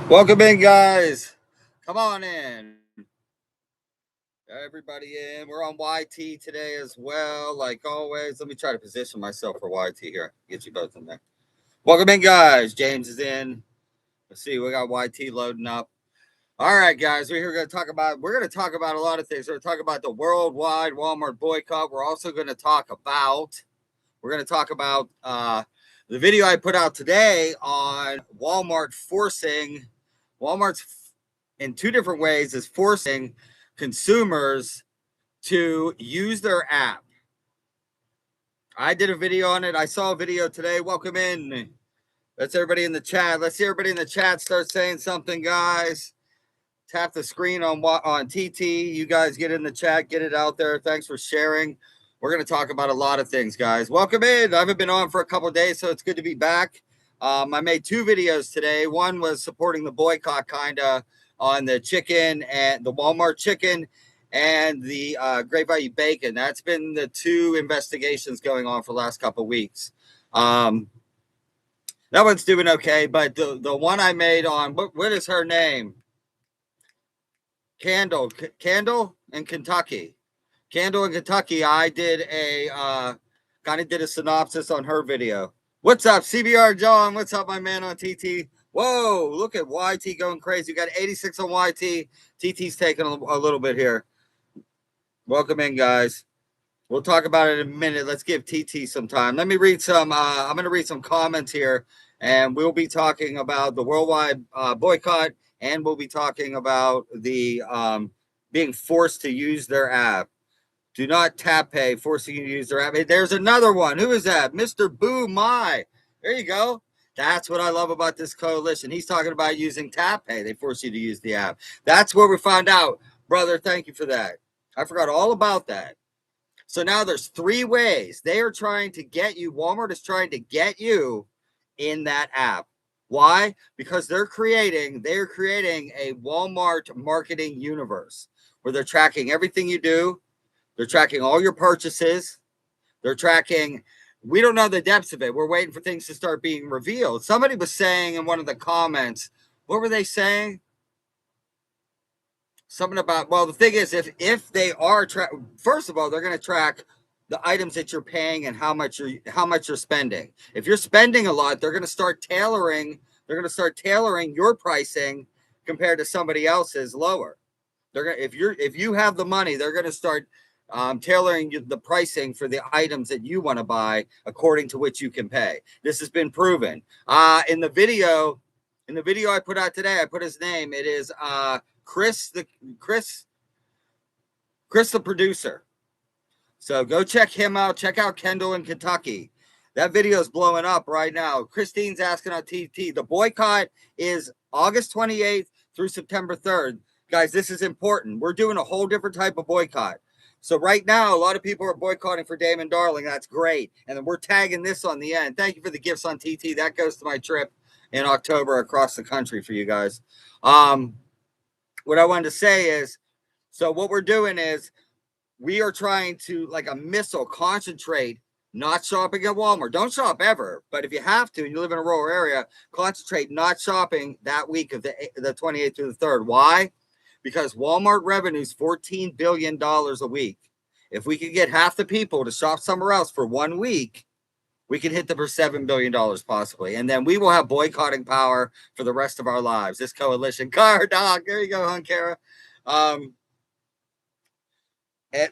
Welcome in, guys. Come on in. Everybody in. We're on YT today as well, like always. Let me try to position myself for YT here. Get you both in there. Welcome in, guys. James is in. Let's see. We got YT loading up. All right, guys. We're going to talk about. We're going to talk about a lot of things. We're going to talk about the worldwide Walmart boycott. We're also going to talk about. We're going to talk about the video I put out today on Walmart's in two different ways is forcing consumers to use their app. I did a video on it. I saw a video today. Welcome in. Let's everybody in the chat. Let's see everybody in the chat start saying something, guys. Tap the screen on TT. You guys get in the chat, get it out there. Thanks for sharing. We're going to talk about a lot of things, guys. Welcome in. I haven't been on for a couple of days, so it's good to be back. I made two videos today. One was supporting the boycott, kind of, on the chicken and the Walmart chicken and the Great Value bacon. That's been the two investigations going on for the last couple of weeks. That one's doing okay, but the one I made on, what is her name? Candle in Kentucky. Candle in Kentucky. I did a kind of did a synopsis on her video. What's up, CBR John? What's up, my man on TT? Whoa, look at YT going crazy. You got 86 on YT. TT's taking a little bit here. Welcome in, guys. We'll talk about it in a minute. Let's give TT some time. Let me read some. I'm going to read some comments here, and we'll be talking about the worldwide boycott, and we'll be talking about the being forced to use their app. Do not tap pay, forcing you to use their app. Hey, there's another one. Who is that? Mr. Boo My. There you go. That's what I love about this coalition. He's talking about using tap pay. They force you to use the app. That's where we found out. Brother, thank you for that. I forgot all about that. So now there's three ways. They are trying to get you. Walmart is trying to get you in that app. Why? Because they're creating a Walmart marketing universe where they're tracking everything you do. They're tracking all your purchases. They're tracking, we don't know the depths of it. We're waiting for things to start being revealed. Somebody was saying in one of the comments, what were they saying? Something about, well, the thing is, if they are, first of all, they're going to track the items that you're paying and how much you're spending. If you're spending a lot, they're going to start tailoring your pricing compared to somebody else's lower. If you have the money, they're going to start tailoring the pricing for the items that you want to buy according to which you can pay. This has been proven. In the video I put out today, I put his name. It is Chris the producer. So go check him out. Check out Kendall in Kentucky. That video is blowing up right now. Christine's asking on TT. The boycott is August 28th through September 3rd. Guys, this is important. We're doing a whole different type of boycott. So right now, a lot of people are boycotting for Damon Darling. That's great. And then we're tagging this on the end. Thank you for the gifts on TT. That goes to my trip in October across the country for you guys. What I wanted to say is, so what we're doing is we are trying to, like a missile, concentrate, not shopping at Walmart. Don't shop ever. But if you have to, and you live in a rural area, concentrate not shopping that week of the 28th through the 3rd. Why? Because Walmart revenue is $14 billion a week. If we could get half the people to shop somewhere else for 1 week, we can hit them for $7 billion possibly. And then we will have boycotting power for the rest of our lives. This coalition. Car dog. There you go, Hunkara.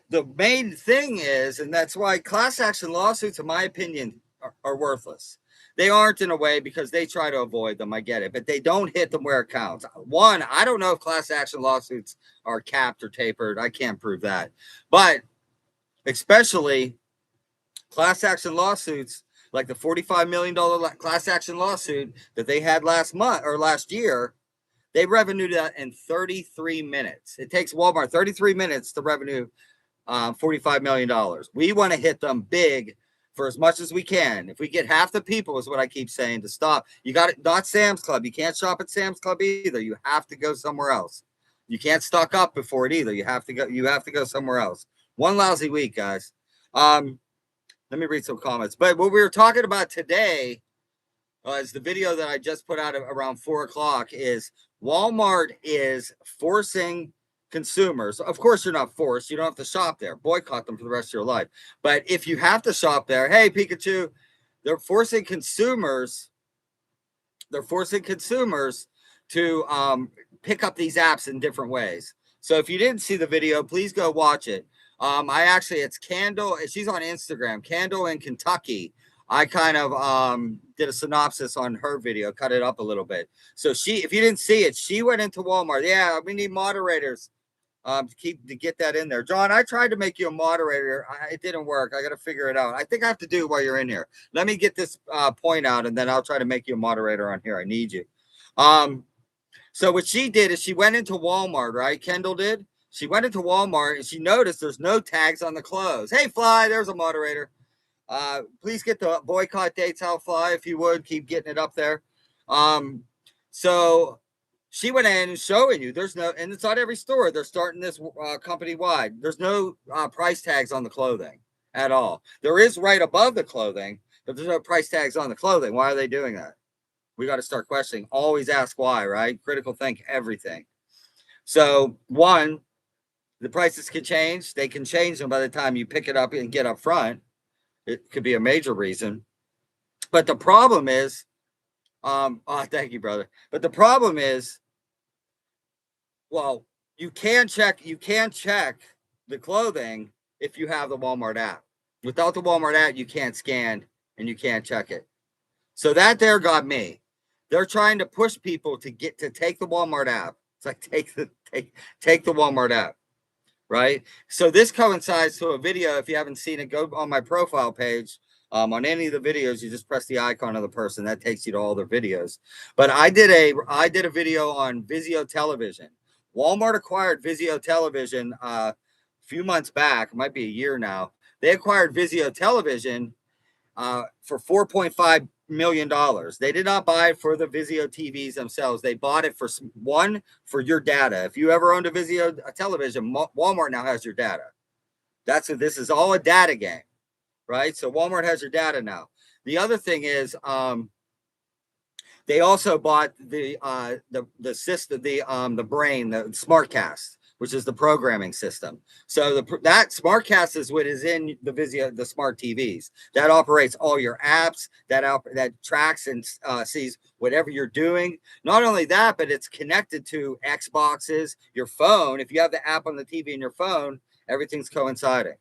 The main thing is, and that's why class action lawsuits, in my opinion, are worthless. They aren't in a way because they try to avoid them. I get it, but they don't hit them where it counts. One, I don't know if class action lawsuits are capped or tapered. I can't prove that. But especially class action lawsuits, like the $45 million class action lawsuit that they had last year, they revenued that in 33 minutes. It takes Walmart 33 minutes to revenue $45 million. We want to hit them big for as much as we can. If we get half the people, is what I keep saying, to stop. You got it. Not Sam's Club. You can't shop at Sam's Club either. You have to go somewhere else. You can't stock up before it either. You have to go somewhere else. One lousy week, guys. Let me read some comments. But what we were talking about today is the video that I just put out around 4 o'clock is Walmart is forcing consumers. Of course, you're not forced. You don't have to shop there. Boycott them for the rest of your life. But if you have to shop there, hey, Pikachu, they're forcing consumers. They're forcing consumers to pick up these apps in different ways. So if you didn't see the video, please go watch it. It's Candle. She's on Instagram, Candle in Kentucky. I kind of did a synopsis on her video, cut it up a little bit. So if you didn't see it, she went into Walmart. Yeah, we need moderators to get that in there. John, I tried to make you a moderator. It didn't work. I got to figure it out. I think I have to do it while you're in here. Let me get this point out, and then I'll try to make you a moderator on here. I need you. So what she did is she went into Walmart, right? Kendall did. She went into Walmart and she noticed there's no tags on the clothes. Hey, Fly, there's a moderator. Please get the boycott dates out, Fly, if you would. Keep getting it up there. So she went in and showing you there's no, and it's not every store. They're starting this company wide. There's no price tags on the clothing at all. There is right above the clothing, but there's no price tags on the clothing. Why are they doing that? We got to start questioning. Always ask why, right? Critical think everything. So one, the prices can change. They can change them by the time you pick it up and get up front. It could be a major reason. But the problem is, thank you, brother. But the problem is, well, you can check the clothing if you have the Walmart app. Without the Walmart app, you can't scan and you can't check it. So that there got me. They're trying to push people to take the Walmart app. It's like take the Walmart app, right? So this coincides to a video. If you haven't seen it, go on my profile page. On any of the videos, you just press the icon of the person that takes you to all their videos. But I did a video on Visio Television. Walmart acquired Visio Television a few months back. It might be a year now. They acquired Visio Television for $4.5 million. They did not buy it for the Visio TVs themselves. They bought it for your data. If you ever owned a Visio television, Walmart now has your data. This is all a data game, right? So Walmart has your data now. The other thing is, they also bought the system, the brain, the SmartCast, which is the programming system. So that SmartCast is what is in the Visio, the smart TVs. That operates all your apps, that tracks and sees whatever you're doing. Not only that, but it's connected to Xboxes, your phone. If you have the app on the TV in your phone, everything's coinciding.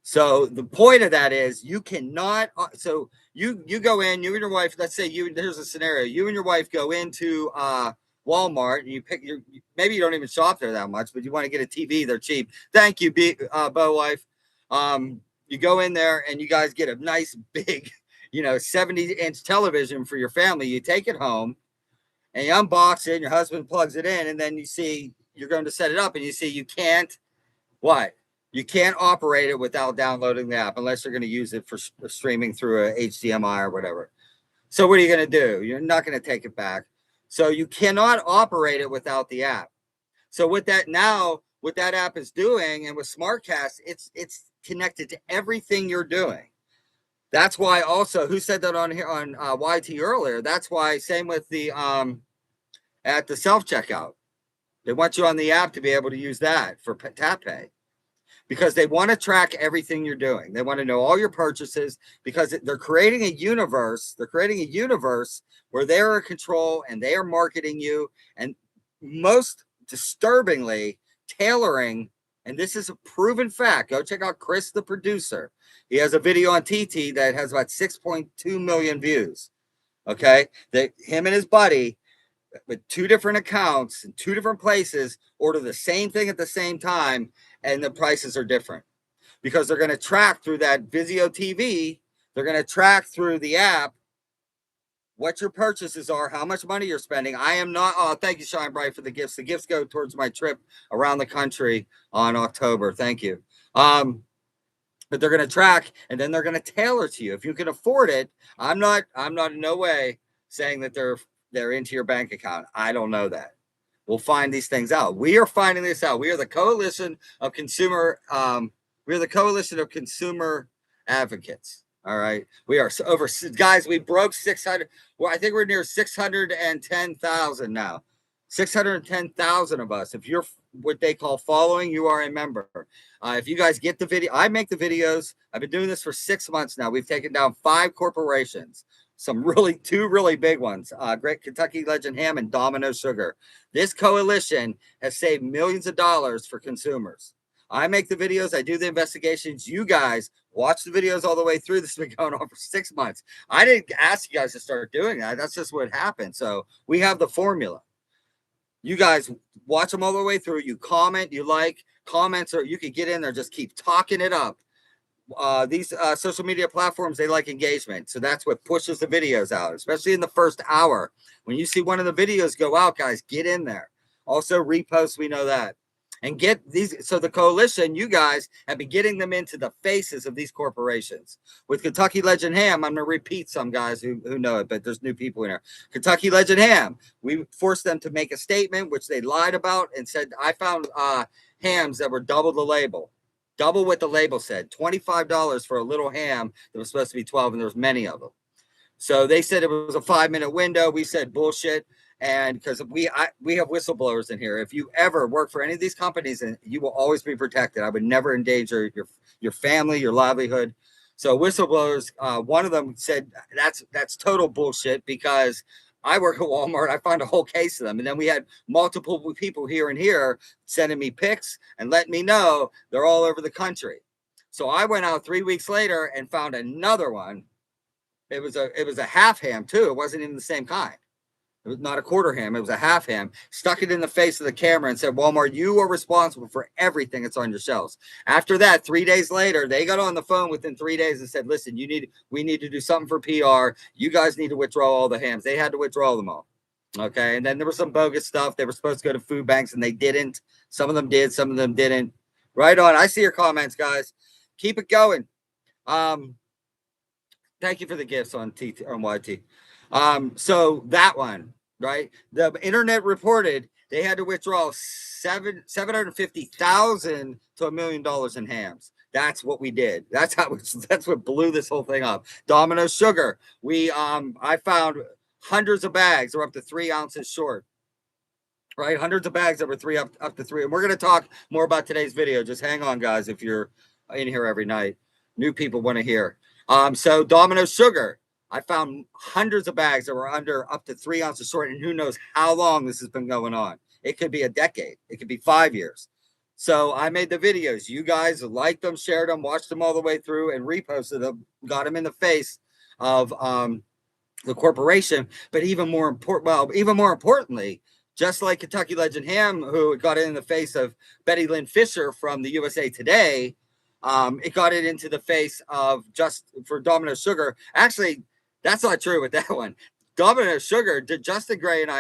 So the point of that is you cannot. So you go in, you and your wife. Let's say here's a scenario. You and your wife go into Walmart and you pick maybe you don't even shop there that much, but you want to get a TV. They're cheap. Thank you, Bo wife. You go in there and you guys get a nice big, 70-inch television for your family. You take it home and you unbox it. And your husband plugs it in, and then you see you're going to set it up, and you see you can't. What? You can't operate it without downloading the app unless you're going to use it for streaming through a HDMI or whatever. So what are you going to do? You're not going to take it back. So you cannot operate it without the app. So what that app is doing, and with SmartCast, it's connected to everything you're doing. That's why also, who said that on here on YT earlier? That's why, same with the at the self-checkout. They want you on the app to be able to use that for tap pay. Because they want to track everything you're doing. They want to know all your purchases because they're creating a universe. They're creating a universe where they're in control and they are marketing you. And most disturbingly, tailoring, and this is a proven fact. Go check out Chris, the producer. He has a video on TT that has about 6.2 million views. Okay. Him and his buddy with two different accounts in two different places order the same thing at the same time, and the prices are different because they're going to track through that Visio TV. They're going to track through the app what your purchases are, how much money you're spending. I am not. Oh, thank you, Shine Bright, for the gifts. The gifts go towards my trip around the country on October. Thank you. But they're going to track, and then they're going to tailor to you if you can afford it. I'm not in no way saying that they're into your bank account. I don't know that. We'll find these things out. We are finding this out. We are the coalition of consumer. We're the coalition of consumer advocates. All right. We are guys. We broke 600. Well, I think we're near 610,000 now. 610,000 of us. If you're what they call following, you are a member. If you guys get the video, I make the videos. I've been doing this for 6 months now. We've taken down 5 corporations, two really big ones, Great Kentucky Legend Ham and Domino Sugar. This coalition has saved millions of dollars for consumers. I make the videos. I do the investigations. You guys watch the videos all the way through. This has been going on for 6 months. I didn't ask you guys to start doing that. That's just what happened. So we have the formula. You guys watch them all the way through. You comment, you like comments, or you could get in there, just keep talking it up. These social media platforms, they like engagement. So that's what pushes the videos out, especially in the first hour. When you see one of the videos go out, guys, get in there. Also repost, we know that. And get these. So the coalition, you guys have been getting them into the faces of these corporations. With Kentucky Legend Ham, I'm going to repeat some guys who know it, but there's new people in here. Kentucky Legend Ham, we forced them to make a statement, which they lied about and said, I found hams that were double the label. Double what the label said. $25 for a little ham that was supposed to be 12, and there was many of them. So they said it was a 5-minute window. We said bullshit. And because we have whistleblowers in here. If you ever work for any of these companies, and you will always be protected. I would never endanger your family, your livelihood. So whistleblowers, one of them said that's total bullshit, because I work at Walmart. I found a whole case of them. And then we had multiple people here and here sending me pics and letting me know they're all over the country. So I went out 3 weeks later and found another one. It was a half ham too. It wasn't even the same kind. It was not a quarter ham. It was a half ham. Stuck it in the face of the camera and said, Walmart, you are responsible for everything that's on your shelves. After that, 3 days later, they got on the phone within 3 days and said, listen, we need to do something for PR. You guys need to withdraw all the hams. They had to withdraw them all. Okay. And then there was some bogus stuff. They were supposed to go to food banks and they didn't. Some of them did. Some of them didn't. Right on. I see your comments, guys. Keep it going. Thank you for the gifts on YT. So that one. Right, the internet reported they had to withdraw $750,000 to $1 million in hams. That's what we did. That's what blew this whole thing up. Domino Sugar, I found hundreds of bags that were up to 3 ounces short. Right, hundreds of bags that were up to 3. And we're going to talk more about today's video. Just hang on, guys. If you're in here every night, new people want to hear. So Domino Sugar. I found hundreds of bags that were up to 3 ounces short, and who knows how long this has been going on. It could be a decade. It could be 5 years. So I made the videos. You guys liked them, shared them, watched them all the way through, and reposted them, got them in the face of the corporation. But even more importantly, just like Kentucky Legend Ham, who got it in the face of Betty Lynn Fisher from the USA Today, it got it into the face of just for Domino Sugar. Actually, that's not true with that one. Domino Sugar, Justin Gray and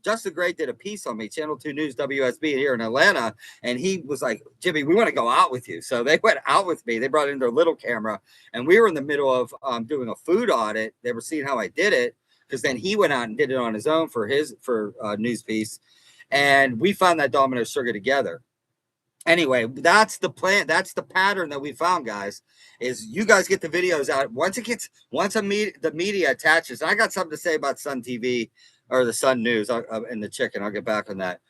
Justin Gray did a piece on me, Channel 2 News WSB here in Atlanta, and he was like, Jimmy, we want to go out with you. So they went out with me. They brought in their little camera, and we were in the middle of doing a food audit. They were seeing how I did it, because then he went out and did it on his own for news piece, and we found that Domino Sugar together. Anyway, that's the plan. That's the pattern that we found, guys, is you guys get the videos out. Once the media attaches, I got something to say about Sun TV or the Sun News and the chicken. I'll get back on that.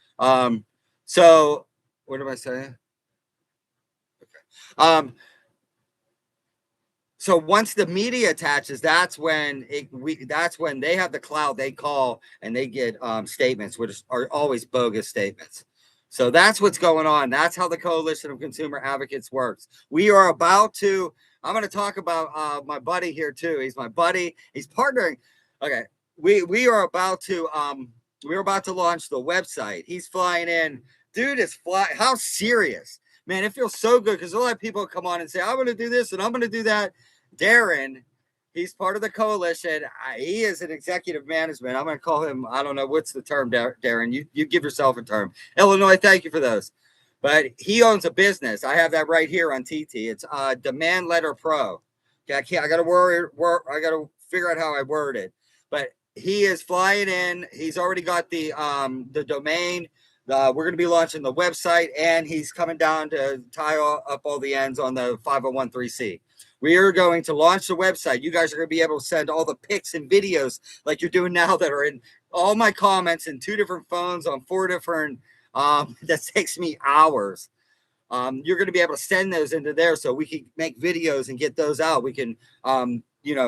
So what am I saying? Okay. So once the media attaches, that's when they have the clout. They call and they get statements, which are always bogus statements. So that's what's going on. That's how the Coalition of Consumer Advocates works. We are about to, I'm going to talk about my buddy here too. He's my buddy. He's partnering. Okay. We are about to launch the website. He's flying in. Dude is flying. How serious, man. It feels so good, because a lot of people come on and say, I'm going to do this and I'm going to do that. Darren, he's part of the coalition. He is an executive management. I'm going to call him, I don't know, what's the term, Darren? You give yourself a term. Illinois, thank you for those. But he owns a business. I have that right here on TT. It's Demand Letter Pro. Okay, I got to figure out how I word it. But he is flying in. He's already got the domain. We're going to be launching the website, and he's coming down to tie up all the ends on the 501(c). We are going to launch the website. You guys are going to be able to send all the pics and videos like you're doing now that are in all my comments in 2 different phones on 4 different, that takes me hours. You're going to be able to send those into there so we can make videos and get those out. We can,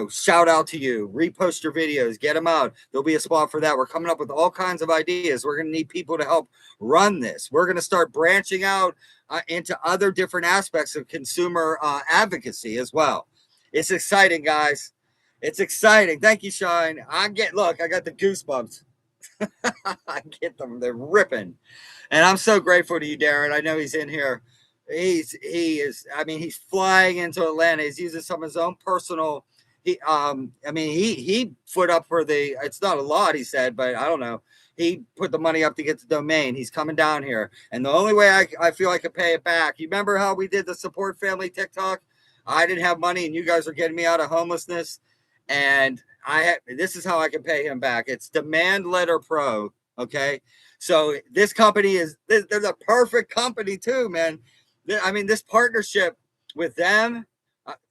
shout out to you, repost your videos, get them out. There'll be a spot for that. We're coming up with all kinds of ideas. We're going to need people to help run this. We're going to start branching out into other different aspects of consumer advocacy as well. It's exciting, guys. It's exciting. Thank you, Shine. I got the goosebumps. I get them. They're ripping. And I'm so grateful to you, Darren. I know he's in here. He's flying into Atlanta. He's using some of his own personal. He put up for it's not a lot, he said, but I don't know. He put the money up to get the domain. He's coming down here. And the only way I feel I could pay it back, you remember how we did the support family TikTok? I didn't have money and you guys are getting me out of homelessness. And this is how I can pay him back. It's Demand Letter Pro. Okay. So this company they're the perfect company too, man. This partnership with them,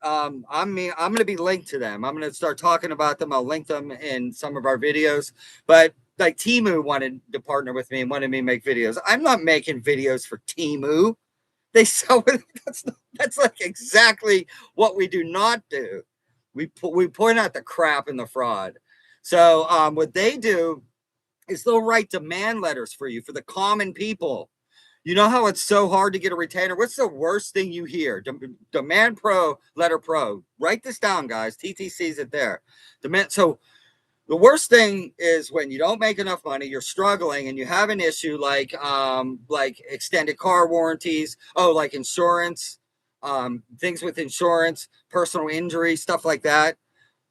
I'm going to be linked to them. I'm going to start talking about them. I'll link them in some of our videos, but like Temu wanted to partner with me and wanted me to make videos. I'm not making videos for Temu. They sell it. That's like exactly what we do not do. We point out the crap and the fraud. So what they do is they'll write demand letters for you, for the common people. You know how it's so hard to get a retainer? What's the worst thing you hear? Demand Pro, Letter Pro. Write this down, guys. TTC's it there. So the worst thing is when you don't make enough money, you're struggling, and you have an issue like extended car warranties, like insurance, things with insurance, personal injury, stuff like that.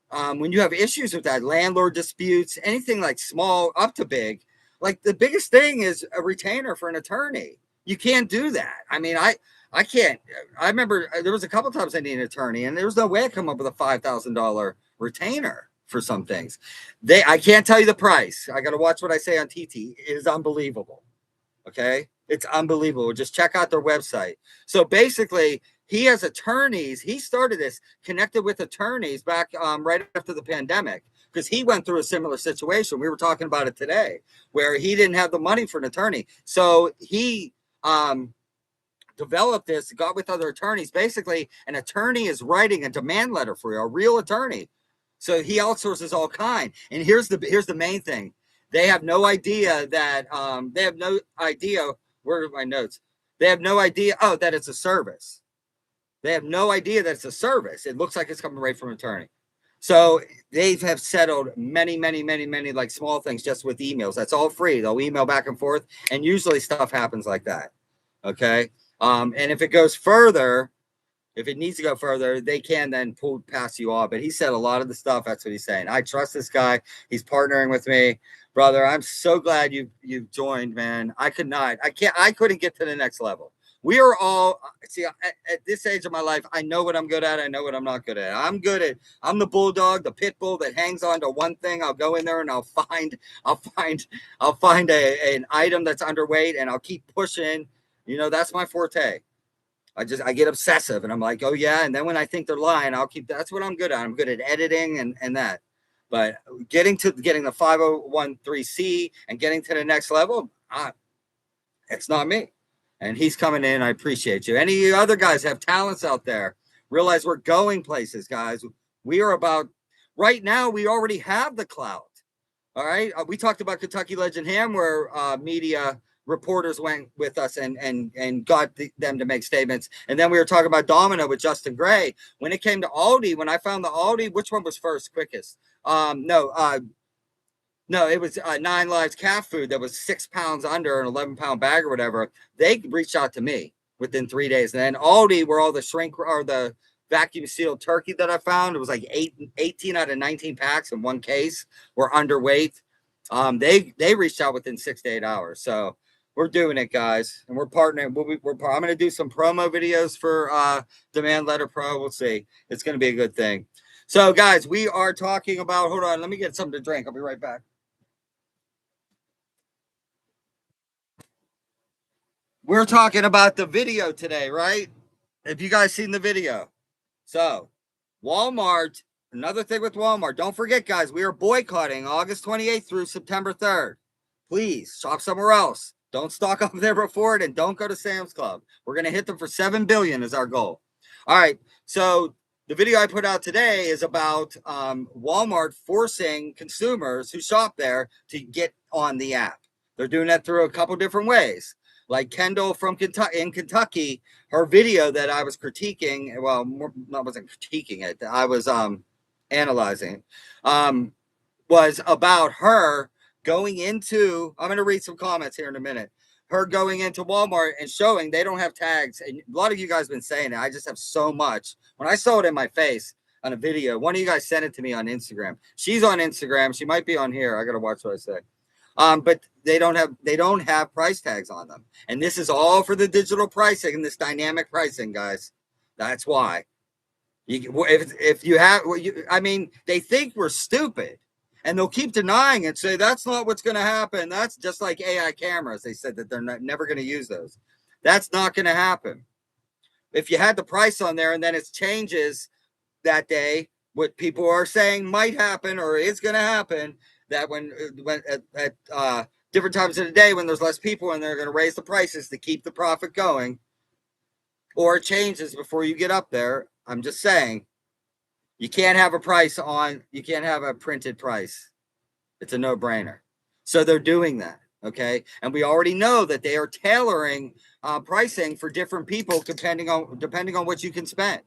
When you have issues with that, landlord disputes, anything like small up to big, like the biggest thing is a retainer for an attorney. You can't do that. I can't. I remember there was a couple times I needed an attorney, and there was no way I come up with a $5,000 retainer for some things. I can't tell you the price. I got to watch what I say on TT. It is unbelievable. Okay, it's unbelievable. Just check out their website. So basically, he has attorneys. He started this, connected with attorneys back right after the pandemic, because he went through a similar situation. We were talking about it today, where he didn't have the money for an attorney. So he developed this, got with other attorneys. Basically, an attorney is writing a demand letter for you, a real attorney. So he outsources all kind. And here's the main thing. They have no idea that where are my notes? They have no idea that it's a service. They have no idea that it's a service. It looks like it's coming right from an attorney. So they have settled many, many, many, many like small things just with emails. That's all free. They'll email back and forth, and usually stuff happens like that. Okay. And if it goes further, if it needs to go further, they can then pass you off. But he said a lot of the stuff. That's what he's saying. I trust this guy. He's partnering with me, brother. I'm so glad you've joined, man. I couldn't get to the next level. We are all at this age of my life. I know what I'm good at. I know what I'm not good at. I'm the bulldog, the pit bull that hangs on to one thing. I'll go in there and I'll find an item that's underweight, and I'll keep pushing. That's my forte. I get obsessive, and I'm like, oh yeah. And then when I think they're lying, that's what I'm good at. I'm good at editing and that. But getting the 501(c) and getting to the next level, it's not me. And he's coming in. I appreciate you. Any of you other guys have talents out there, realize we're going places, guys. We are about, right now, we already have the clout. All right. We talked about Kentucky Legend Ham, where media reporters went with us and got them to make statements. And then we were talking about Domino with Justin Gray. When it came to Aldi, when I found the Aldi, which one was first, quickest? No, it was 9 Lives cat food that was 6 pounds under an 11-pound bag or whatever. They reached out to me within 3 days. And then Aldi, where all the shrink or the vacuum sealed turkey that I found, it was like 18 out of 19 packs in one case were underweight. They reached out within 6 to 8 hours. So we're doing it, guys, and we're partnering. I'm going to do some promo videos for Demand Letter Pro. We'll see. It's going to be a good thing. So, guys, we are talking about. Hold on, let me get something to drink. I'll be right back. We're talking about the video today, right? Have you guys seen the video? So Walmart, another thing with Walmart, don't forget, guys, we are boycotting August 28th through September 3rd. Please shop somewhere else. Don't stock up there before it, and don't go to Sam's Club. We're going to hit them for $7 billion is our goal. All right. So the video I put out today is about Walmart forcing consumers who shop there to get on the app. They're doing that through a couple different ways. Like Kendall from Kentucky, her video that I was critiquing, well, I wasn't critiquing it, I was analyzing, was about her going into, I'm going to read some comments here in a minute, her going into Walmart and showing they don't have tags. And a lot of you guys have been saying it. I just have so much. When I saw it in my face on a video, one of you guys sent it to me on Instagram. She's on Instagram. She might be on here. I got to watch what I say. But they don't have price tags on them. And this is all for the digital pricing and this dynamic pricing, guys. That's why. If you have, I mean, they think we're stupid. And they'll keep denying it, say that's not what's going to happen. That's just like AI cameras. They said that they're never going to use those. That's not going to happen. If you had the price on there and then it changes that day, what people are saying might happen or is going to happen, that when at different times of the day when there's less people and they're going to raise the prices to keep the profit going, or it changes before you get up there. I'm just saying, you can't have a price on, you can't have a printed price. It's a no-brainer. So they're doing that, okay? And we already know that they are tailoring pricing for different people depending on what you can spend.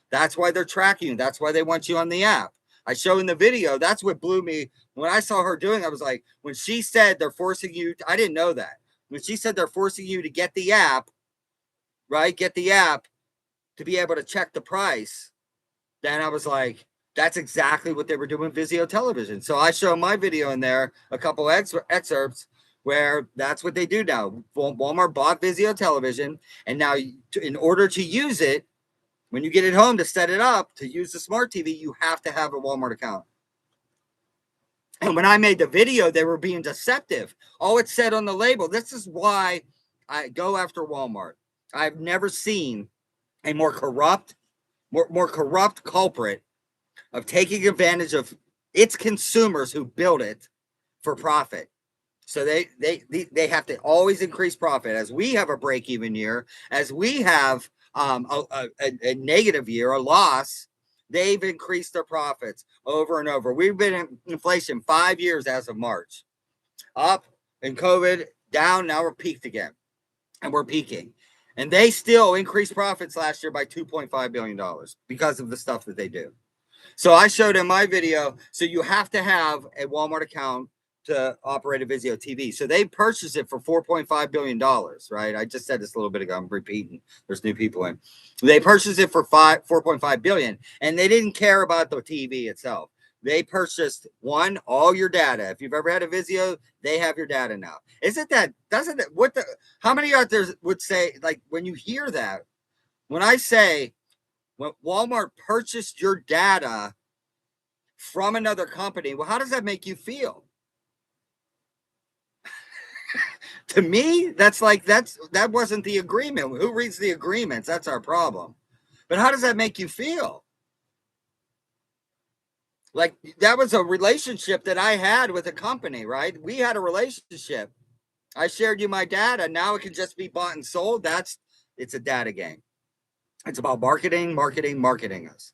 That's why they're tracking you. That's why they want you on the app. I show in the video, that's what blew me. When I saw her doing, I was like, when she said they're forcing you, I didn't know that. When she said they're forcing you to get the app, right? Get the app to be able to check the price. Then I was like, that's exactly what they were doing Visio Television. So I show my video in there, a couple excerpts where that's what they do now. Walmart bought Visio Television, and now in order to use it, when you get it home to set it up, to use the smart TV, you have to have a Walmart account. And when I made the video, they were being deceptive. All it said on the label, this is why I go after Walmart. I've never seen a more corrupt culprit of taking advantage of its consumers who build it for profit. So they have to always increase profit. As we have a break-even year, as we have a negative year, a loss, they've increased their profits over and over. We've been in inflation 5 years as of March. Up in COVID, down, now we're peaked again. And we're peaking. And they still increased profits last year by $2.5 billion because of the stuff that they do. So I showed in my video, so you have to have a Walmart account to operate a Visio TV. So they purchased it for $4.5 billion, right? I just said this a little bit ago. I'm repeating. There's new people in. They purchased it for $4.5 billion, and they didn't care about the TV itself. They purchased all your data. If you've ever had a Visio, they have your data now. How many out there would say, like, when you hear that, when I say, when Walmart purchased your data from another company, well, how does that make you feel? To me, that wasn't the agreement. Who reads the agreements? That's our problem. But how does that make you feel? Like, that was a relationship that I had with a company, right? We had a relationship. I shared you my data. Now it can just be bought and sold. It's a data game. It's about marketing us.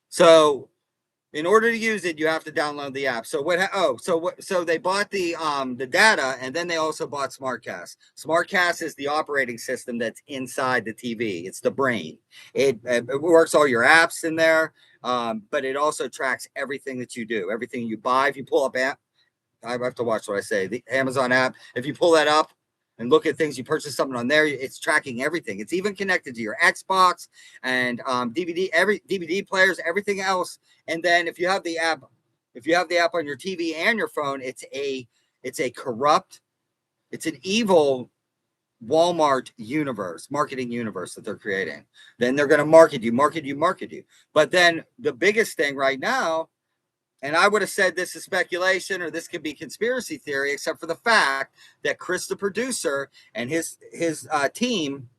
So in order to use it, you have to download the app. So so they bought the data, and then they also bought SmartCast. SmartCast is the operating system that's inside the TV. It's the brain. It works all your apps in there, but it also tracks everything that you do, everything you buy. If you pull up app, I have to watch what I say. The Amazon app. If you pull that up and look at things, you purchase something on there, it's tracking everything. It's even connected to your Xbox and DVD players, everything else. And then if you have the app on your TV and your phone, it's an evil Walmart marketing universe that they're creating. Then they're going to market you. But then the biggest thing right now, and I would have said this is speculation or this could be conspiracy theory, except for the fact that Chris, the producer, and his team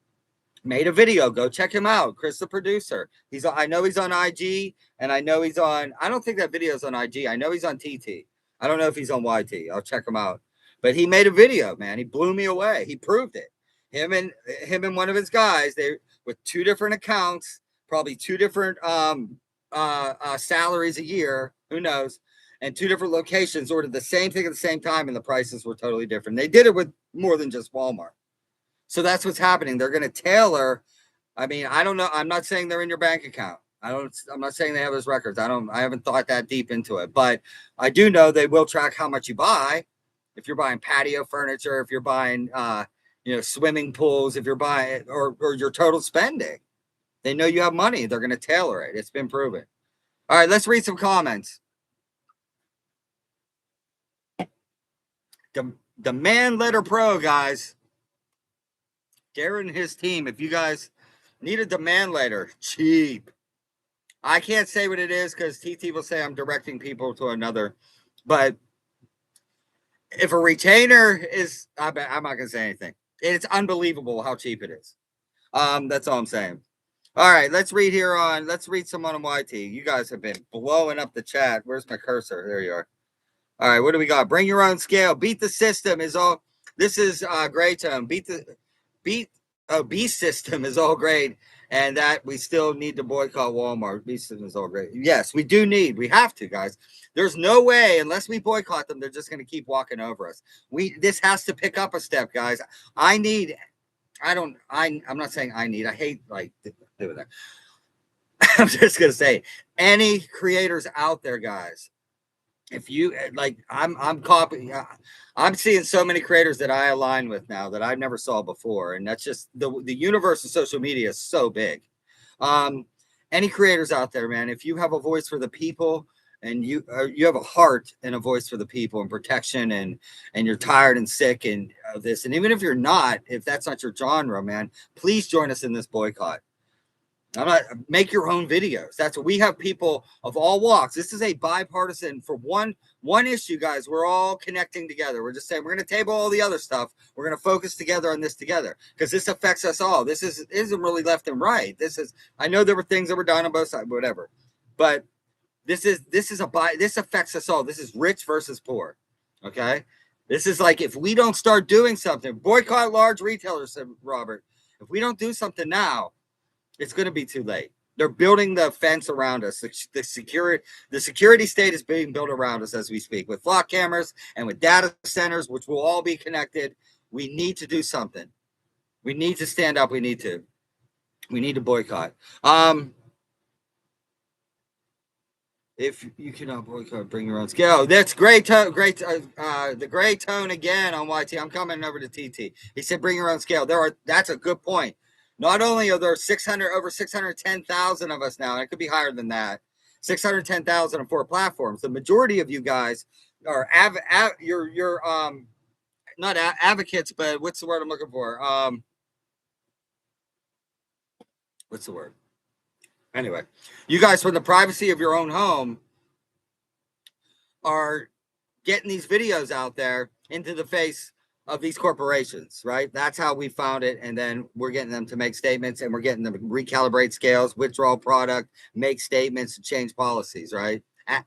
made a video. Go check him out. Chris, the producer. I know he's on IG, and I know he's on. I don't think that video's on IG. I know he's on TT. I don't know if he's on YT. I'll check him out. But he made a video, man. He blew me away. He proved it. Him and one of his guys. They with two different accounts, probably two different salaries a year. Who knows? And two different locations ordered the same thing at the same time, and the prices were totally different. They did it with more than just Walmart. So that's what's happening. They're going to tailor. I mean, I don't know. I'm not saying they're in your bank account. I'm not saying they have those records. I haven't thought that deep into it, but I do know they will track how much you buy. If you're buying patio furniture, if you're buying, swimming pools, if you're buying or your total spending, they know you have money. They're going to tailor it. It's been proven. All right, let's read some comments. Demand Letter Pro, guys. Darren and his team, if you guys need a demand letter, cheap. I can't say what it is because TT will say I'm directing people to another. But if a retainer is, I'm not going to say anything. It's unbelievable how cheap it is. That's all I'm saying. All right, let's read someone on YT. You guys have been blowing up the chat. Where's my cursor? There you are. All right, what do we got? Bring your own scale. Beat the system is all. This is Gray Tone. Beast system is all great, and that we still need to boycott Walmart. Beast system is all great. Yes, we have to, guys. There's no way unless we boycott them, they're just going to keep walking over us. This has to pick up a step, guys. I'm not saying I hate doing that. I'm just going to say any creators out there, guys. If you I'm seeing so many creators that I align with now that I never saw before, and that's just the universe of social media is so big. Any creators out there, man, if you have a voice for the people and you have a heart and a voice for the people and protection, and you're tired and sick and this, and even if you're not, if that's not your genre, man, please join us in this boycott. Make your own videos. That's what we have, people of all walks. This is a bipartisan for one issue, guys. We're all connecting together. We're just saying we're going to table all the other stuff. We're going to focus together on this together because this affects us all. This isn't really left and right. I know there were things that were done on both sides, whatever, but this affects us all. This is rich versus poor. Okay. This is like, if we don't start doing something, boycott large retailers, said Robert. If we don't do something now, it's going to be too late. They're building the fence around us. The security state is being built around us as we speak, with flock cameras and with data centers, which will all be connected. We need to do something. We need to stand up. We need to boycott. If you cannot boycott, bring your own scale. That's great. The Gray Tone again on YT. I'm coming over to TT. He said, bring your own scale. That's a good point. Not only are there over 610,000 of us now, and it could be higher than that, 610,000 on 4 platforms. The majority of you guys are you're not advocates, but what's the word I'm looking for? What's the word? Anyway, you guys, from the privacy of your own home, are getting these videos out there into the face of these corporations, right? That's how we found it. And then we're getting them to make statements, and we're getting them to recalibrate scales, withdraw product, make statements, change policies, right? I'm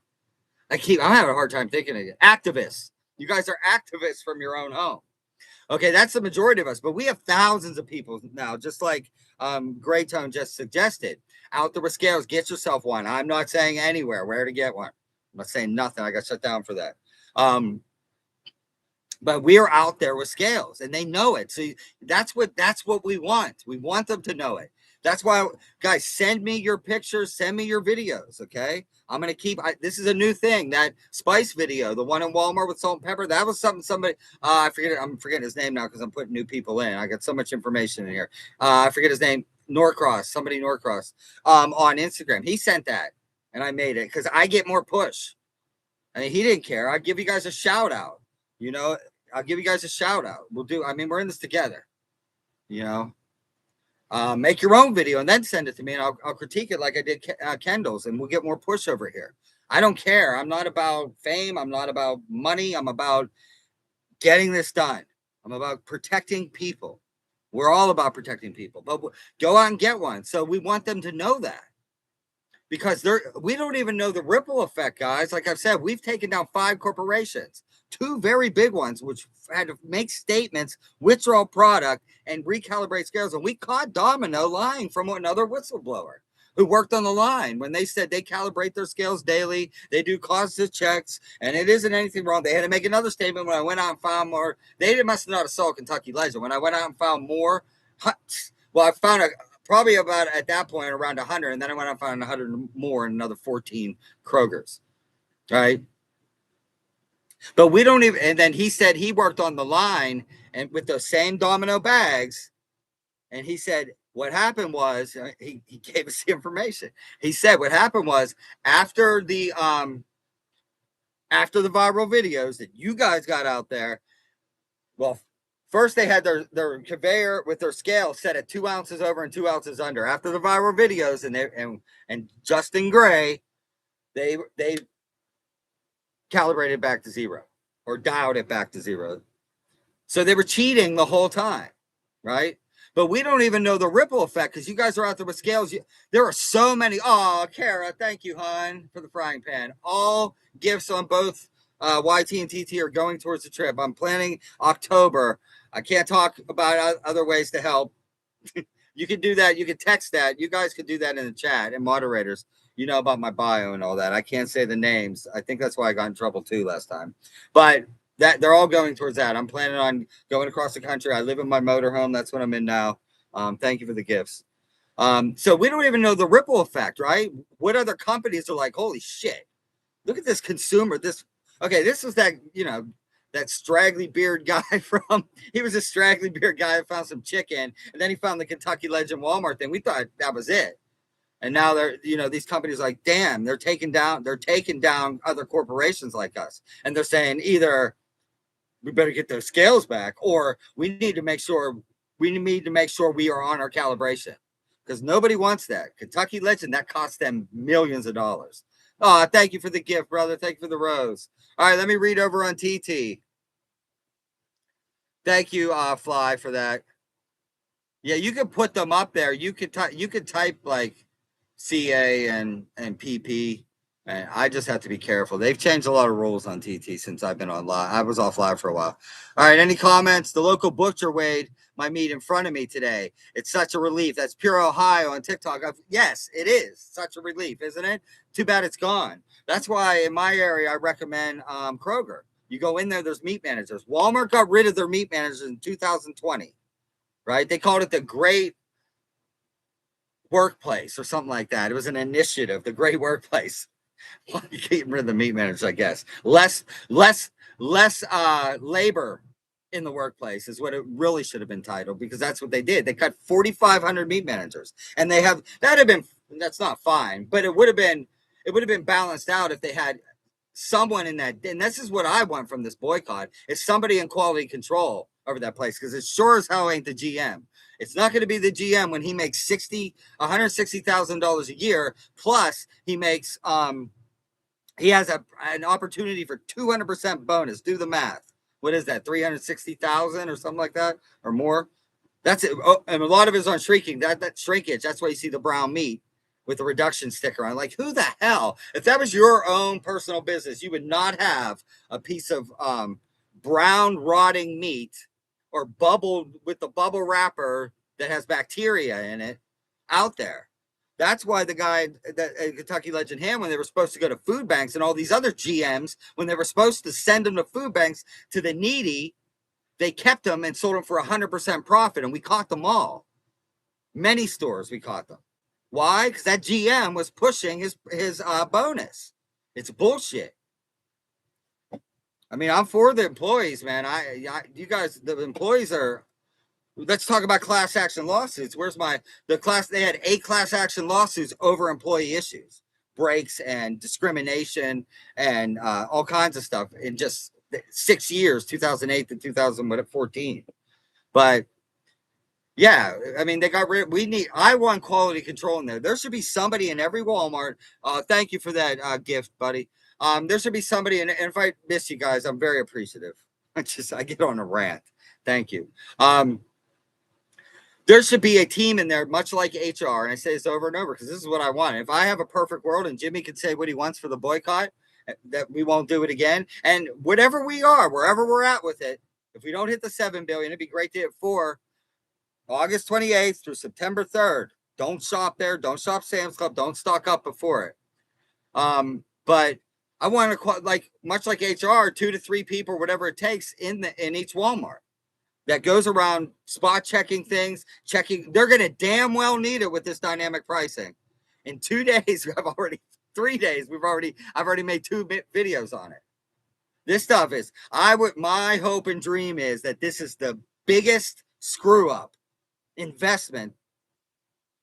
having a hard time thinking of it. Activists. You guys are activists from your own home. Okay, that's the majority of us, but we have thousands of people now, just like Gray Tone just suggested. Out there with scales, get yourself one. I'm not saying anywhere where to get one. I'm not saying nothing. I got shut down for that. But we are out there with scales, and they know it. So that's what we want. We want them to know it. That's why, guys, send me your pictures, send me your videos, okay? I'm going to keep, this is a new thing, that spice video, the one in Walmart with salt and pepper, that was something somebody, I'm forgetting his name now because I'm putting new people in. I got so much information in here. I forget his name, Norcross on Instagram. He sent that, and I made it because I get more push. I mean, he didn't care. I'd give you guys a shout out. I'll give you guys a shout out. We're in this together, make your own video and then send it to me, and I'll critique it like I did Kendall's, and we'll get more push over here. I don't care. I'm not about fame. I'm not about money. I'm about getting this done. I'm about protecting people, We're all about protecting people, but go out and get one. So we want them to know that, because we don't even know the ripple effect, guys. Like I've said, we've taken down 5 corporations, 2 very big ones, which had to make statements, withdraw product, and recalibrate scales. And we caught Domino lying from another whistleblower who worked on the line when they said they calibrate their scales daily, they do causative checks, and it isn't anything wrong. They had to make another statement when I went out and found more. They must not have saw Kentucky Legend. When I went out and found more, well, I found probably about at that point around 100, and then I went out and found 100 more and another 14 Krogers, right? But we don't even. And then he said he worked on the line and with those same Domino bags, and he said what happened was he gave us the information. He said what happened was after the viral videos that you guys got out there, well, first they had their conveyor with their scale set at 2 ounces over and 2 ounces under. After the viral videos and Justin Gray, they calibrated back to 0 or dialed it back to 0. So they were cheating the whole time, right? But we don't even know the ripple effect because you guys are out there with scales. There are so many. Oh, Kara, thank you, hon, for the frying pan. All gifts on both YT and TT are going towards the trip. I'm planning October. I can't talk about other ways to help. You can do that. You can text that. You guys could do that in the chat, and moderators, you know about my bio and all that. I can't say the names. I think that's why I got in trouble too last time. But that they're all going towards that. I'm planning on going across the country. I live in my motorhome. That's what I'm in now. Thank you for the gifts. So we don't even know the ripple effect, right? What other companies are like, holy shit, look at this consumer. This was that, that straggly beard guy he was a straggly beard guy that found some chicken, and then he found the Kentucky Legend Walmart thing. We thought that was it. And now these companies are like, damn, they're taking down other corporations like us. And they're saying either we better get those scales back, or we need to make sure we are on our calibration, because nobody wants that. Kentucky Legend, that cost them millions of dollars. Oh, thank you for the gift, brother. Thank you for the rose. All right, let me read over on TT. Thank you, Fly, for that. Yeah, you could put them up there. You could type like C.O.C.A and PP. And I just have to be careful. They've changed a lot of rules on TT since I've been on live. I was off live for a while. All right, any comments? The local butcher weighed my meat in front of me today. It's such a relief. That's Pure Ohio on TikTok. Yes, it is such a relief, isn't it? Too bad it's gone. That's why in my area I recommend Kroger. You go in there, there's meat managers. Walmart got rid of their meat managers in 2020, right? They called it the Great Workplace or something like that. It was an initiative, the Great Workplace. Getting rid of the meat managers, I guess. Less labor in the workplace is what it really should have been titled, because that's what they did. They cut 4,500 meat managers, and that's not fine, but it would have been balanced out if they had someone in that. And this is what I want from this boycott, is somebody in quality control over that place, because it sure as hell ain't the GM. It's not going to be the GM when he makes $160,000 a year, plus he makes he has an opportunity for 200% bonus. Do the math. What is that? 360,000 or something like that, or more? That's it. Oh, and a lot of it is on shrinking. That shrinkage. That's why you see the brown meat with the reduction sticker on. Like, who the hell? If that was your own personal business, you would not have a piece of brown rotting meat or bubbled with the bubble wrapper that has bacteria in it out there. That's why the guy that Kentucky Legend Ham, when they were supposed to go to food banks, and all these other GMs, when they were supposed to send them to food banks to the needy, they kept them and sold them for 100% profit. And we caught them all. Many stores, we caught them. Why? Because that GM was pushing his bonus. It's bullshit. I mean, I'm for the employees, man. You guys, the employees are. Let's talk about class action lawsuits. They had 8 class action lawsuits over employee issues, breaks and discrimination and all kinds of stuff in just 6 years, 2008 to 2014. But yeah, I mean, they got rid. I want quality control in there. There should be somebody in every Walmart. Thank you for that gift, buddy. There should be somebody, and if I miss you guys, I'm very appreciative. I get on a rant. Thank you. There should be a team in there, much like HR. And I say this over and over because this is what I want. If I have a perfect world and Jimmy can say what he wants for the boycott, that we won't do it again. And whatever we are, wherever we're at with it, if we don't hit the 7 billion, it'd be great to hit 4. August 28th through September 3rd. Don't shop there. Don't shop Sam's Club. Don't stock up before it. But I want to, like, much like HR, 2 to 3 people, whatever it takes in each Walmart that goes around spot checking things, checking. They're going to damn well need it with this dynamic pricing. In 2 days, I've already 3 days. I've already made 2 videos on it. This stuff is, my hope and dream is that this is the biggest screw up investment,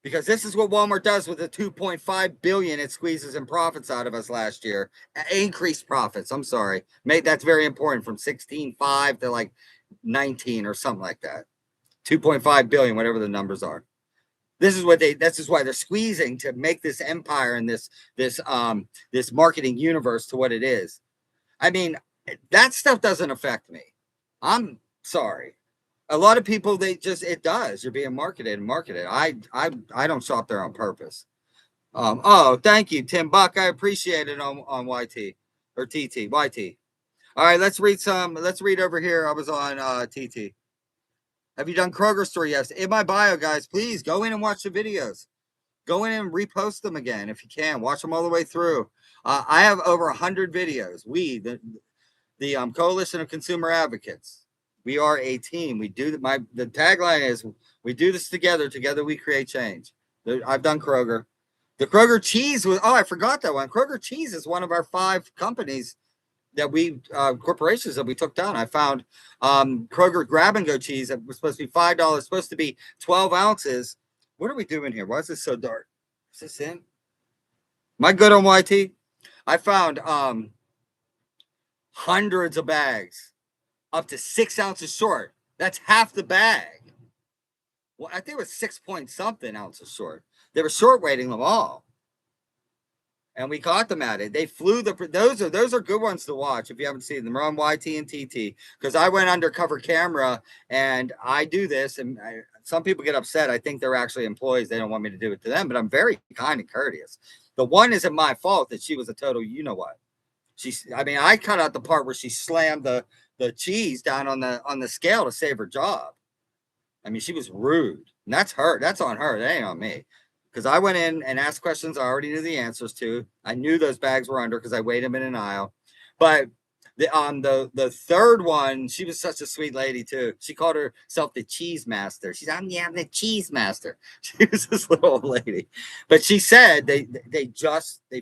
because this is what Walmart does with the 2.5 billion it squeezes in profits out of us last year. Increased profits. I'm sorry. That's very important, from 16.5 to like 19 or something like that. 2.5 billion, whatever the numbers are. This is why they're squeezing to make this empire and this marketing universe to what it is. I mean, that stuff doesn't affect me. I'm sorry. A lot of people, it does. You're being marketed. I don't shop there on purpose. Oh, thank you, Tim Buck. I appreciate it on YT or TT. YT. All right, let's read over here. I was on TT. Have you done Kroger store? Yes. In my bio, guys, please go in and watch the videos. Go in and repost them again if you can. Watch them all the way through. I have over 100 videos. We, the Coalition of Consumer Advocates, we are a team. We do the tagline is, we do this together. Together we create change. I've done Kroger. The Kroger cheese was, I forgot that one. Kroger cheese is one of our 5 companies that corporations that we took down. I found Kroger grab and go cheese that was supposed to be $5, supposed to be 12 ounces. What are we doing here? Why is this so dark? Is this in? Am I good on YT? I found hundreds of bags up to 6 ounces short. That's half the bag. Well, I think it was 6 point something ounces short. They were short weighting them all, and we caught them at it. They flew those are good ones to watch if you haven't seen them. They're on YT and TT, because I went undercover camera and I do this, and some people get upset. I think they're actually employees. They don't want me to do it to them, but I'm very kind and courteous. The one isn't my fault that she was a total, you know what? I cut out the part where she slammed the cheese down on the scale to save her job. I mean, she was rude. And that's her. That's on her. That ain't on me. Because I went in and asked questions I already knew the answers to. I knew those bags were under because I weighed them in an aisle. But the third one, she was such a sweet lady too. She called herself the cheese master. She's, I'm the cheese master. She was this little old lady. But she said they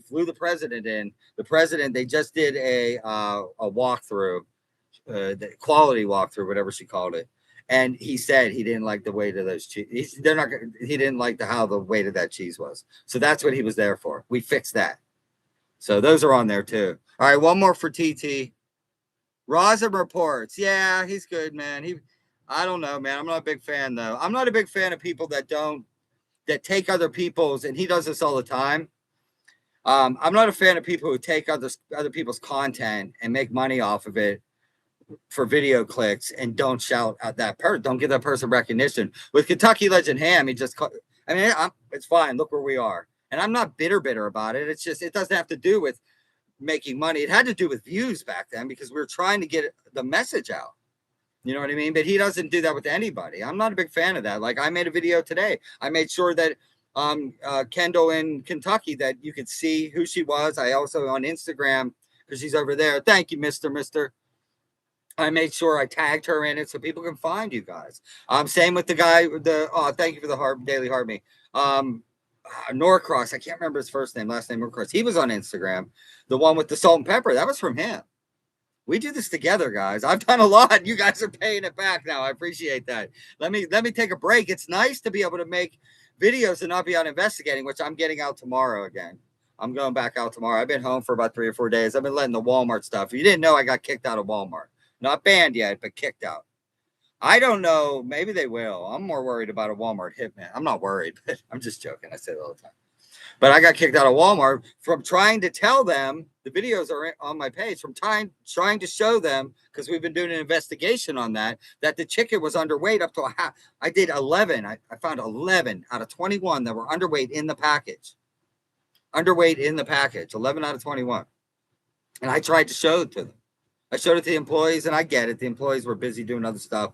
flew the president in. The president, they just did a walkthrough, the quality walkthrough, whatever she called it. And he said he didn't like the weight of those cheese. He didn't like how the weight of that cheese was. So that's what he was there for. We fixed that. So those are on there too. All right, one more for TT. Rosin reports. Yeah, he's good, man. I don't know, man. I'm not a big fan though. I'm not a big fan of people that take other people's, and he does this all the time. I'm not a fan of people who take other people's content and make money off of it for video clicks and don't shout at that person. Don't give that person recognition. With Kentucky Legend Ham, it's fine. Look where we are. And I'm not bitter about it. It's just, it doesn't have to do with making money. It had to do with views back then because we were trying to get the message out. You know what I mean? But he doesn't do that with anybody. I'm not a big fan of that. Like, I made a video today. I made sure that Kendall in Kentucky, that you could see who she was. I also on Instagram, because she's over there. Thank you, Mr. I made sure I tagged her in it so people can find you guys. Same with the guy, thank you for the daily heart me. Norcross, I can't remember his first name, last name Norcross. He was on Instagram. The one with the salt and pepper, that was from him. We do this together, guys. I've done a lot. You guys are paying it back now. I appreciate that. Let me take a break. It's nice to be able to make videos and not be out investigating, which I'm getting out tomorrow again. I'm going back out tomorrow. I've been home for about 3 or 4 days. I've been letting the Walmart stuff. You didn't know I got kicked out of Walmart. Not banned yet, but kicked out. I don't know. Maybe they will. I'm more worried about a Walmart hitman. I'm not worried, but I'm just joking. I say it all the time. But I got kicked out of Walmart from trying to tell them, The videos are on my page from trying to show them, because we've been doing an investigation on that the chicken was underweight up to a half. I did 11. I found 11 out of 21 that were underweight in the package. Underweight in the package, 11 out of 21. And I tried to show it to them. I showed it to the employees, and I get it. The employees were busy doing other stuff.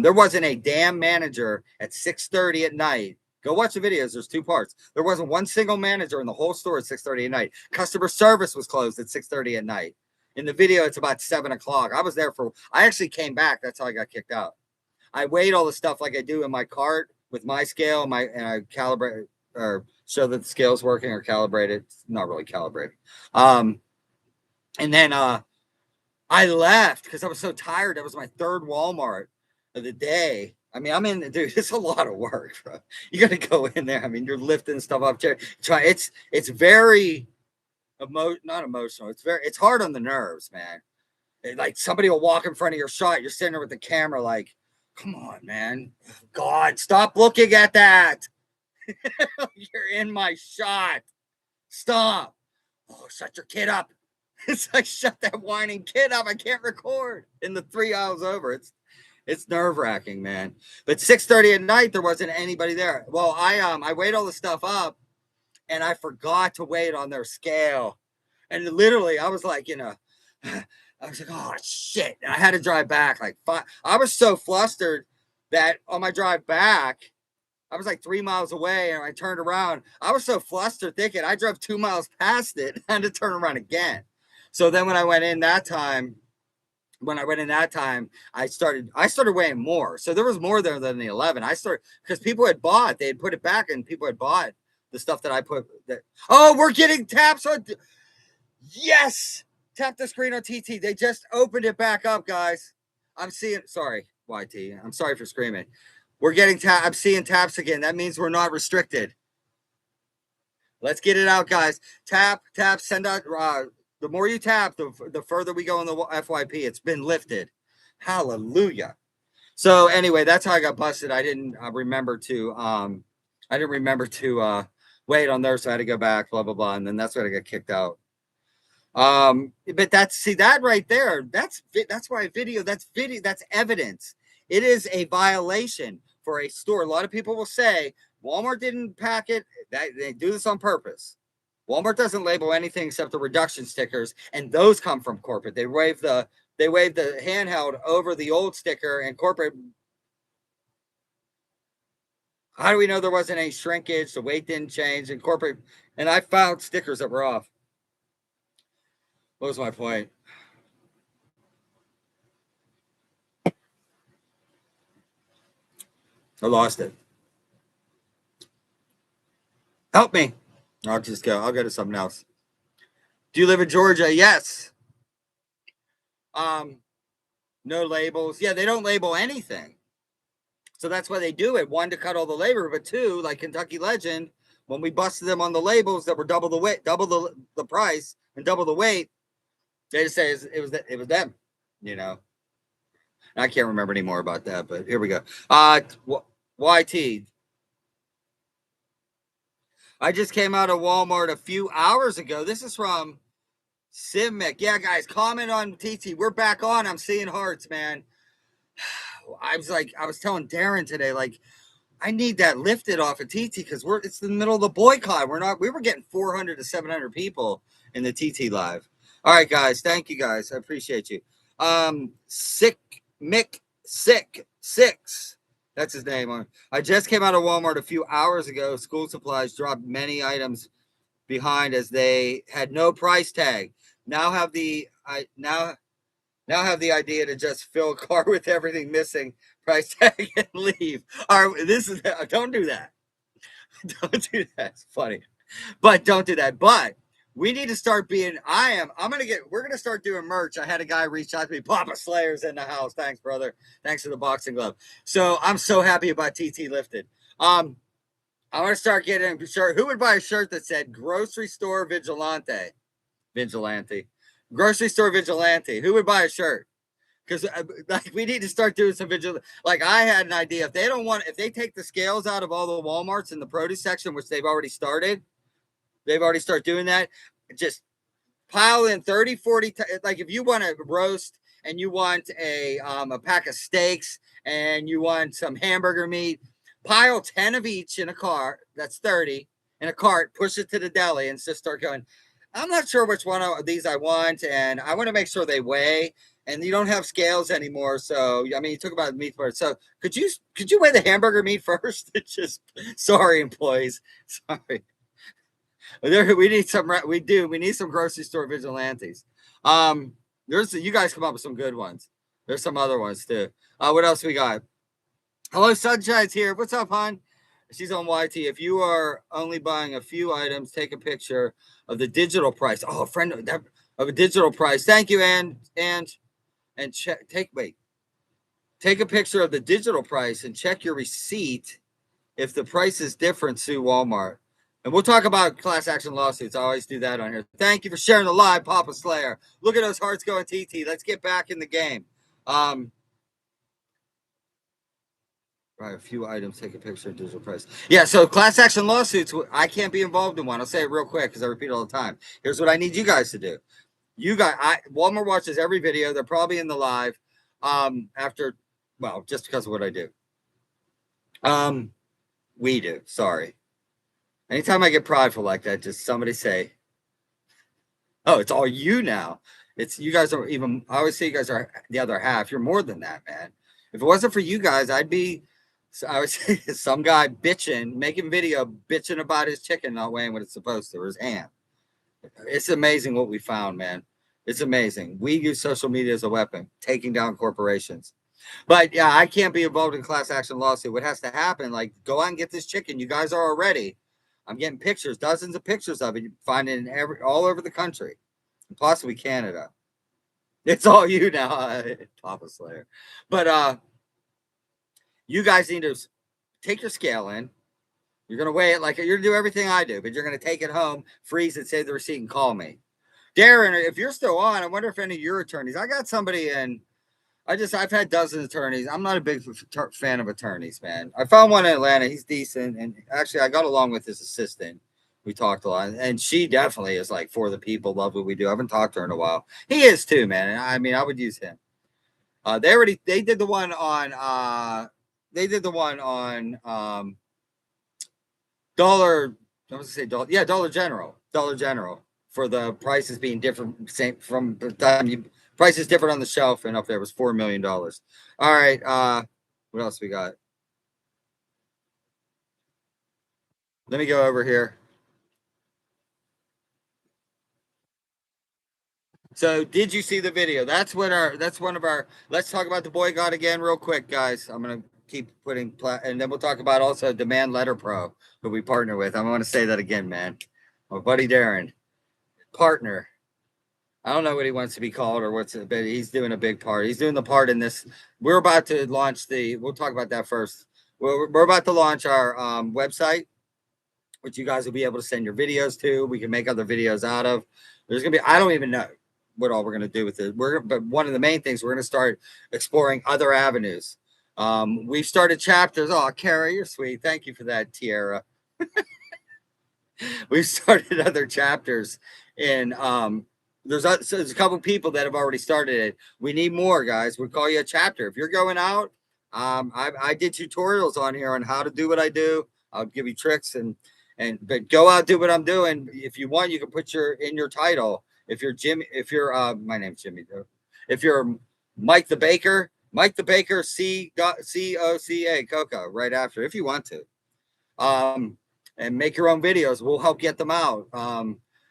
There wasn't a damn manager at 6:30 at night. Go watch the videos. There's 2 parts. There wasn't one single manager in the whole store at 6:30 at night. Customer service was closed at 6:30 at night. In the video, it's about 7 o'clock. I was there I actually came back. That's how I got kicked out. I weighed all the stuff like I do in my cart with my scale, and I calibrate or show that the scale's working, or calibrate it. It's not really calibrated. And then I left because I was so tired. That was my 3rd Walmart of the day. I mean, dude, it's a lot of work, bro. You got to go in there. I mean, you're lifting stuff up. It's very not emotional. It's hard on the nerves, man. Like, somebody will walk in front of your shot. You're sitting there with the camera like, come on, man. God, stop looking at that. You're in my shot. Stop. Oh, shut your kid up. It's like, shut that whining kid up. I can't record in the 3 hours over. It's nerve-wracking, man. But 6:30 at night, there wasn't anybody there. Well, I weighed all the stuff up, and I forgot to weigh it on their scale. And literally, I was like, I was like, oh, shit. And I had to drive back like 5. I was so flustered that on my drive back, I was like 3 miles away, and I turned around. I was so flustered thinking I drove 2 miles past it and had to turn around again. So then when I went in that time, I started weighing more. So there was more there than the 11. Because people had bought, they had put it back, and people had bought the stuff that I put. We're getting taps on. Yes. Tap the screen on TT. They just opened it back up, guys. Sorry, YT. I'm sorry for screaming. We're getting I'm seeing taps again. That means we're not restricted. Let's get it out, guys. Tap, send out. The more you tap, the further we go in the FYP. It's been lifted. Hallelujah. So anyway, that's how I got busted. I didn't remember to wait on there, so I had to go back, blah, blah, blah. And then that's when I got kicked out. But that right there, that's why that's evidence. It is a violation for a store. A lot of people will say Walmart didn't pack it. They do this on purpose. Walmart doesn't label anything except the reduction stickers, and those come from corporate. They wave the handheld over the old sticker, and corporate. How do we know there wasn't any shrinkage? The weight didn't change, and corporate. And I found stickers that were off. What was my point? I lost it. Help me. I'll go to something else. Do you live in Georgia? Yes. No labels. Yeah, they don't label anything. So that's why they do it. 1, to cut all the labor, but 2, like Kentucky Legend, when we busted them on the labels that were double the weight, double the price, and double the weight, they just say it was them, I can't remember any more about that, but here we go. YT. I just came out of Walmart a few hours ago. This is from Simic. Yeah, guys, comment on TT. We're back on. I'm seeing hearts, man. I was telling Darren today, like, I need that lifted off of TT because it's the middle of the boycott. We were getting 400 to 700 people in the TT live. All right, guys. Thank you, guys. I appreciate you. Sick Mick 6. That's his name. I just came out of Walmart a few hours ago. School supplies dropped many items behind as they had no price tag. Now have the idea to just fill a car with everything missing, price tag, and leave. All right, don't do that. Don't do that. It's funny, but don't do that. But we need to start being. We're gonna start doing merch. I had a guy reach out to me. Papa Slayer's in the house. Thanks, brother. Thanks for the boxing glove. So I'm so happy about TT lifted. I want to start getting a shirt. Who would buy a shirt that said "Grocery Store Vigilante"? Grocery Store Vigilante. Who would buy a shirt? Because we need to start doing some vigilante. Like, I had an idea. If they take the scales out of all the Walmarts in the produce section, which they've already started doing that. Just Pile in 30, 40, like if you want a roast and you want a pack of steaks and you want some hamburger meat, pile 10 of each in a cart. That's 30 in a cart, push it to the deli and just start going, I'm not sure which one of these I want, and I want to make sure they weigh. And you don't have scales anymore, so I mean, you talk about meat first. So could you weigh the hamburger meat first? It's just sorry, employees, sorry. We need some. We need some grocery store vigilantes. There's you guys come up with some good ones. There's some other ones too. What else we got? Hello, Sunshine's here. What's up, hon? She's on YT. If you are only buying a few items, take a picture of the digital price. Oh, a friend of a digital price. Thank you, and check. Take a picture of the digital price and check your receipt. If the price is different, sue Walmart. And we'll talk about class action lawsuits. I always do that on here. Thank you for sharing the live, Papa Slayer. Look at those hearts going, TT. Let's get back in the game. Right, a few items, take a picture of digital price. Yeah, so class action lawsuits, I can't be involved in one. I'll say it real quick because I repeat it all the time. Here's what I need you guys to do. Walmart watches every video. They're probably in the live just because of what I do. We do, sorry. Anytime I get prideful like that, just somebody say, oh, it's all you now. It's you guys are even, I always say you guys are the other half. You're more than that, man. If it wasn't for you guys, I would say some guy making video bitching about his chicken not weighing what it's supposed to, or his ham. It's amazing what we found, man. It's amazing. We use social media as a weapon, taking down corporations. But yeah, I can't be involved in class action lawsuit. What has to happen, like, go out and get this chicken. You guys are already. I'm getting pictures, dozens of pictures of it. You find it all over the country, possibly Canada. It's all you now, Papa Slayer. But you guys need to take your scale in. You're going to weigh it like you're going to do everything I do, but you're going to take it home, freeze it, save the receipt, and call me. Darren, if you're still on, I wonder if any of your attorneys, I got somebody in. I've had dozens of attorneys. I'm not a big fan of attorneys, man. I found one in Atlanta. He's decent. And actually, I got along with his assistant. We talked a lot. And she definitely is like for the people, love what we do. I haven't talked to her in a while. He is too, man. I mean, I would use him. They did the one on Dollar, I was going to say Dollar, yeah, Dollar General for the prices being different from the time price is different on the shelf, and up there was $4 million. All right, what else we got? Let me go over here. So, did you see the video? That's one of our. Let's talk about the boycott again, real quick, guys. I'm gonna keep putting, and then we'll talk about also Demand Letter Pro, who we partner with. I'm gonna say that again, man. My buddy Darren, partner. I don't know what he wants to be called or what's it, but he's doing a big part. He's doing the part in this. We're about to launch we'll talk about that first. We're about to launch our website, which you guys will be able to send your videos to. We can make other videos out of. There's going to be, I don't even know what all we're going to do with it. But one of the main things, we're going to start exploring other avenues. We've started chapters. Oh, Kara, you're sweet. Thank you for that, Tiara. We've started other chapters in there's a couple people that have already started it. We need more, guys. We'll call you a chapter. If you're going out, I did tutorials on here on how to do what I do. I'll give you tricks but go out, do what I'm doing. If you want, you can put in your title. If you're Jimmy, my name's Jimmy. If you're Mike the Baker, C.O.C.A. right after, if you want to. And make your own videos. We'll help get them out.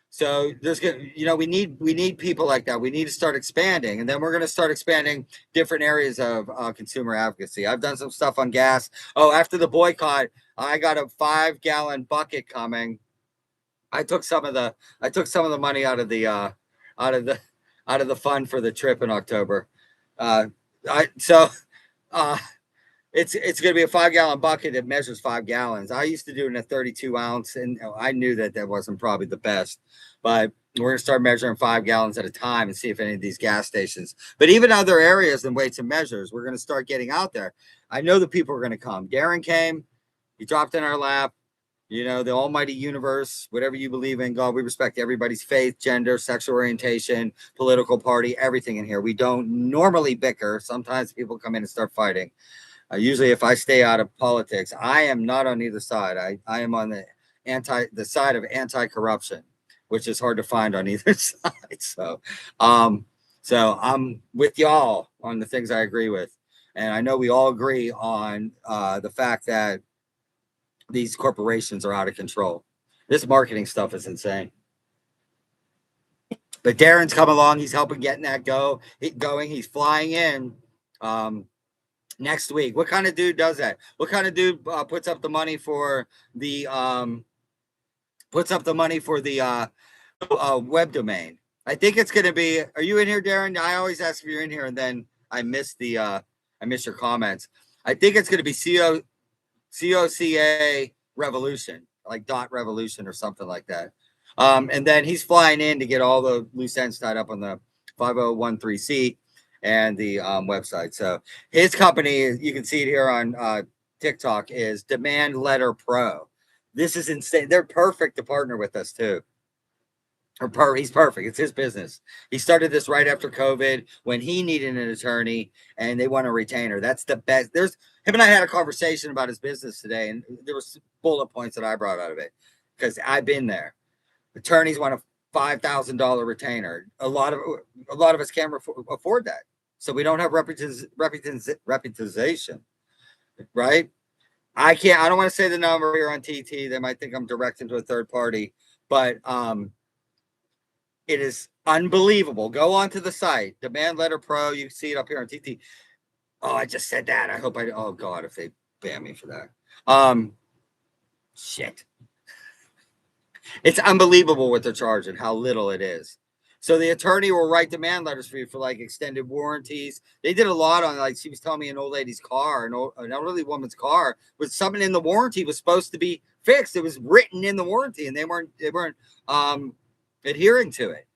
So we need people like that. We need to start expanding, and then we're going to start expanding different areas of consumer advocacy. I've done some stuff on gas. Oh, after the boycott, I got a 5-gallon bucket coming. I took some of the money out of the fund for the trip in October. It's going to be a 5-gallon bucket that measures 5 gallons. I used to do it in a 32 ounce, and I knew that wasn't probably the best. But we're going to start measuring 5 gallons at a time and see if any of these gas stations, but even other areas and weights and measures, we're going to start getting out there. I know the people are going to come. Darren came. He dropped in our lap. You know, the almighty universe, whatever you believe in, God, we respect everybody's faith, gender, sexual orientation, political party, everything in here. We don't normally bicker. Sometimes people come in and start fighting. Usually, if I stay out of politics, I am not on either side. I am on the side of anti-corruption, which is hard to find on either side. Um, so I'm with y'all on the things I agree with, and I know we all agree on the fact that these corporations are out of control. This marketing stuff is insane. But Darren's come along. He's helping getting that going. He's flying in next week. What kind of dude does that? What kind of dude puts up the money for the web domain? I think it's going to be. Are you in here, Darren? I always ask if you're in here, and then I miss your comments. I think it's going to be C.O.C.A. Revolution, like dot revolution or something like that. And then he's flying in to get all the loose ends tied up on the 5013C and the website. So his company, you can see it here on TikTok, is Demand Letter Pro. This is insane. They're perfect to partner with us too. He's perfect. It's his business. He started this right after COVID when he needed an attorney and they want a retainer. That's the best. There's him and I had a conversation about his business today, and there was bullet points that I brought out of it because I've been there. Attorneys want a $5,000 retainer. A lot of us can't afford that, so we don't have representation, right? I can't. I don't want to say the number here on TT. They might think I'm directing to a third party, but it is unbelievable. Go onto the site, Demand Letter Pro. You see it up here on TT. Oh, I just said that. I hope I. Oh God, if they ban me for that. Shit. It's unbelievable what they're charging, how little it is. So the attorney will write demand letters for you for like extended warranties. They did a lot on, like, she was telling me an old lady's car, an elderly woman's car, was something in the warranty was supposed to be fixed. It was written in the warranty, and they weren't adhering to it.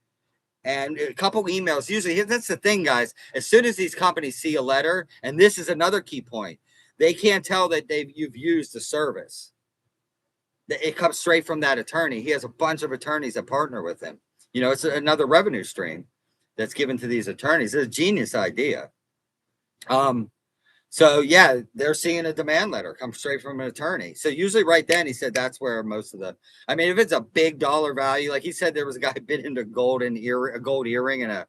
And a couple emails. Usually, that's the thing, guys. As soon as these companies see a letter, and this is another key point, they can't tell that you've used the service. It comes straight from that attorney. He has a bunch of attorneys that partner with him. You know, it's another revenue stream that's given to these attorneys. It's a genius idea. So yeah, they're seeing a demand letter come straight from an attorney. So usually right then he said that's where most of I mean, if it's a big dollar value, like he said, there was a guy bit into a gold earring and a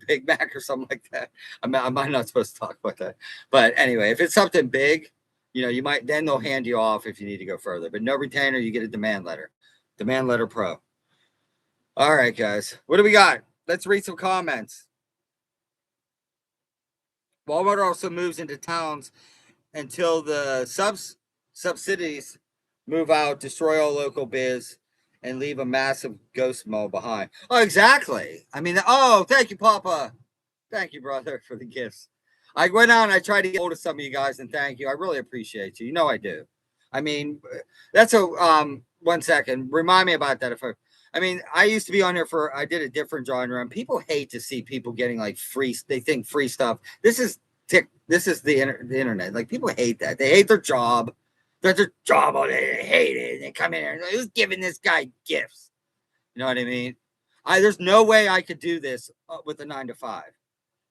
Big Mac or something like that. I'm not supposed to talk about that. But anyway, if it's something big, you know, you might, then they'll hand you off if you need to go further. But no retainer, you get a demand letter. Demand Letter Pro. All right, guys. What do we got? Let's read some comments. Walmart also moves into towns until the subsidies move out, destroy all local biz, and leave a massive ghost mall behind. Oh, exactly. I mean, oh, thank you, Papa. Thank you, brother, for the gifts. I went out and I tried to get hold of some of you guys, and thank you. I really appreciate you. You know I do. I mean, that's a 1 second. Remind me about that. I mean, I used to be on here I did a different genre, and people hate to see people getting like free. They think free stuff. This is the internet. Like, people hate that. They hate their job. Their job. They hate it. They come in here and like, who's giving this guy gifts? You know what I mean? There's no way I could do this with a 9 to 5.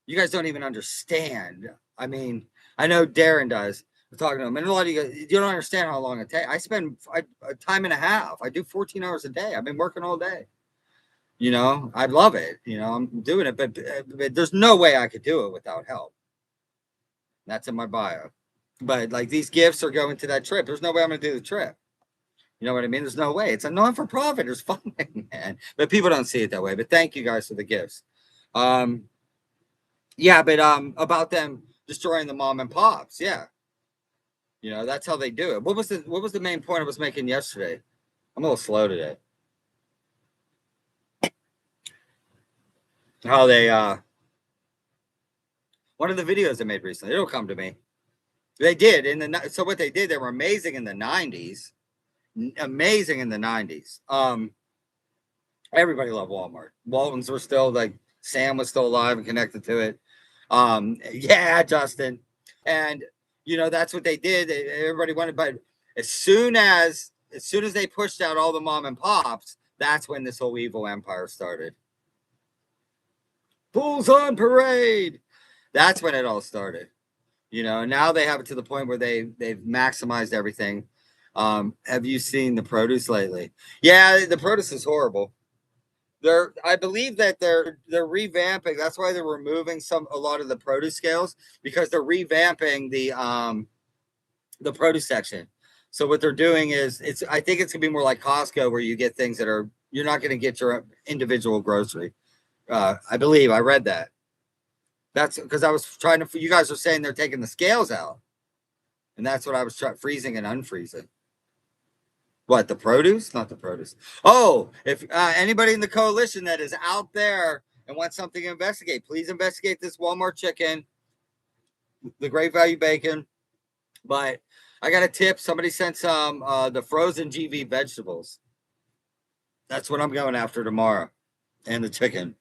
You guys don't even understand. I mean, I know Darren does. We're talking to him, and a lot of you don't understand how long it takes. I spend a time and a half. I do 14 hours a day. I've been working all day. You know, I love it. You know, I'm doing it, but there's no way I could do it without help. That's in my bio. But like, these gifts are going to that trip. There's no way I'm going to do the trip. You know what I mean? There's no way. It's a non-for-profit. There's funding, man. But people don't see it that way. But thank you guys for the gifts. Yeah, but about them destroying the mom and pops. Yeah. You know, that's how they do it. What was the main point I was making yesterday? I'm a little slow today. How they one of the videos I made recently, it'll come to me. They did so what they did, they were amazing in the 90s. Amazing in the 90s. Everybody loved Walmart. Waltons were still, like, Sam was still alive and connected to it. Yeah, Justin. And you know, that's what they did. Everybody wanted, but as soon as as soon as they pushed out all the mom and pops, that's when this whole evil empire started. Fools on parade. That's when it all started. You know, now they have it to the point where they've maximized everything. Have you seen the produce lately? Yeah, the produce is horrible. I believe that they're revamping. That's why they're removing a lot of the produce scales, because they're revamping the produce section. So what they're doing is, I think it's gonna be more like Costco, where you get things that are, you're not gonna get your individual grocery. I believe I read that. That's because I was trying to. You guys are saying they're taking the scales out, and that's what I was freezing and unfreezing. What, the produce? Not the produce. Oh, if anybody in the coalition that is out there and wants something to investigate, please investigate this Walmart chicken, the Great Value bacon. But I got a tip. Somebody sent some the frozen GV vegetables. That's what I'm going after tomorrow, and the chicken.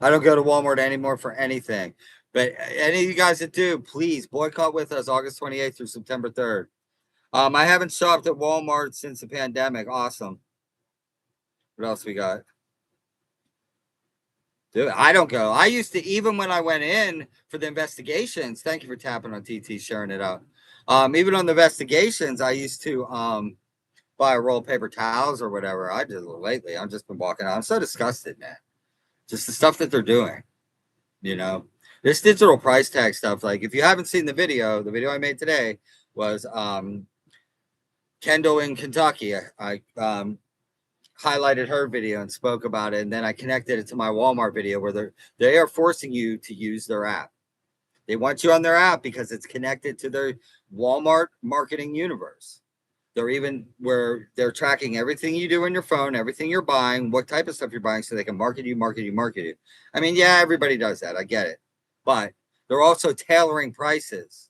I don't go to Walmart anymore for anything. But any of you guys that do, please boycott with us August 28th through September 3rd. I haven't shopped at Walmart since the pandemic. Awesome. What else we got? Dude, I don't go. I used to, even when I went in for the investigations, thank you for tapping on TT, sharing it out. Even on the investigations, I used to buy a roll of paper towels or whatever. I did lately. I've just been walking out. I'm so disgusted, man. Just the stuff that they're doing, you know. This digital price tag stuff, like if you haven't seen the video I made today was Kendall in Kentucky. I highlighted her video and spoke about it, and then I connected it to my Walmart video where they are forcing you to use their app. They want you on their app because it's connected to their Walmart marketing universe. They're tracking everything you do on your phone, everything you're buying, what type of stuff you're buying, so they can market you. I mean, yeah, everybody does that. I get it. But they're also tailoring prices.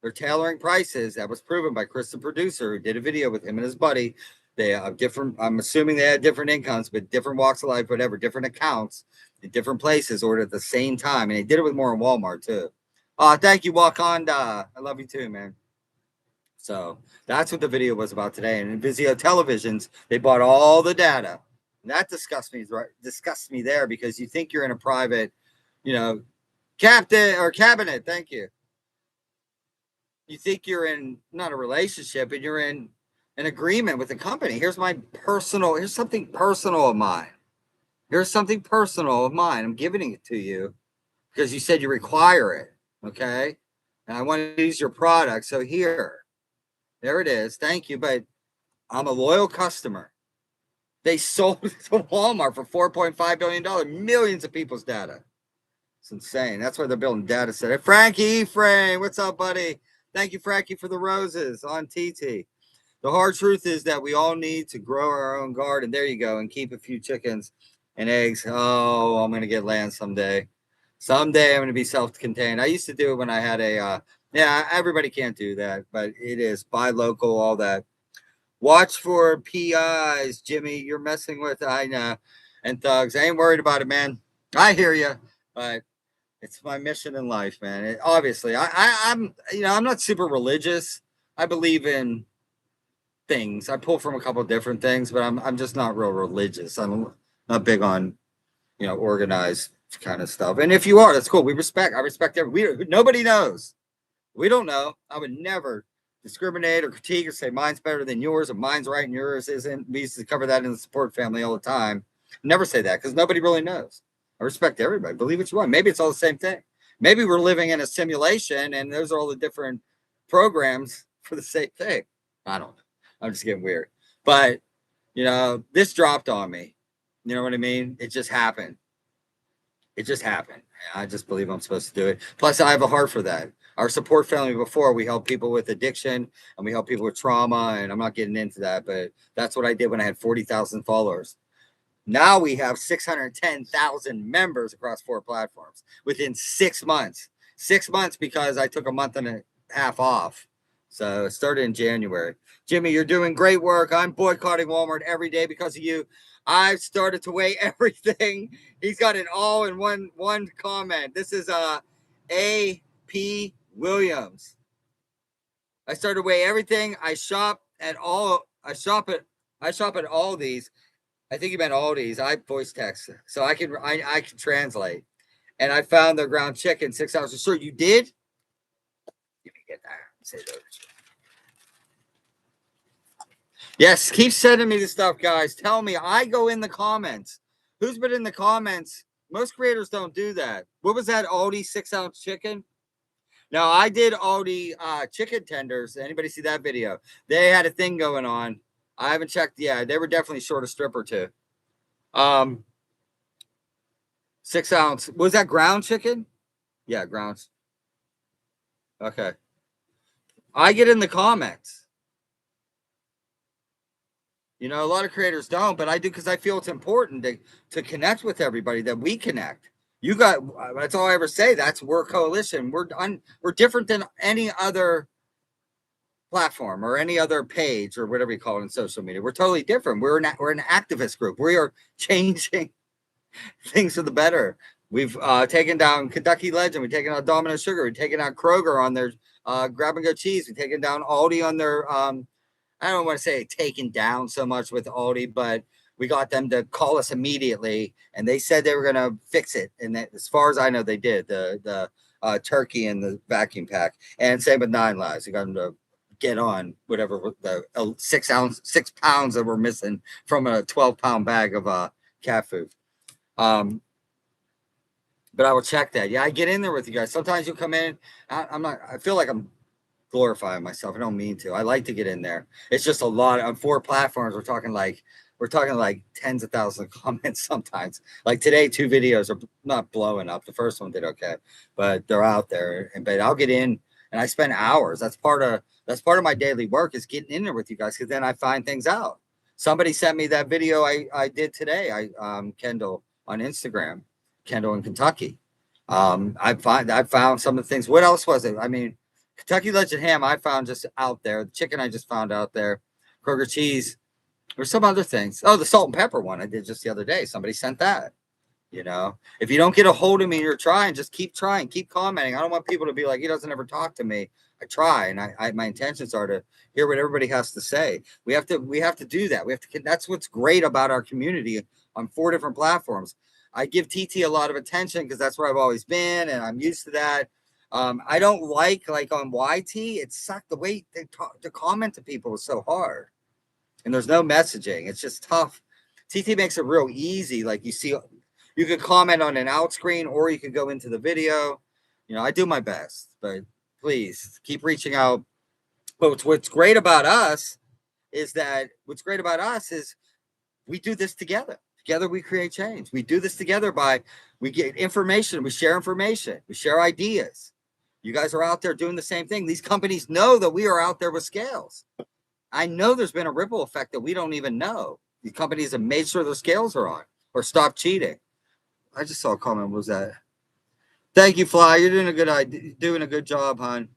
They're tailoring prices. That was proven by Chris, the producer, who did a video with him and his buddy. They have different, I'm assuming they had different incomes, but different walks of life, whatever, different accounts in different places, ordered at the same time. And they did it with more in Walmart, too. Thank you, Wakanda. I love you, too, man. So that's what the video was about today. And in Visio televisions, they bought all the data. And that disgusts me there, because you think you're in a private, captain or cabinet. Thank you. You think you're in not a relationship, but you're in an agreement with the company. Here's something personal of mine. I'm giving it to you because you said you require it. Okay. And I want to use your product. So there it is. Thank you. But I'm a loyal customer. They sold it to Walmart for $4.5 billion, millions of people's data. It's insane. That's why they're building data center. Frankie Frame, what's up, buddy? Thank you, Frankie, for the roses on TT. The hard truth is that we all need to grow our own garden. There you go. And keep a few chickens and eggs. Oh, I'm going to get land someday. Someday I'm going to be self-contained. I used to do it when I had everybody can't do that, but it is buy local, all that. Watch for PIs, Jimmy. You're messing with, I know, and thugs. I ain't worried about it, man. I hear you, but it's my mission in life, man. Obviously, I'm not super religious. I believe in things. I pull from a couple of different things, but I'm just not real religious. I'm not big on, organized kind of stuff. And if you are, that's cool. I respect everybody. Nobody knows. We don't know. I would never discriminate or critique or say mine's better than yours or mine's right and yours isn't. We used to cover that in the support family all the time. Never say that because nobody really knows. I respect everybody. Believe what you want. Maybe it's all the same thing. Maybe we're living in a simulation and those are all the different programs for the same thing. I don't know. I'm just getting weird. But, this dropped on me. You know what I mean? It just happened. I just believe I'm supposed to do it. Plus, I have a heart for that. Our support family before, we helped people with addiction and we helped people with trauma. And I'm not getting into that, but that's what I did when I had 40,000 followers. Now we have 610,000 members across 4 platforms within 6 months. 6 months because I took a month and a half off. So it started in January. Jimmy, you're doing great work. I'm boycotting Walmart every day because of you. I've started to weigh everything. He's got it all in one comment. This is A.P. Williams. I started to weigh everything. I shop at all these. I think you meant all these. I voice text, so I can translate. And I found the ground chicken 6 ounces. Sure, you did? Let me get that. Say those. Yes, keep sending me the stuff, guys. Tell me. I go in the comments. Who's been in the comments? Most creators don't do that. What was that Aldi 6 ounce chicken? No, I did Aldi chicken tenders. Anybody see that video? They had a thing going on. I haven't checked. Yeah, they were definitely short a strip or two. 6 ounce. Was that ground chicken? Yeah, grounds. Okay. I get in the comments. You know, a lot of creators don't, but I do because I feel it's important to connect with everybody, that we connect. You got, that's all I ever say. We're coalition. We're different than any other platform or any other page or whatever you call it in social media. We're totally different. We're an activist group. We are changing things for the better. We've taken down Kentucky Legend. We've taken out Domino Sugar. We've taken out Kroger on their grab and go cheese. We've taken down Aldi on their I don't want to say taken down so much with Aldi, but we got them to call us immediately, and they said they were going to fix it. And as far as I know, they did. The turkey and the vacuum pack, and same with Nine Lives. We got them to get on whatever the 6 pounds that were missing from a 12-pound bag of cat food. But I will check that. Yeah, I get in there with you guys. Sometimes you come in. I feel like I'm glorifying myself. I don't mean to. I like to get in there. It's just a lot on 4 platforms. We're talking like tens of thousands of comments sometimes. Like today, 2 videos are not blowing up. The first one did okay, but they're out there. But I'll get in and I spend hours. That's part of my daily work, is getting in there with you guys, because then I find things out. Somebody sent me that video I did today. Kendall on Instagram, Kendall in Kentucky. I found some of the things. What else was it? I mean, Kentucky Legend ham I found just out there. The chicken I just found out there. Kroger cheese. There's some other things. Oh, the salt and pepper one I did just the other day. Somebody sent that. You know, if you don't get a hold of me and you're trying, just keep trying, keep commenting. I don't want people to be like, he doesn't ever talk to me. I try, and my intentions are to hear what everybody has to say. We have to do that. That's what's great about our community on 4 different platforms. I give TT a lot of attention because that's where I've always been, and I'm used to that. I don't like on YT. It sucked. The way to comment to people is so hard, and there's no messaging. It's just tough. TT makes it real easy. Like you could comment on an out screen, or you could go into the video. You know, I do my best, but please keep reaching out. But what's great about us is we do this together. Together we create change. We do this together we get information, we share ideas. You guys are out there doing the same thing. These companies know that we are out there with scales. I know there's been a ripple effect that we don't even know. The companies have made sure their scales are on or stop cheating. I just saw a comment. What was that? Thank you, Fly. You're doing a good job, hon.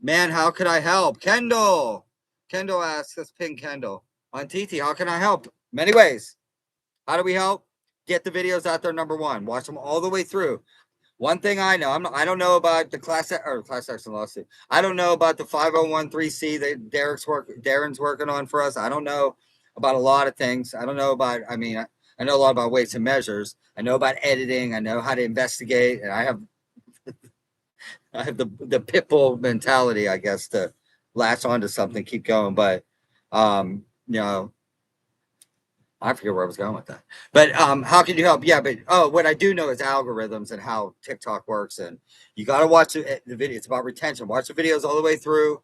Man, how could I help? Kendall asks, let's ping Kendall on TT. How can I help? Many ways. How do we help? Get the videos out there, number 1. Watch them all the way through. One thing I know, I don't know about the class action lawsuit. I don't know about the 5013C that Darren's working on for us. I don't know about a lot of things. I don't know about, I know a lot about weights and measures. I know about editing. I know how to investigate. And I have the pit bull mentality, I guess, to latch onto something, keep going. But, you know, I forget where I was going with that. But how can you help? Yeah, but what I do know is algorithms and how TikTok works. And you got to watch the video. It's about retention. Watch the videos all the way through.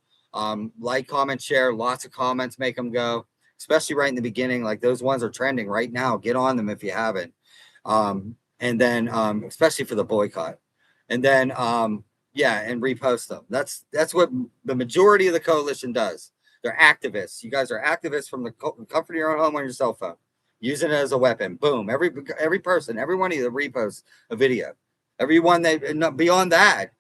Like, comment, share. Lots of comments make them go, especially right in the beginning. Like those ones are trending right now. Get on them if you haven't. And then especially for the boycott. And then yeah, and repost them. That's what the majority of the coalition does. They're activists. You guys are activists from the comfort of your own home on your cell phone, using it as a weapon. Boom. Every person, every one of you that reposts a video, everyone that beyond that,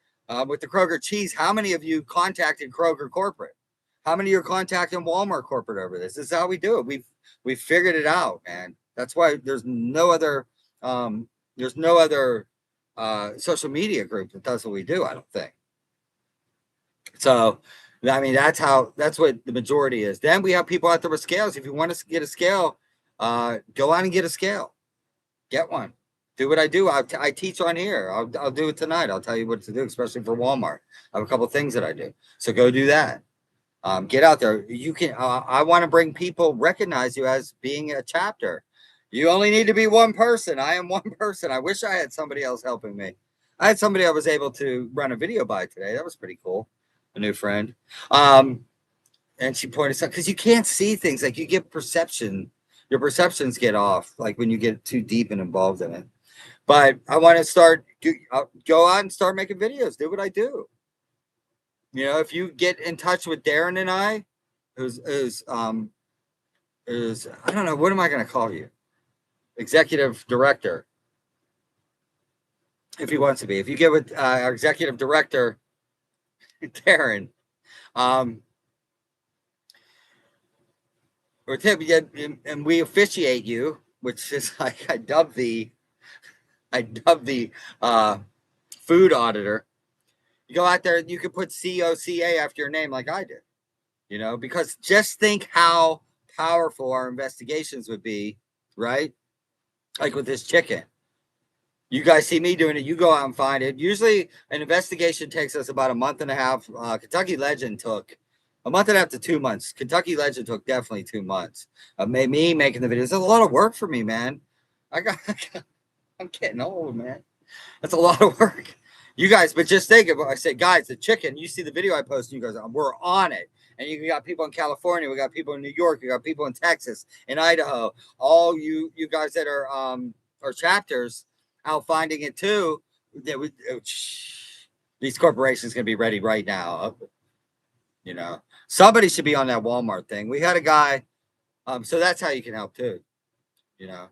with the Kroger cheese, how many of you contacted Kroger corporate? How many are contacting Walmart corporate over this? This is how we do it. We've figured it out, man. That's why there's no other social media group that does what we do, I don't think. So I mean, that's what the majority is. Then we have people out there with scales. If you want to get a scale, go on and get a scale. Get one. Do what I do. I teach on here. I'll do it tonight. I'll tell you what to do, especially for Walmart. I have a couple of things that I do. So go do that. Get out there. You can. I want to bring people recognize you as being a chapter. You only need to be one person. I am one person. I wish I had somebody else helping me. I had somebody I was able to run a video by today. That was pretty cool. A new friend. And she pointed out, because you can't see things, like you get perception. Your perceptions get off, like when you get too deep and involved in it. But I want to go out and start making videos. Do what I do. You know, if you get in touch with Darren and I, who's I don't know, what am I going to call you? Executive director. If he wants to be. If you get with our executive director, Darren, or Tim, and we officiate you, which is like I dub the food auditor. You go out there, you could put C.O.C.A. after your name, like I did. You know, because just think how powerful our investigations would be, right? Like with this chicken. You guys see me doing it, you go out and find it. Usually an investigation takes us about a month and a half. Kentucky Legend took a month and a half to 2 months. Kentucky Legend took definitely 2 months. Me making the videos. It's a lot of work for me, man. I'm getting old, man. That's a lot of work. You guys, but just think of what I say, guys, the chicken, you see the video I posted, you guys, we're on it. And you got people in California, we got people in New York, we got people in Texas, in Idaho. All you guys that are chapters out finding it too. These corporations gonna be ready right now. You know, somebody should be on that Walmart thing. We had a guy, so that's how you can help too. You know,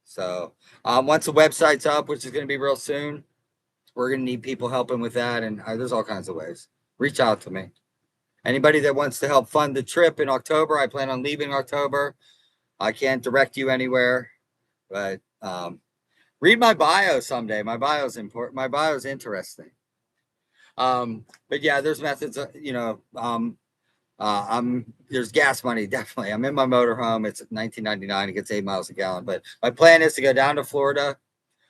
so once the website's up, which is gonna be real soon, we're gonna need people helping with that, and there's all kinds of ways. Reach out to me. Anybody that wants to help fund the trip in October, I plan on leaving October. I can't direct you anywhere, but read my bio someday. My bio is important. My bio is interesting. But yeah, there's methods. You know, there's gas money definitely. I'm in my motorhome. It's $19.99. It gets 8 miles a gallon. But my plan is to go down to Florida.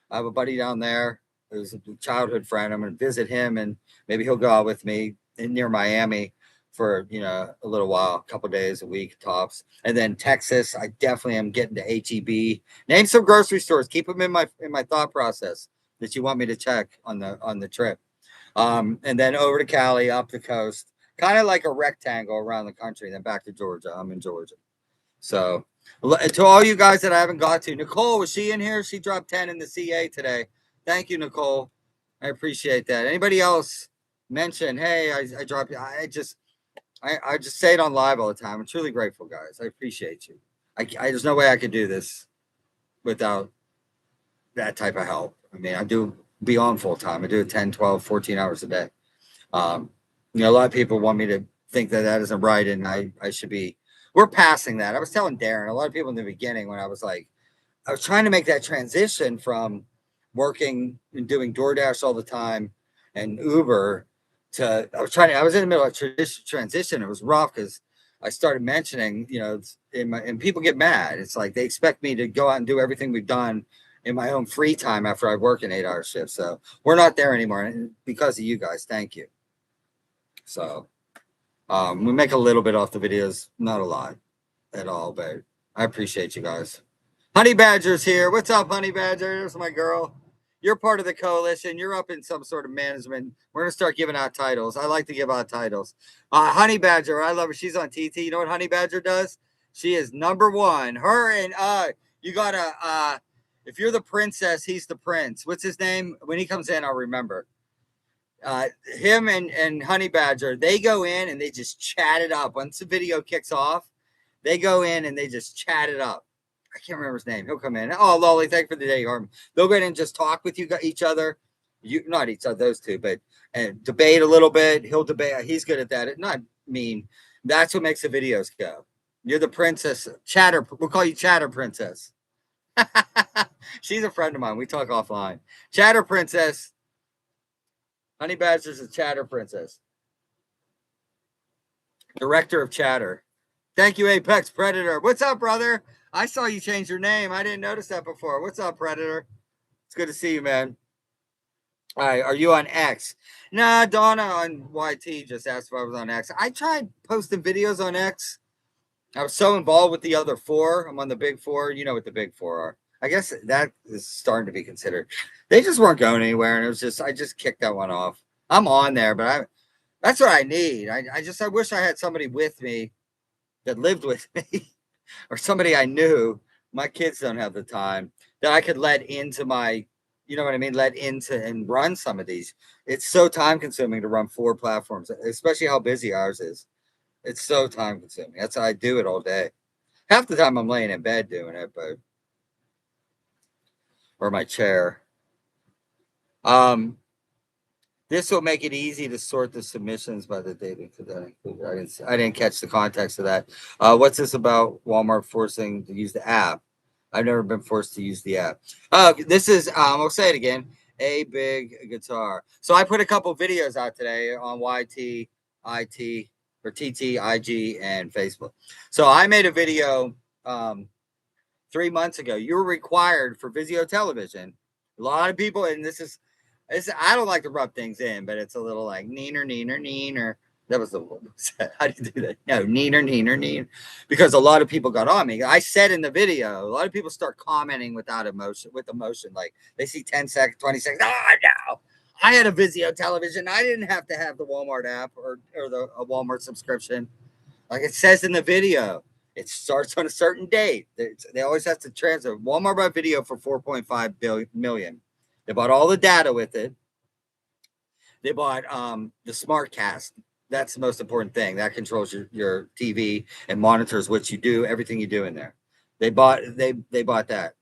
I have a buddy down there who's a childhood friend. I'm going to visit him, and maybe he'll go out with me near Miami for, you know, a little while, a couple days a week tops. And then Texas, I definitely am getting to HEB. Name some grocery stores. Keep them in my thought process that you want me to check on the trip. And then over to Cali, up the coast, kind of like a rectangle around the country, then back to Georgia. I'm in Georgia. So to all you guys that I haven't got to, Nicole, was she in here? She dropped 10 in the C.A. today. Thank you, Nicole. I appreciate that. Anybody else mention, hey, I dropped, I just say it on live all the time. I'm truly grateful, guys. I appreciate you. There's no way I could do this without that type of help. I mean, I do be on full time. I do it 10, 12, 14 hours a day. You know, a lot of people want me to think that that isn't right, and I should be. We're passing that. I was telling Darren, a lot of people in the beginning, when I was trying to make that transition from working and doing DoorDash all the time and Uber to, I was in the middle of a transition. It was rough because I started mentioning, you know, and people get mad. It's like they expect me to go out and do everything we've done in my own free time after I work an 8-hour shift. So we're not there anymore, and because of you guys. Thank you. So we make a little bit off the videos, not a lot at all, but I appreciate you guys. Honey Badger's here. What's up, Honey Badger? There's my girl. You're part of the coalition. You're up in some sort of management. We're going to start giving out titles. I like to give out titles. Honey Badger, I love her. She's on TT. You know what Honey Badger does? She is #1. Her and you got to, if you're the princess, he's the prince. What's his name? When he comes in, I'll remember. Him and Honey Badger, they go in and they just chat it up. Once the video kicks off, they go in and they just chat it up. I can't remember his name. He'll come in. Oh, Lolly, thank you for the day, Harm. They'll go in and just talk with each other. Not each other, those two, but debate a little bit. He'll debate. He's good at that. It's not mean. That's what makes the videos go. You're the princess. Chatter. We'll call you Chatter Princess. She's a friend of mine. We talk offline. Chatter Princess. Honey Badger's a Chatter Princess. Director of Chatter. Thank you, Apex Predator. What's up, brother? I saw you change your name. I didn't notice that before. What's up, Predator? It's good to see you, man. All right, are you on X? Nah, Donna on YT just asked if I was on X. I tried posting videos on X. I was so involved with the other four. I'm on the big four. You know what the big four are. I guess that is starting to be considered. They just weren't going anywhere, and it was just I just kicked that one off. I'm on there, but that's what I need. I wish I had somebody with me that lived with me or somebody I knew. My kids don't have the time that I could let into my, you know what I mean, let into and run some of these. It's so time consuming to run four platforms, especially how busy ours is. It's so time consuming. That's how I do it all day. Half the time I'm laying in bed doing it, but or my chair. Um, this will make it easy to sort the submissions by the date included. I didn't catch the context of that. What's this about Walmart forcing to use the app? I've never been forced to use the app. This is, I'll say it again, a big guitar. So I put a couple videos out today on YT, IT, or TT, IG, and Facebook. So I made a video 3 months ago. You're required for Visio television. A lot of people, and this is I don't like to rub things in, but it's a little like neener, neener, neener. That was the how do you do that? No, neener, neener, neener. Because a lot of people got on me. I said in the video, a lot of people start commenting without emotion, with emotion. Like they see 10 seconds, 20 seconds. Oh, no. I had a Visio television. I didn't have to have the Walmart app or a Walmart subscription. Like it says in the video, it starts on a certain date. They always have to transfer. Walmart bought video for 4.5 million. They bought all the data with it. They bought the SmartCast. That's the most important thing. That controls your TV and monitors what you do, everything you do in there. They bought that.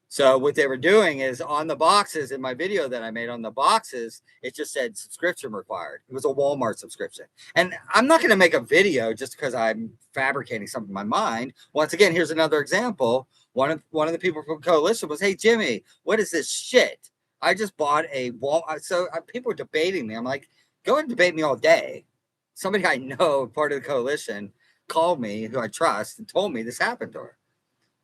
So what they were doing is on the boxes in my video that I made on the boxes, it just said subscription required. It was a Walmart subscription. And I'm not going to make a video just because I'm fabricating something in my mind. Once again, here's another example. One of the people from Coalition was, "Hey, Jimmy, what is this shit? I just bought a Walmart." So people were debating me. I'm like, go and debate me all day. Somebody I know, part of the Coalition, called me, who I trust, and told me this happened to her.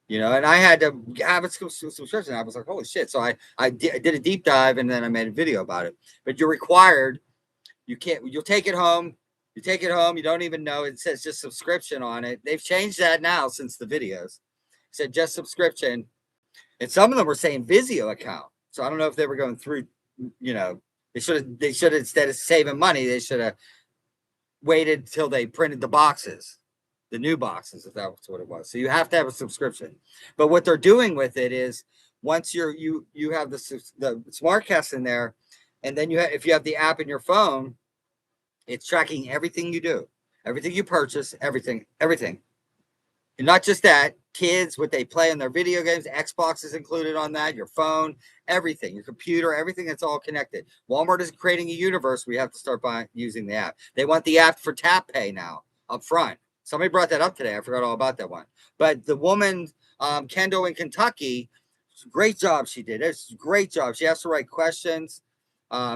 And I had to have a subscription. I was like, holy shit. So I did a deep dive and then I made a video about it. But you're required, you'll take it home. You take it home. You don't even know. It says just subscription on it. They've changed that now since the videos. It said just subscription. And some of them were saying Visio account. So I don't know if they were going through, they should have, instead of saving money, they should have waited till they printed the boxes. The new boxes, if that's what it was. So you have to have a subscription. But what they're doing with it is once you have the SmartCast in there, and then if you have the app in your phone, it's tracking everything you do, everything you purchase, everything. And not just that, kids, what they play in their video games, Xbox is included on that, your phone, everything, your computer, everything that's all connected. Walmart is creating a universe. We have to start using the app. They want the app for tap pay now up front. Somebody brought that up today. I forgot all about that one. But the woman, Kendall in Kentucky, great job she did. It's a great job. She asks the right questions.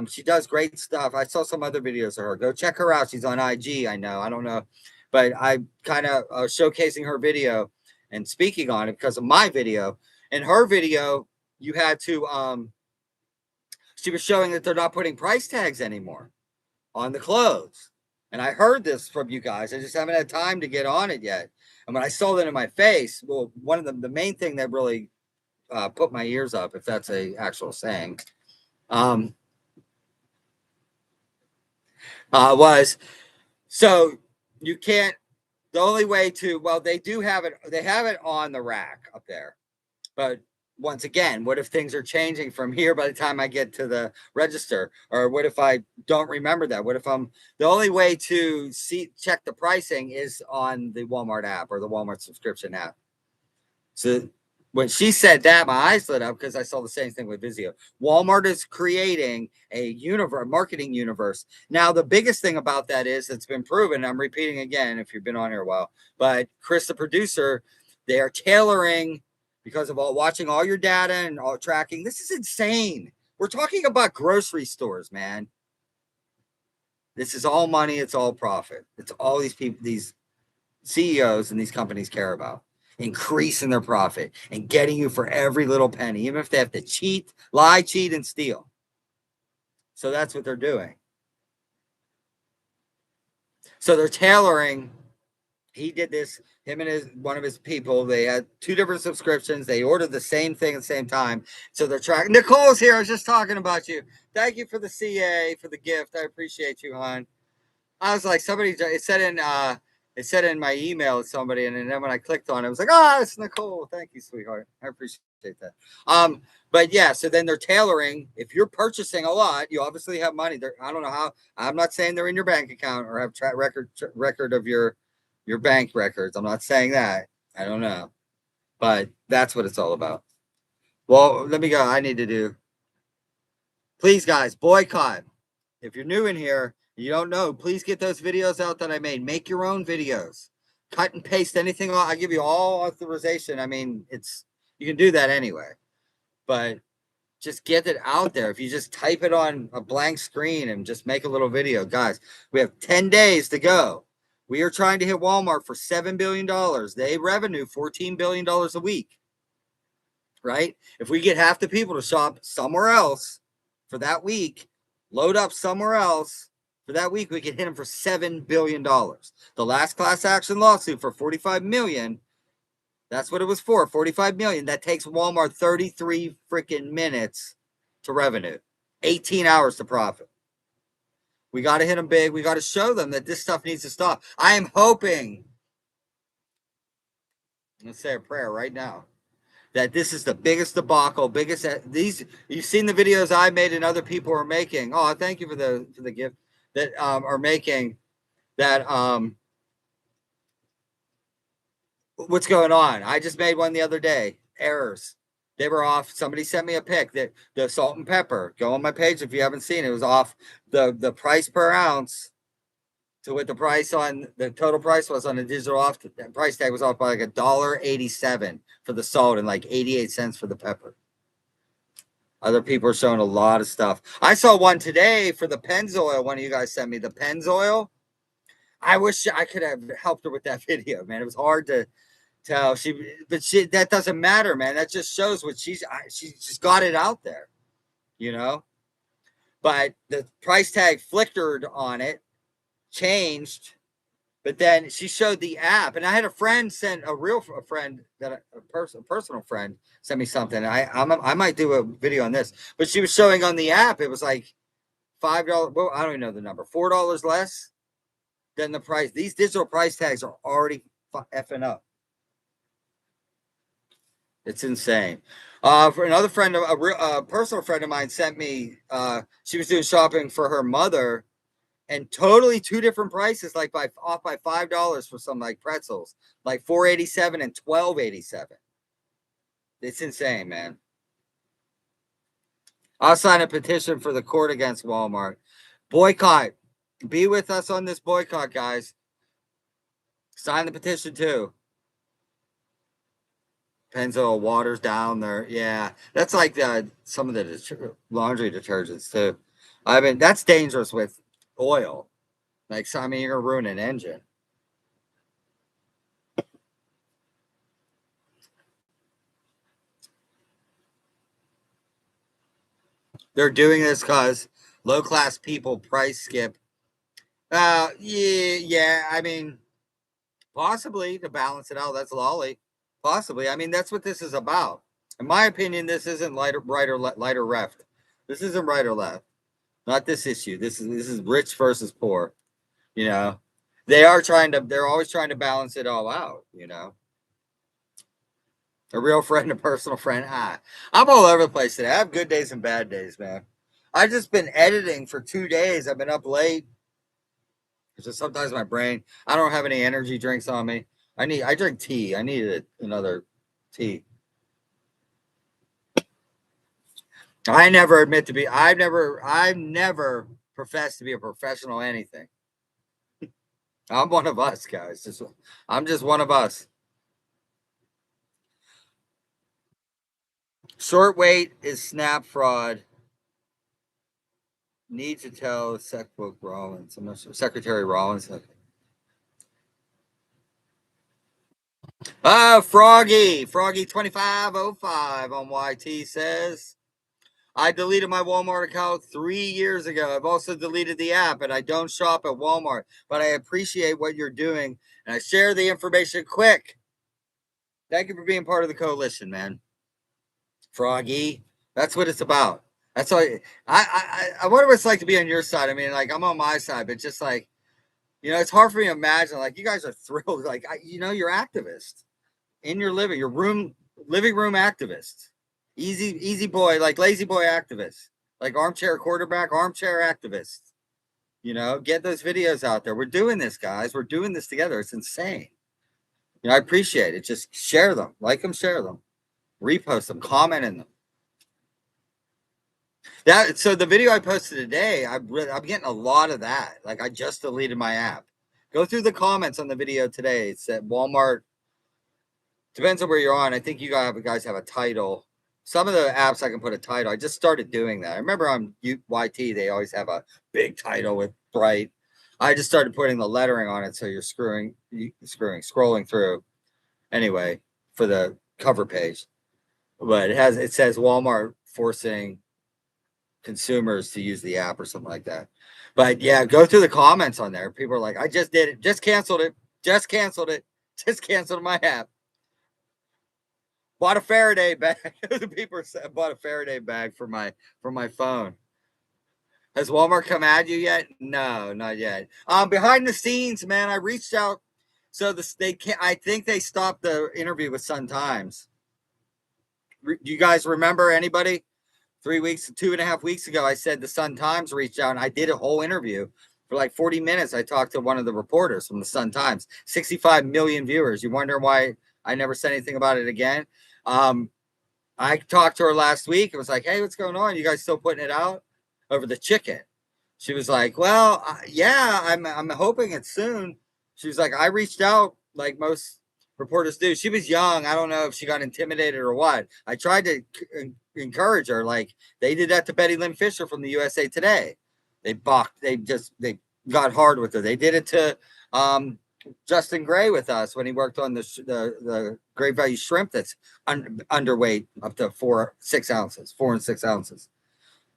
She does great stuff. I saw some other videos of her. Go check her out. She's on IG, I know. I don't know. But I kind of showcasing her video and speaking on it because of my video. In her video, you had to, she was showing that they're not putting price tags anymore on the clothes. And I heard this from you guys. I just haven't had time to get on it yet. And when I saw that in my face, well, one of the main thing that really put my ears up, if that's a actual saying, was so you can't. The only way to, well, they do have it. They have it on the rack up there, but once again, what if things are changing from here by the time I get to the register? Or what if I don't remember that? What if the only way to check the pricing is on the Walmart app or the Walmart subscription app? So when she said that, my eyes lit up because I saw the same thing with Visio. Walmart is creating a marketing universe. Now, the biggest thing about that is it's been proven. I'm repeating again if you've been on here a while, but Chris, the producer, they are tailoring because of watching all your data and all tracking. This is insane. We're talking about grocery stores, man. This is all money. It's all profit. It's all these people, these CEOs and these companies care about increasing their profit and getting you for every little penny, even if they have to cheat, lie, cheat, and steal. So that's what they're doing. So they're tailoring. He did this, him and one of his people, they had two different subscriptions. They ordered the same thing at the same time. So they're tracking. Nicole's here. I was just talking about you. Thank you for the CA for the gift. I appreciate you, hon. I was like, somebody, it said in my email to somebody, and then when I clicked on it, it was like, oh, it's Nicole. Thank you, sweetheart. I appreciate that. But yeah, so then they're tailoring. If you're purchasing a lot, you obviously have money. I don't know how. I'm not saying they're in your bank account or have record of your bank records. I'm not saying that. I don't know, but that's what it's all about. Well, let me go. I need to do. Please, guys, boycott. If you're new in here, you don't know, please get those videos out that I made. Make your own videos. Cut and paste anything. I give you all authorization. I mean, you can do that anyway. But just get it out there. If you just type it on a blank screen and just make a little video. Guys, we have 10 days to go. We are trying to hit Walmart for $7 billion. They revenue $14 billion a week. Right? If we get half the people to shop somewhere else for that week, load up somewhere else for that week, we could hit them for $7 billion. The last class action lawsuit for $45 million, that's what it was for, $45 million. That takes Walmart 33 freaking minutes to revenue, 18 hours to profit. We got to hit them big. We got to show them that this stuff needs to stop. I am hoping, let's say a prayer right now, that this is the biggest debacle, you've seen the videos I made and other people are making. Oh, thank you for the gift that are making that what's going on. I just made one the other day. Errors. They were off. Somebody sent me a pic that the salt and pepper. Go on my page if you haven't seen it. It was off the price per ounce to what the price on the total price was on the digital off. The price tag was off by like $1.87 for the salt and like 88 cents for the pepper. Other people are showing a lot of stuff. I saw one today for the Pennzoil. One of you guys sent me the Pennzoil. I wish I could have helped her with that video, man. It was hard to tell. That doesn't matter, man. That just shows what she's just got it out there, you know. But the price tag flickered on it, changed. But then she showed the app, and I had a friend send a friend that a personal friend sent me something. I might do a video on this, but she was showing on the app. It was like $5. Well, I don't even know the number. $4 less than the price. These digital price tags are already effing up. It's insane. For another friend, a personal friend of mine sent me. She was doing shopping for her mother. And totally two different prices, like off by $5 for some like pretzels, like $4.87 and $12.87. It's insane, man. I'll sign a petition for the court against Walmart. Boycott. Be with us on this boycott, guys. Sign the petition too. Pennzoil waters down there. Yeah, that's like some of the laundry detergents too. I mean, that's dangerous with oil. Like, so, I mean, you're gonna ruin an engine. They're doing this because low class people price skip. Yeah. I mean, possibly to balance it out. That's lolly. Possibly. I mean, that's what this is about. In my opinion, this isn't right or left. This isn't right or left. Not this issue. This is rich versus poor. You know, they're always trying to balance it all out. You know, a real friend, a personal friend. I'm all over the place today. I have good days and bad days, man. I've just been editing for 2 days. I've been up late. It's just sometimes my brain. I don't have any energy drinks on me. I drink tea. I need another tea. I never admit to be. I've never professed to be a professional anything. I'm one of us, guys. I'm just one of us. Short weight is snap fraud. need to tell Rollins, I'm not sure, Secretary Rollins. Froggy 2505 on YT says, I deleted my Walmart account 3 years ago. I've also deleted the app, and I don't shop at Walmart, but I appreciate what you're doing, and I share the information quick. Thank you for being part of the coalition, man. Froggy, that's what it's about. That's all. I wonder what it's like to be on your side. I mean, like, I'm on my side, but just like, it's hard for me to imagine. Like, you guys are thrilled. Like, you're activists in your living room activists. Easy boy, like lazy boy activists, like armchair quarterback, armchair activists. Get those videos out there. We're doing this, guys. We're doing this together. It's insane. I appreciate it. Just share them, like them, share them, repost them, comment in them. So the video I posted today, I'm getting a lot of that. Like, I just deleted my app. Go through the comments on the video today. It's at Walmart. Depends on where you're on. I think you guys have a title. Some of the apps I can put a title. I just started doing that. I remember on YT, they always have a big title with bright. I just started putting the lettering on it, so you're scrolling through. Anyway, for the cover page. But it says Walmart forcing consumers to use the app or something like that. But yeah, go through the comments on there. People are like, I just did it, just canceled it, just canceled my app. Bought a Faraday bag. The people said, bought a Faraday bag for my phone. Has Walmart come at you yet? No, not yet. Behind the scenes, man, I reached out. So I think they stopped the interview with Sun Times. Do you guys remember anybody? 2.5 weeks ago, I said the Sun Times reached out, and I did a whole interview for like 40 minutes. I talked to one of the reporters from the Sun Times. 65 million viewers. You wonder why I never said anything about it again? I talked to her last week. It was like, hey, what's going on? You guys still putting it out over the chicken? She was like, well, yeah, I'm hoping it's soon. She was like, I reached out like most reporters do. She was young. I don't know if she got intimidated or what. I tried to encourage her. Like, they did that to Betty Lynn Fisher from the USA Today. They got hard with her. They did it to Justin Gray with us when he worked on the Great Value shrimp that's underweight up to 4 and 6 ounces.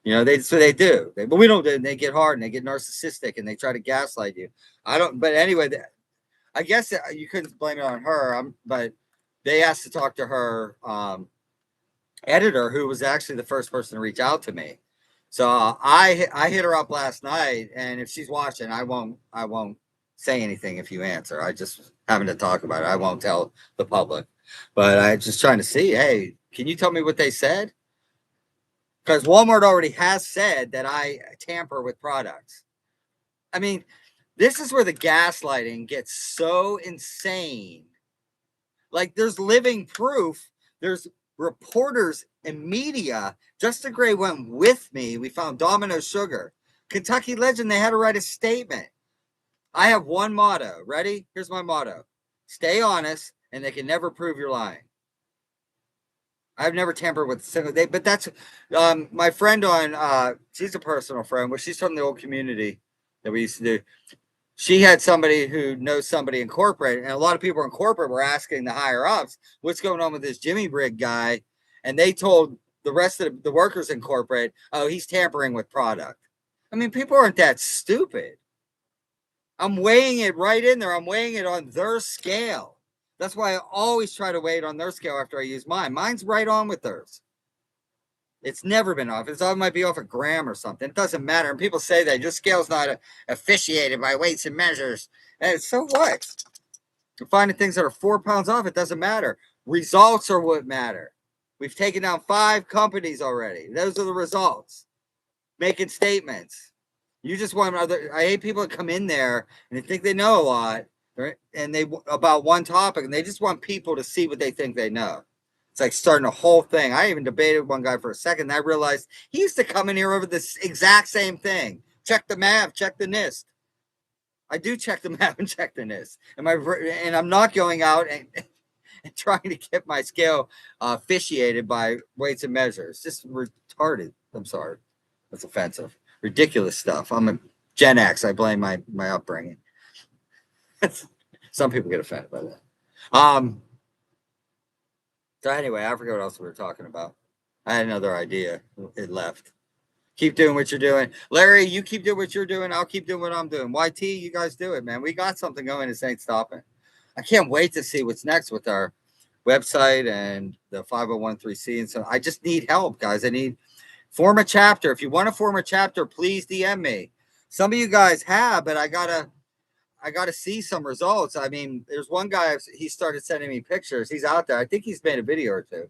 They do. But we don't. They get hard and they get narcissistic and they try to gaslight you. But anyway, I guess you couldn't blame it on her. But they asked to talk to her editor, who was actually the first person to reach out to me. So I hit her up last night, and if she's watching, I won't say anything if you answer. I just having to talk about it. I won't tell the public, but I'm just trying to see. Hey, can you tell me what they said? Because Walmart already has said that I tamper with products. I mean, this is where the gaslighting gets so insane. Like, there's living proof. There's reporters and media. Justin Gray went with me. We found Domino Sugar. Kentucky Legend, they had to write a statement. I have one motto. Ready? Here's my motto. Stay honest, and they can never prove you're lying. I've never tampered with single day, but that's my friend on, she's a personal friend, but she's from the old community that we used to do. She had somebody who knows somebody in corporate, and a lot of people in corporate were asking the higher ups, what's going on with this Jimmy Brig guy? And they told the rest of the workers in corporate, oh, he's tampering with product. I mean, people aren't that stupid. I'm weighing it right in there. I'm weighing it on their scale. That's why I always try to weigh it on their scale after I use mine. Mine's right on with theirs. It's never been off. It might be off a gram or something. It doesn't matter. And people say that your scale's not officiated by weights and measures. And so what? You're finding things that are 4 pounds off. It doesn't matter. Results are what matter. We've taken down 5 companies already. Those are the results. Making statements. You just want I hate people that come in there and they think they know a lot, right? And they about one topic, and they just want people to see what they think they know. It's like starting a whole thing. I even debated with one guy for a second, and I realized he used to come in here over this exact same thing. Check the MAV, check the NIST. I do check the MAV and check the NIST. And I'm not going out and trying to get my scale officiated by weights and measures. It's just retarded. I'm sorry. That's offensive. ridiculous stuff. I'm a Gen X. I blame my upbringing. Some people get offended by that. So anyway, I forget what else we were talking about. I had another idea. It left. Keep doing what you're doing. Larry, you keep doing what you're doing. I'll keep doing what I'm doing. YT, you guys do it, man. We got something going. This ain't stopping. I can't wait to see what's next with our website and the 5013C. And so I just need help, guys. I need form a chapter. If you want to form a chapter, please DM me. Some of you guys have, but I gotta see some results. I mean, there's one guy, he started sending me pictures. He's out there. I think he's made a video or two.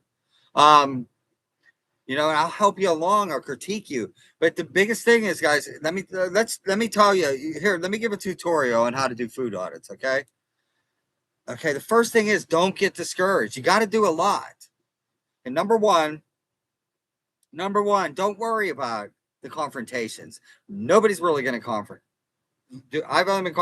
And I'll help you along or critique you. But the biggest thing is, guys, let me tell you here. Let me give a tutorial on how to do food audits. Okay. Okay. The first thing is, don't get discouraged. You got to do a lot. And number one, don't worry about the confrontations. Nobody's really going to confront. I've only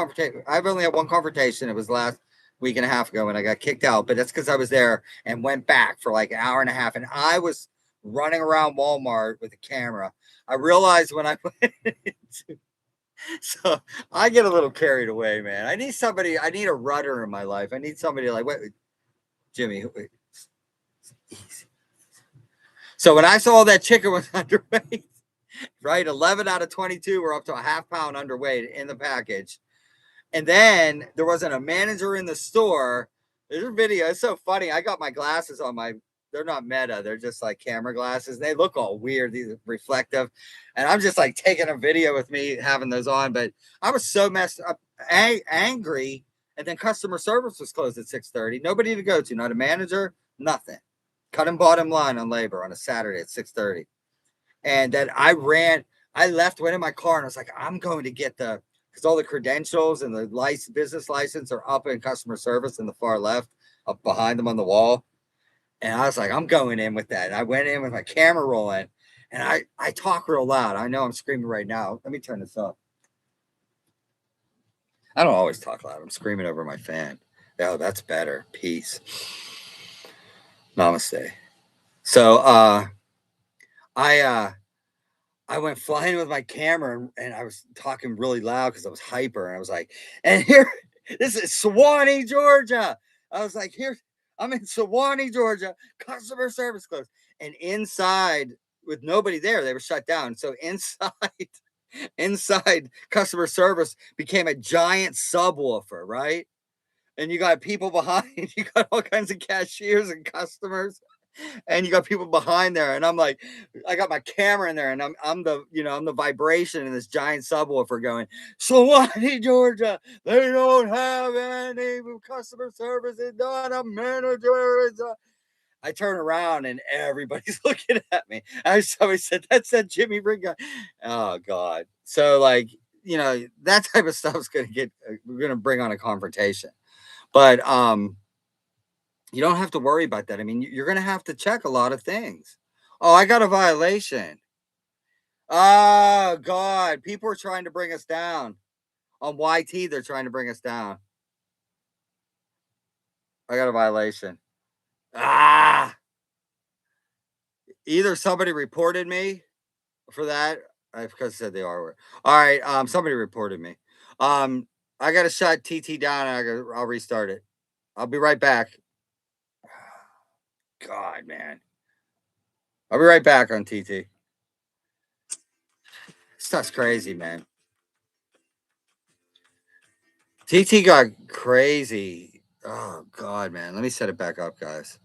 had one confrontation. It was last week and a half ago when I got kicked out, but that's because I was there and went back for like an hour and a half, and I was running around Walmart with a camera. I realized when I went into, so I get a little carried away, man. I need a rudder in my life. I need somebody like, wait, Jimmy. Wait. So when I saw that chicken was underweight, right? 11 out of 22 were up to a half pound underweight in the package. And then there wasn't a manager in the store. There's a video. It's so funny. I got my glasses on they're not Meta. They're just like camera glasses. They look all weird. These are reflective. And I'm just like taking a video with me having those on. But I was so messed up, angry. And then customer service was closed at 6:30. Nobody to go to. Not a manager, nothing. Cutting bottom line on labor on a Saturday at 6:30. And then I left, went in my car, and I was like, I'm going to get because all the credentials and the business license are up in customer service in the far left, up behind them on the wall. And I was like, I'm going in with that. And I went in with my camera rolling, and I talk real loud. I know I'm screaming right now. Let me turn this up. I don't always talk loud. I'm screaming over my fan. Oh, that's better. Peace. Namaste. So I went flying with my camera, and I was talking really loud because I was hyper. And I was like, and here, this is Sewanee, Georgia. I was like, I'm in Sewanee, Georgia. Customer service closed. And inside, with nobody there, they were shut down. So inside customer service became a giant subwoofer, right? And you got people behind, you got all kinds of cashiers and customers. And you got people behind there, and I'm like, I got my camera in there, and I'm the vibration in this giant subwoofer going, Sewanee, Georgia, they don't have any customer service, it's not a manager. I turn around and everybody's looking at me. Somebody said, that's that Jimmy Ring guy. Oh God. So that type of stuff is we're gonna bring on a confrontation. But you don't have to worry about that. I mean, you're going to have to check a lot of things. Oh, I got a violation. Oh, God. People are trying to bring us down. On YT, they're trying to bring us down. I got a violation. Either somebody reported me for that. I said the R word. All right. Somebody reported me. I got to shut TT down, and I'll restart it. I'll be right back. God, man. I'll be right back on TT. Stuff's crazy, man. TT got crazy. Oh, God, man. Let me set it back up, guys.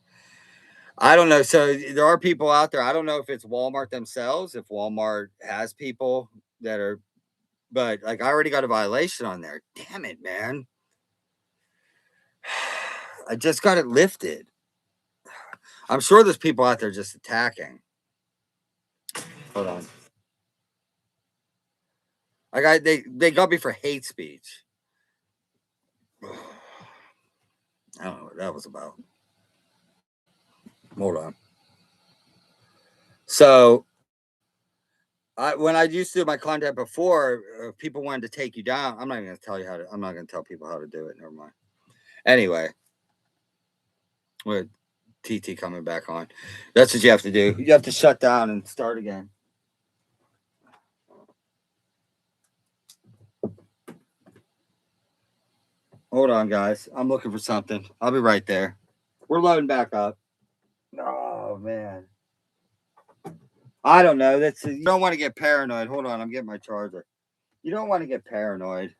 I don't know. So there are people out there. I don't know if it's Walmart themselves, if Walmart has people that are, but like I already got a violation on there. Damn it, man. I just got it lifted. I'm sure there's people out there just attacking. Hold on. They got me for hate speech. I don't know what that was about. Hold on. So when I used to do my content before, people wanted to take you down. I'm not even going to tell you I'm not going to tell people how to do it. Never mind. Anyway, with TT coming back on, that's what you have to do. You have to shut down and start again. Hold on, guys. I'm looking for something. I'll be right there. We're loading back up. Oh man. I don't know. That's you don't want to get paranoid. Hold on, I'm getting my charger. You don't want to get paranoid.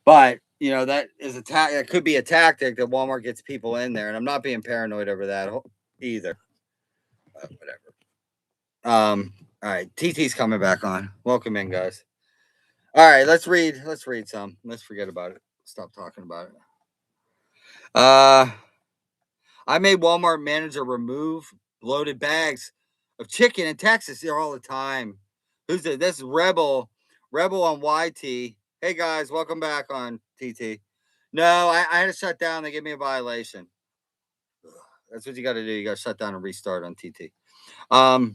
But you know that is a that could be a tactic that Walmart gets people in there, and I'm not being paranoid over that either. Whatever. All right, TT's coming back on. Welcome in, guys. All right, let's read. Let's read some. Let's forget about it. Stop talking about it. I made Walmart manager remove bloated bags of chicken in Texas here all the time. Who's this? This is Rebel on YT. Hey guys, welcome back on TT. No, I had to shut down. They gave me a violation. That's what you got to do. You got to shut down and restart on TT. Because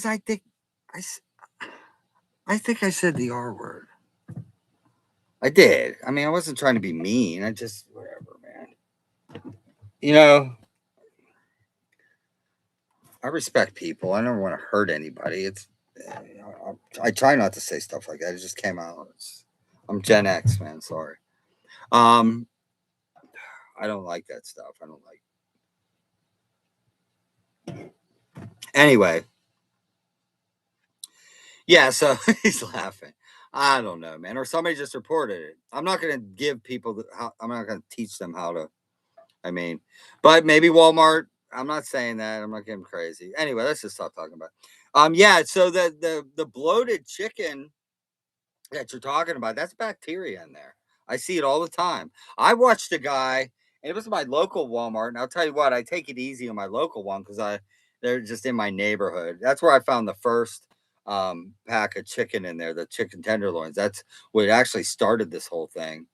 I, I think I said the R word. I did. I mean, I wasn't trying to be mean. I just whatever, man. You know, I respect people. I never want to hurt anybody. I try not to say stuff like that. It just came out. I'm Gen X, man. Sorry. Um, I don't like that stuff. I don't like. Anyway, yeah. So he's laughing. I don't know, man. Or somebody just reported it. I'm not going to give people how. I'm not going to teach them how to. I mean, but maybe Walmart. I'm not saying that. I'm not getting crazy. Anyway, let's just stop talking about it. Yeah. So the bloated chicken that you're talking about, that's bacteria in there. I see it all the time. I watched a guy, and it was my local Walmart. And I'll tell you what, I take it easy on my local one because they're just in my neighborhood. That's where I found the first pack of chicken in there, the chicken tenderloins. That's what actually started this whole thing.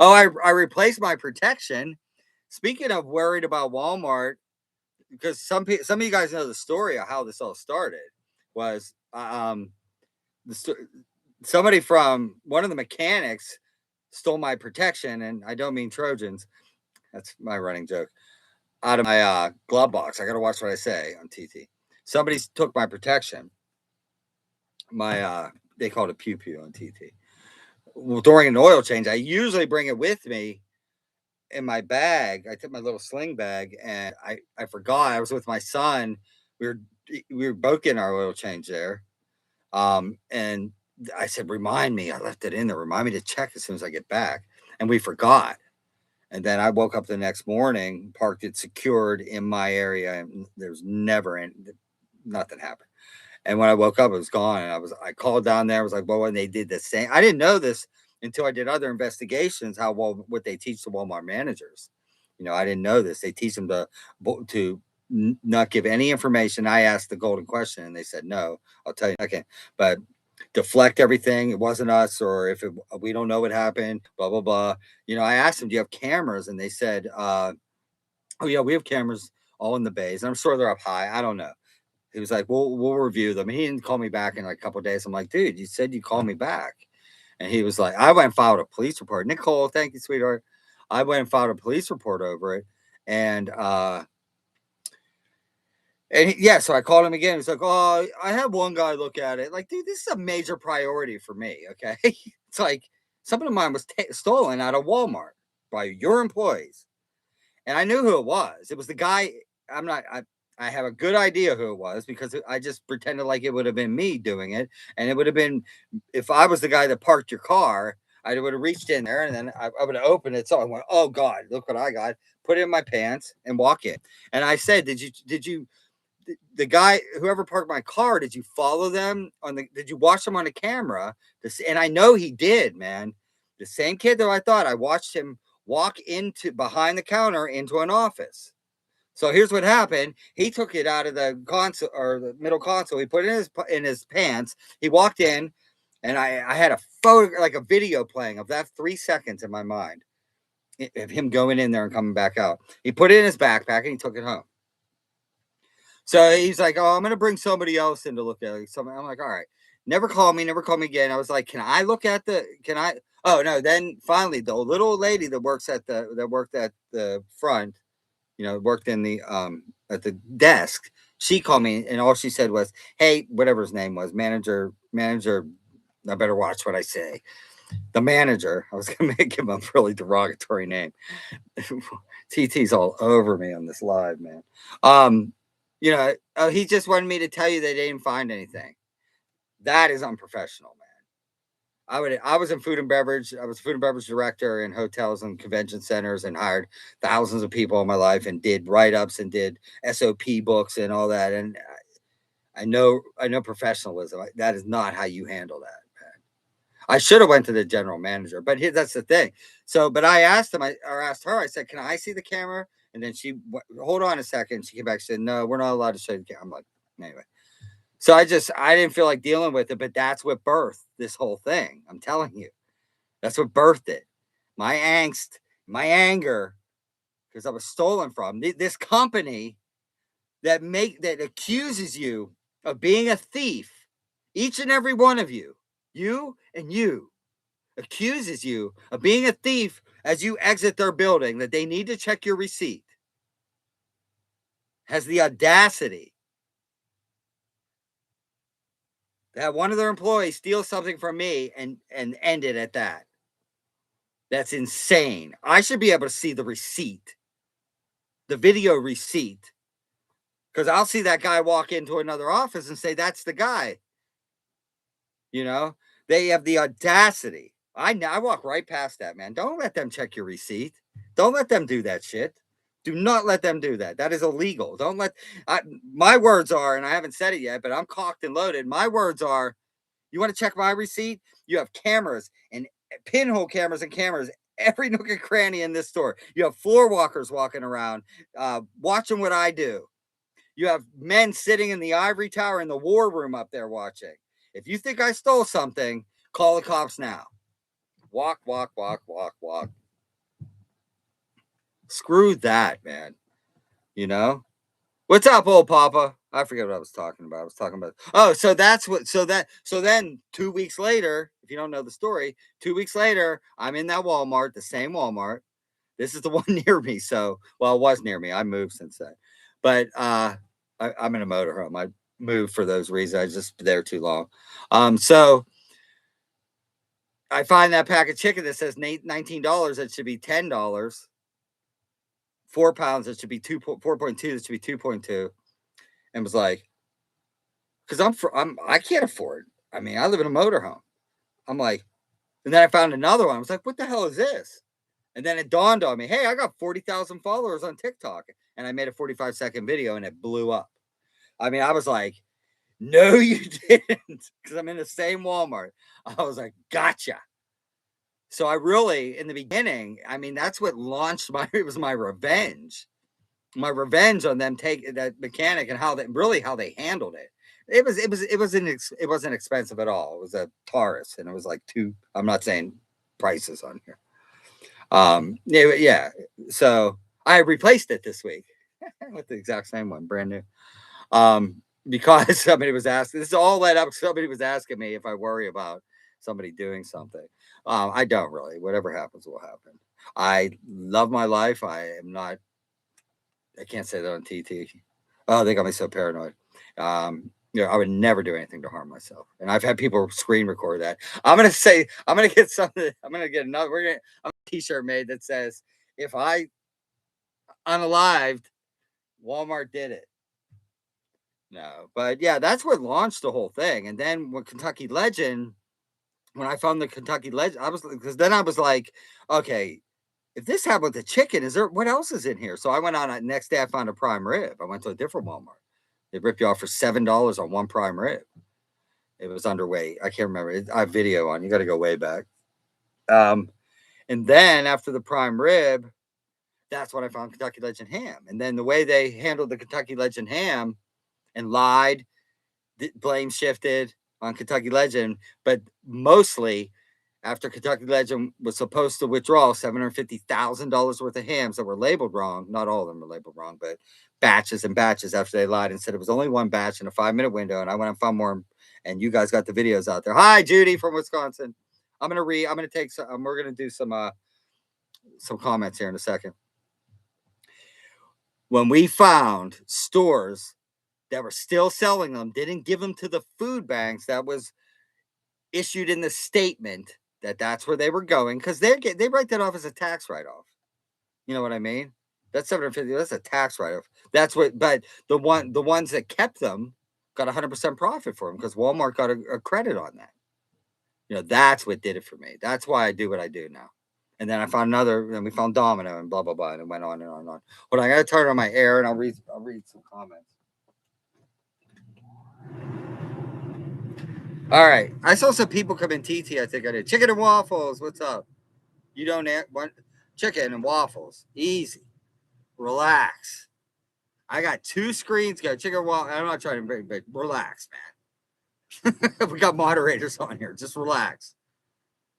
Oh, I replaced my protection. Speaking of worried about Walmart, because some of you guys know the story of how this all started was the somebody from one of the mechanics stole my protection, and I don't mean Trojans. That's my running joke. Out of my glove box. I got to watch what I say on TT. Somebody took my protection. My they called it pew pew on TT. Well, during an oil change, I usually bring it with me in my bag. I took my little sling bag, and I forgot. I was with my son. We were we were both getting our oil change there. And I said, remind me. I left it in there. Remind me to check as soon as I get back. And we forgot. And then I woke up the next morning, parked it secured in my area, and there's nothing happened. And when I woke up, it was gone. And I called down there. I was like, well, when they did the same, I didn't know this until I did other investigations. How well what they teach the Walmart managers. You know, I didn't know this. They teach them to not give any information. I asked the golden question, and they said no. I'll tell you. Okay, but deflect everything. It wasn't us, or if we don't know what happened. Blah blah blah. You know, I asked them, do you have cameras? And they said, oh yeah, we have cameras all in the bays. And I'm sure they're up high. I don't know. He was like, we'll review them. And he didn't call me back in like a couple of days. I'm like, dude, you said you call me back. And he was like, I went and filed a police report. Nicole, thank you, sweetheart. I went and filed a police report over it. And so I called him again. He's like, oh, I had one guy look at it. Like, dude, this is a major priority for me. Okay. It's like something of mine was stolen out of Walmart by your employees. And I knew who it was. It was the guy. I have a good idea who it was because I just pretended like it would have been me doing it. And it would have been, if I was the guy that parked your car, I would have reached in there and then I would have opened it. So I went, oh God, look what I got. Put it in my pants and walk in. And I said, the guy, whoever parked my car, did you follow them did you watch them on the camera? And I know he did, man. The same kid that I thought, I watched him walk into behind the counter into an office. So here's what happened. He took it out of the console or the middle console. He put it in his pants. He walked in, and I had a photo, like a video playing of that 3 seconds in my mind of him going in there and coming back out. He put it in his backpack and he took it home. So he's like, oh, I'm going to bring somebody else in to look at it. I'm like, all right, never call me again. I was like, can I look at oh no. Then finally the little lady that worked at the front, worked in the, at the desk. She called me, and all she said was, "Hey, whatever his name was, manager. I better watch what I say." The manager. I was gonna make him a really derogatory name. TT's all over me on this live, man. Um, he just wanted me to tell you they didn't find anything. That is unprofessional, man. I was in food and beverage. I was a food and beverage director in hotels and convention centers and hired thousands of people in my life and did write-ups and did SOP books and all that. And I know professionalism. That is not how you handle that. I should have went to the general manager, but that's the thing. So, but I asked him, asked her, I said, "Can I see the camera?" And then hold on a second. She came back and said, "No, we're not allowed to show you the camera." I'm like, anyway. So I didn't feel like dealing with it, but that's what birthed this whole thing. I'm telling you, that's what birthed it. My angst, my anger, because I was stolen from this company that accuses you of being a thief. Each and every one of you, you accuses you of being a thief as you exit their building, that they need to check your receipt, has the audacity to have one of their employees steal something from me and end it at that. That's insane. I should be able to see the receipt, the video receipt, because I'll see that guy walk into another office and say, "That's the guy." You know, they have the audacity. I walk right past that, man. Don't let them check your receipt. Don't let them do that shit. Do not let them do that. That is illegal. Don't let my words are, and I haven't said it yet, but I'm cocked and loaded. My words are, you want to check my receipt? You have cameras and pinhole cameras and cameras every nook and cranny in this store. You have floor walkers walking around, watching what I do. You have men sitting in the ivory tower in the war room up there watching. If you think I stole something, call the cops now. Walk, walk, walk, walk, walk. Screw that, man. You know? What's up, old Papa? I forget what I was talking about. I was talking about, oh, so that's what, so then 2 weeks later, if you don't know the story, 2 weeks later, I'm in that Walmart, the same Walmart. This is the one near me. So, well, it was near me. I moved since then. But I'm in a motorhome. I moved for those reasons. I was just there too long. So I find that pack of chicken that says $19. It should be $10. 4 pounds. It should be 4.2. It should be 2.2. And was like, because I can't afford. I mean, I live in a motorhome. I'm like, and then I found another one. I was like, what the hell is this? And then it dawned on me, hey, I got 40,000 followers on TikTok. And I made a 45-second video and it blew up. I mean, I was like, no, you didn't. Because I'm in the same Walmart. I was like, gotcha. So I really, in the beginning, I mean, that's what launched it was my revenge. My revenge on them taking that mechanic and how they handled it. It wasn't expensive at all. It was a Taurus and it was like I'm not saying prices on here. Yeah. So I replaced it this week with the exact same one, brand new. Because somebody was asking, this is all led up. Somebody was asking me if I worry about somebody doing something. I don't really. Whatever happens will happen. I love my life. I can't say that on TT. Oh, they got me so paranoid. I would never do anything to harm myself. And I've had people screen record that. I'm gonna get something. I'm gonna get another. I'm a T-shirt made that says, "If I unalived, Walmart did it." No, but yeah, that's what launched the whole thing. And then when I found the Kentucky Legend, I was like, okay, if this happened with the chicken, what else is in here? So I went on next day. I found a prime rib. I went to a different Walmart. They rip you off for $7 on one prime rib. It was underweight. I can't remember. I have video on. You got to go way back. And then after the prime rib, that's when I found Kentucky Legend ham. And then the way they handled the Kentucky Legend ham and lied, blame shifted on Kentucky Legend, but mostly after Kentucky Legend was supposed to withdraw $750,000 worth of hams that were labeled wrong. Not all of them were labeled wrong, but batches and batches after they lied and said it was only one batch in a 5-minute window. And I went and found more, and you guys got the videos out there. Hi, Judy from Wisconsin. I'm gonna take some. We're gonna do some comments here in a second. When we found stores that were still selling them, didn't give them to the food banks that was issued in the statement that that's where they were going, because they write that off as a tax write-off. You know what I mean? That's 750. That's a tax write-off. That's what. But the ones that kept them got 100% profit for them because Walmart got a credit on that. You know, that's what did it for me. That's why I do what I do now. And then I found another, and we found Domino and blah blah blah, and it went on and on and on. But I gotta turn on my air and I'll read some comments. All right, I saw some people come in. TT, I think I did. Chicken and waffles. What's up? You don't want chicken and waffles? Easy, relax. I got 2 screens. Got chicken and waffles. I'm not trying to be big. Relax, man. We got moderators on here. Just relax.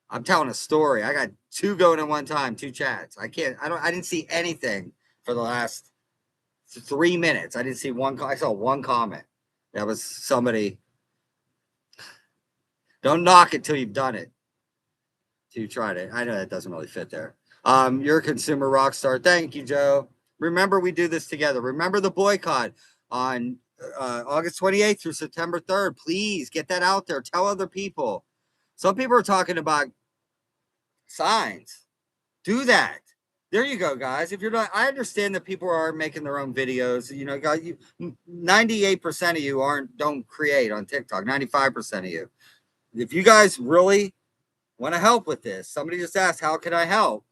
I'm telling a story. I got 2 going at one time, 2 chats. I didn't see anything for the last 3 minutes. I didn't see one. I saw one comment. That was somebody. Don't knock it till you've done it. Till you tried it. I know that doesn't really fit there. You're a consumer rock star. Thank you, Joe. Remember, we do this together. Remember the boycott on August 28th through September 3rd. Please get that out there. Tell other people. Some people are talking about signs. Do that. There you go, guys. If you're not, I understand that people are making their own videos. You know, guys, 98% of you don't create on TikTok. 95% of you. If you guys really want to help with this, somebody just asked, how can I help?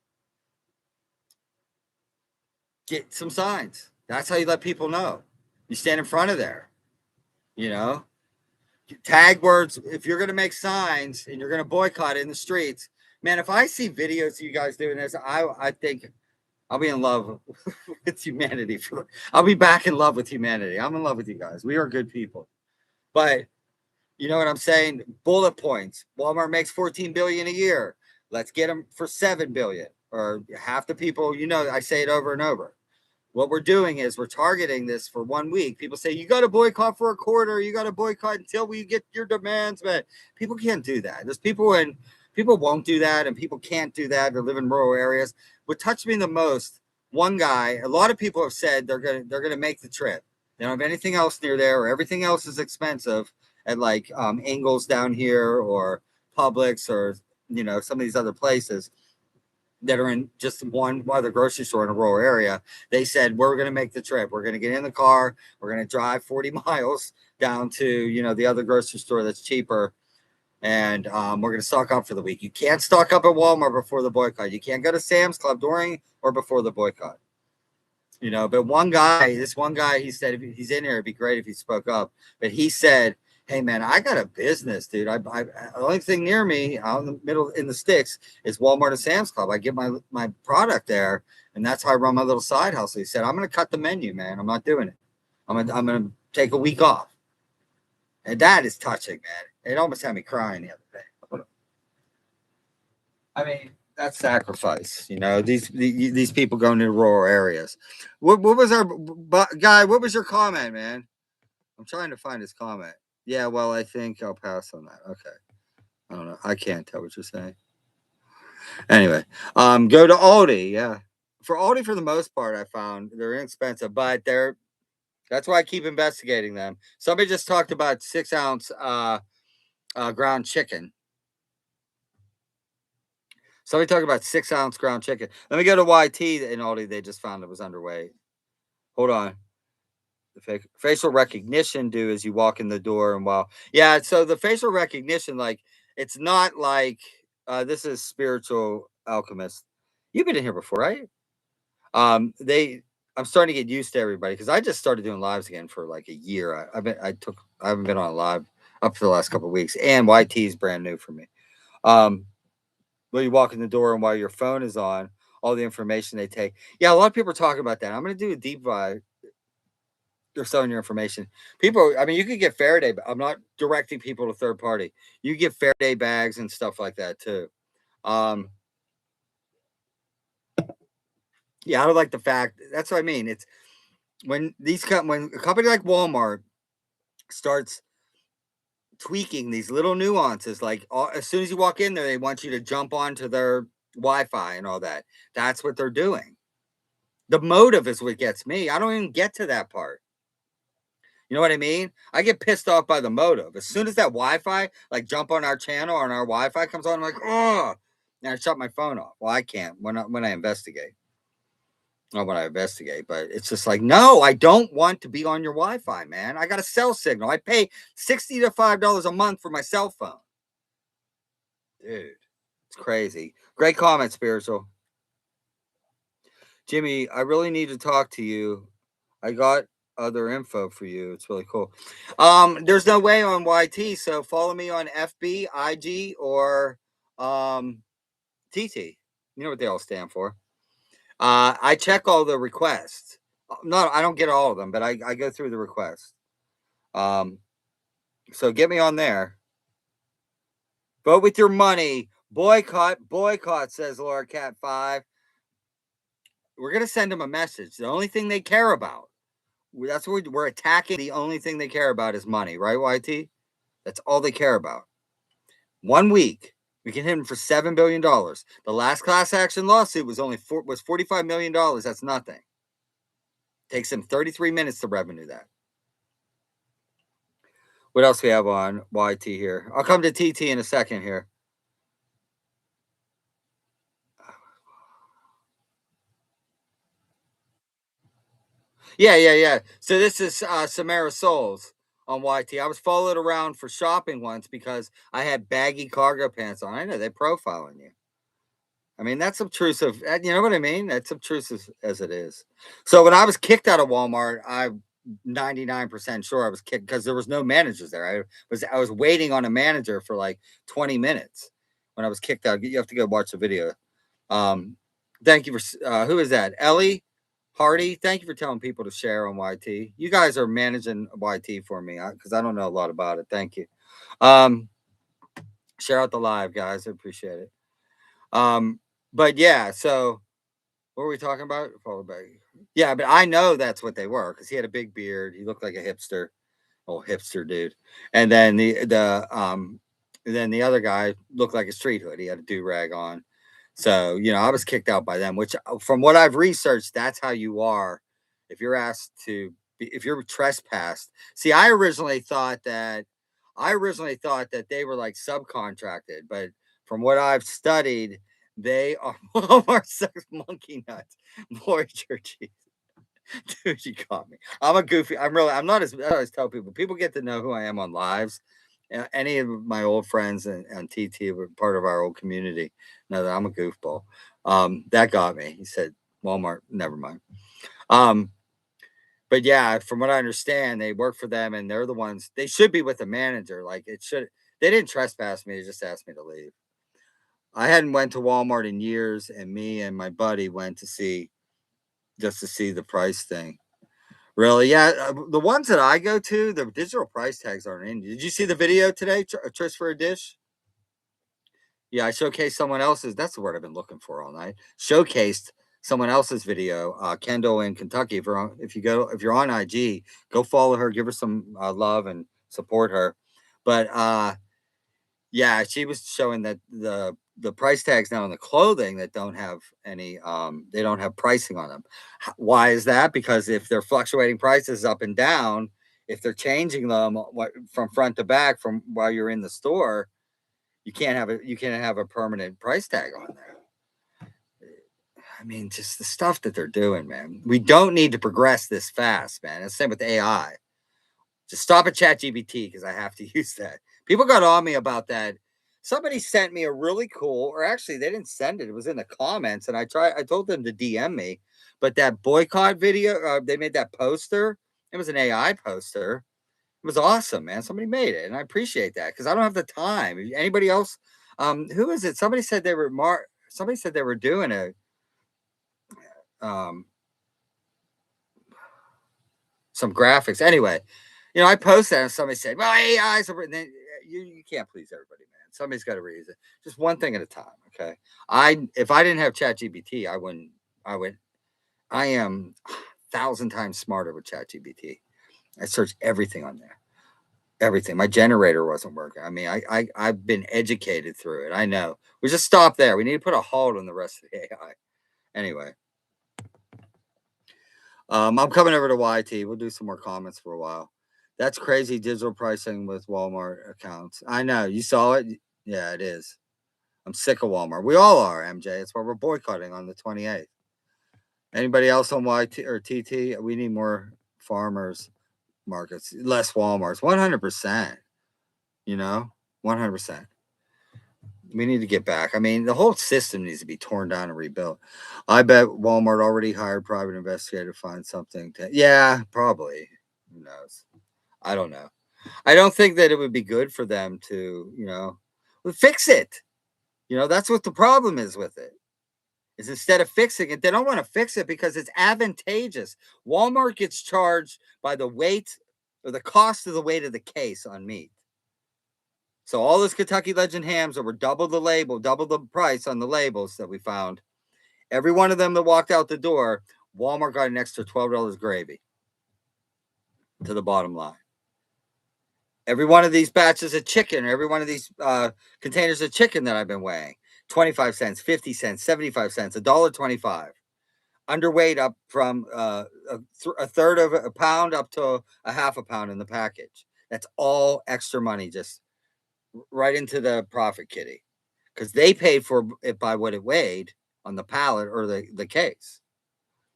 Get some signs. That's how you let people know. You stand in front of there. You know, tag words. If you're going to make signs and you're going to boycott it in the streets, man, if I see videos of you guys doing this, I think I'll be in love with humanity. I'll be back in love with humanity. I'm in love with you guys. We are good people. But you know what I'm saying? Bullet points. Walmart makes $14 billion a year. Let's get them for $7 billion. Or half the people, you know, I say it over and over. What we're doing is we're targeting this for 1 week. People say, you got to boycott for a quarter. You got to boycott until we get your demands met. People can't do that. There's people people won't do that, and people can't do that. They live in rural areas. What touched me the most, one guy, a lot of people have said they're gonna make the trip. They don't have anything else near there, or everything else is expensive at like Ingles down here or Publix or you know some of these other places that are in just one other grocery store in a rural area. They said, we're going to make the trip. We're going to get in the car. We're going to drive 40 miles down to, you know, the other grocery store that's cheaper. And we're going to stock up for the week. You can't stock up at Walmart before the boycott. You can't go to Sam's Club during or before the boycott. You know, but this one guy, he said, if he's in here, it'd be great if he spoke up. But he said, hey man, I got a business, dude. The only thing near me out in the middle in the sticks is Walmart and Sam's Club. I get my product there, and that's how I run my little side hustle. He said, I'm gonna cut the menu, man. I'm not doing it. I'm gonna take a week off. And that is touching, man. It almost had me crying the other day. I mean, that's sacrifice, you know. These people going to rural areas. What was our guy? What was your comment, man? I'm trying to find his comment. Yeah, well, I think I'll pass on that. Okay. I don't know. I can't tell what you're saying. Anyway, go to Aldi. Yeah. For Aldi, for the most part, I found they're inexpensive, but that's why I keep investigating them. Somebody just talked about 6-ounce ground chicken. Somebody talked about 6-ounce ground chicken. Let me go to YT in Aldi. They just found it was underweight. Hold on. The facial recognition do as you walk in the door and so the facial recognition, like it's not like this is Spiritual Alchemist. You've been in here before, right? I'm starting to get used to everybody because I just started doing lives again for like a year. I haven't been on live up for the last couple of weeks, and YT is brand new for me. When you walk in the door and while your phone is on, all the information they take. Yeah, a lot of people are talking about that. I'm going to do a deep dive. They're selling your information. People, I mean, you could get Faraday. I'm not directing people to third party. You get Faraday bags and stuff like that too. Yeah, I don't like the fact. That's what I mean. It's when when a company like Walmart starts tweaking these little nuances, like as soon as you walk in there, they want you to jump onto their Wi-Fi and all that. That's what they're doing. The motive is what gets me. I don't even get to that part. You know what I mean? I get pissed off by the motive. As soon as that Wi-Fi, like jump on our channel and our Wi-Fi comes on, I'm like, oh, and I shut my phone off. Well, I can't when I investigate. Not when I investigate, but it's just like, no, I don't want to be on your Wi-Fi, man. I got a cell signal. I pay $65 a month for my cell phone. Dude, it's crazy. Great comment, Spiritual. Jimmy, I really need to talk to you. I got other info for you. It's really cool. There's no way on YT, so follow me on FB, IG, or TT. You know what they all stand for. I check all the requests. No, I don't get all of them, but I go through the requests. So get me on there. Vote with your money. Boycott, says Laura Cat 5. We're going to send them a message. The only thing they care about, that's what we're attacking. The only thing they care about is money, right, YT? That's all they care about. 1 week, we can hit them for $7 billion. The last class action lawsuit was was $45 million. That's nothing. Takes them 33 minutes to revenue that. What else we have on YT here? I'll come to TT in a second here. Yeah. So this is Samara Souls on YT. I was followed around for shopping once because I had baggy cargo pants on. I know they're profiling you. I mean, that's obtrusive. You know what I mean? That's obtrusive as it is. So when I was kicked out of Walmart, I'm 99% sure I was kicked because there was no managers there. I was waiting on a manager for like 20 minutes when I was kicked out. You have to go watch the video. Um, thank you for who is that? Ellie Hardy. Thank you for telling people to share on YT. You guys are managing YT for me because I don't know a lot about it. Thank you. Um, share out the live, guys. I appreciate it. But yeah, so what were we talking about? Yeah, but I know that's what they were because he had a big beard. He looked like a hipster, old hipster dude. And then the other guy looked like a street hood. He had a do rag on. So I was kicked out by them. Which, from what I've researched, that's how you are if you're asked to if you're trespassed. See, I originally thought that they were like subcontracted, but from what I've studied, they are Walmart sex monkey nuts. Boy, churchy. Dude, you caught me. I'm a goofy. I'm not as I always tell people. People get to know who I am on lives. Any of my old friends and TT were part of our old community know that I'm a goofball. That got me. He said, Walmart, never mind. But yeah, from what I understand, they work for them and they're the ones, they should be with the manager. Like they didn't trespass me. They just asked me to leave. I hadn't went to Walmart in years, and me and my buddy went to see the price thing. Really? Yeah. The ones that I go to, the digital price tags aren't in. Did you see the video today, Trish for a Dish? Yeah, I showcased someone else's. That's the word I've been looking for all night. Showcased someone else's video, Kendall in Kentucky. If you're on IG, go follow her, give her some love and support her. But yeah, she was showing that the price tags now on the clothing that don't have any they don't have pricing on them. Why is that? Because if they're fluctuating prices up and down, if they're changing them from front to back from while you're in the store, you can't have a permanent price tag on there. I mean, just the stuff that they're doing, man. We don't need to progress this fast, man. It's the same with AI. Just stop at ChatGPT because I have to use that. People got on me about that. Somebody sent me a really cool, or actually they didn't send it. It was in the comments, and I told them to DM me. But that boycott video, they made that poster. It was an AI poster. It was awesome, man. Somebody made it, and I appreciate that because I don't have the time. Anybody else? Who is it? Somebody said they were Somebody said they were doing um, some graphics. Anyway, I posted that and somebody said, well, AI's over. And then you can't please everybody, man. Somebody's got to read it. Just one thing at a time. Okay. If I didn't have ChatGPT, I am 1,000 times smarter with ChatGPT. I search everything on there. Everything. My generator wasn't working. I mean, I've been educated through it. I know. We just stop there. We need to put a halt on the rest of the AI. Anyway. I'm coming over to YT. We'll do some more comments for a while. That's crazy digital pricing with Walmart accounts. I know. You saw it? Yeah, it is. I'm sick of Walmart. We all are, MJ. That's why we're boycotting on the 28th. Anybody else on YT or TT? We need more farmers markets, less Walmarts. 100%. You know, 100%. We need to get back. I mean, the whole system needs to be torn down and rebuilt. I bet Walmart already hired private investigator to find something. Yeah, probably. Who knows? I don't know. I don't think that it would be good for them to, fix it. That's what the problem is with it. Is instead of fixing it, they don't want to fix it because it's advantageous. Walmart gets charged by the weight or the cost of the weight of the case on meat. So all those Kentucky Legend hams that were double the label, double the price on the labels that we found, every one of them that walked out the door, Walmart got an extra $12 gravy to the bottom line. Every one of these batches of chicken, every one of these containers of chicken that I've been weighing, 25 cents, 50 cents, 75 cents, $1.25. Underweight up from a third of a pound up to a half a pound in the package. That's all extra money, just right into the profit kitty, because they paid for it by what it weighed on the pallet or the case.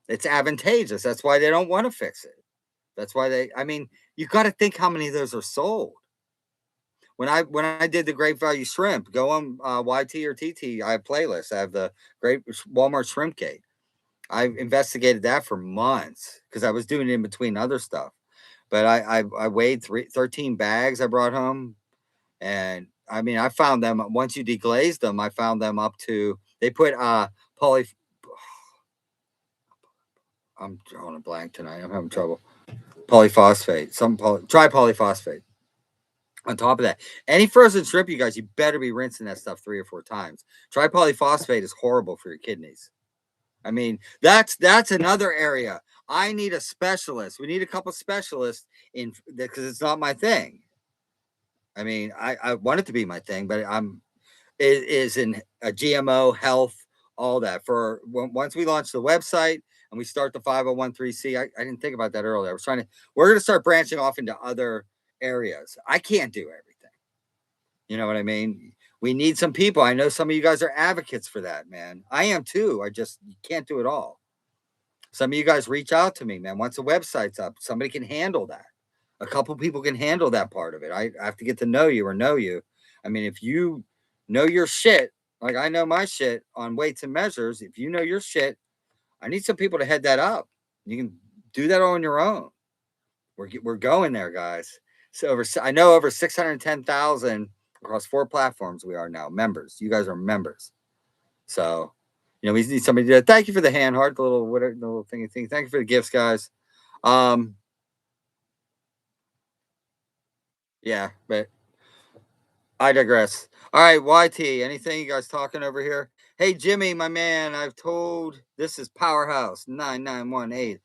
It's advantageous. That's why they don't want to fix it. That's why you got to think how many of those are sold. When I did the Great Value Shrimp, go on YT or TT. I have playlists. I have the Great Walmart Shrimp Gate. I investigated that for months because I was doing it in between other stuff. But I weighed 13 bags I brought home. And I mean, I found them once you deglaze them, I found them up to, they put I'm drawing a blank tonight. I'm having trouble. Polyphosphate, tripolyphosphate. On top of that, any frozen shrimp, you guys, you better be rinsing that stuff 3 or 4 times. Tripolyphosphate is horrible for your kidneys. I mean, that's another area. I need a specialist. We need a couple specialists in because it's not my thing. I mean, I want it to be my thing, but it is in a GMO health, all that. For once we launch the website and we start the 501(c), I didn't think about that earlier. We're going to start branching off into other areas. I can't do everything. You know what I mean? We need some people. I know some of you guys are advocates for that, man. I am too. You can't do it all. Some of you guys reach out to me, man. Once the website's up, somebody can handle that. A couple people can handle that part of it. I have to get to know you or know you. I mean, if you know your shit, like I know my shit on weights and measures, if you know your shit, I need some people to head that up. You can do that on your own. We're going there, guys. So I know over 610,000 across 4 platforms we are now members. You guys are members. So, we need somebody to do that. Thank you for the hand heart, the little thingy thing. Thank you for the gifts, guys. Yeah, but I digress. All right, YT, anything you guys talking over here? Hey, Jimmy, my man, this is Powerhouse 9918.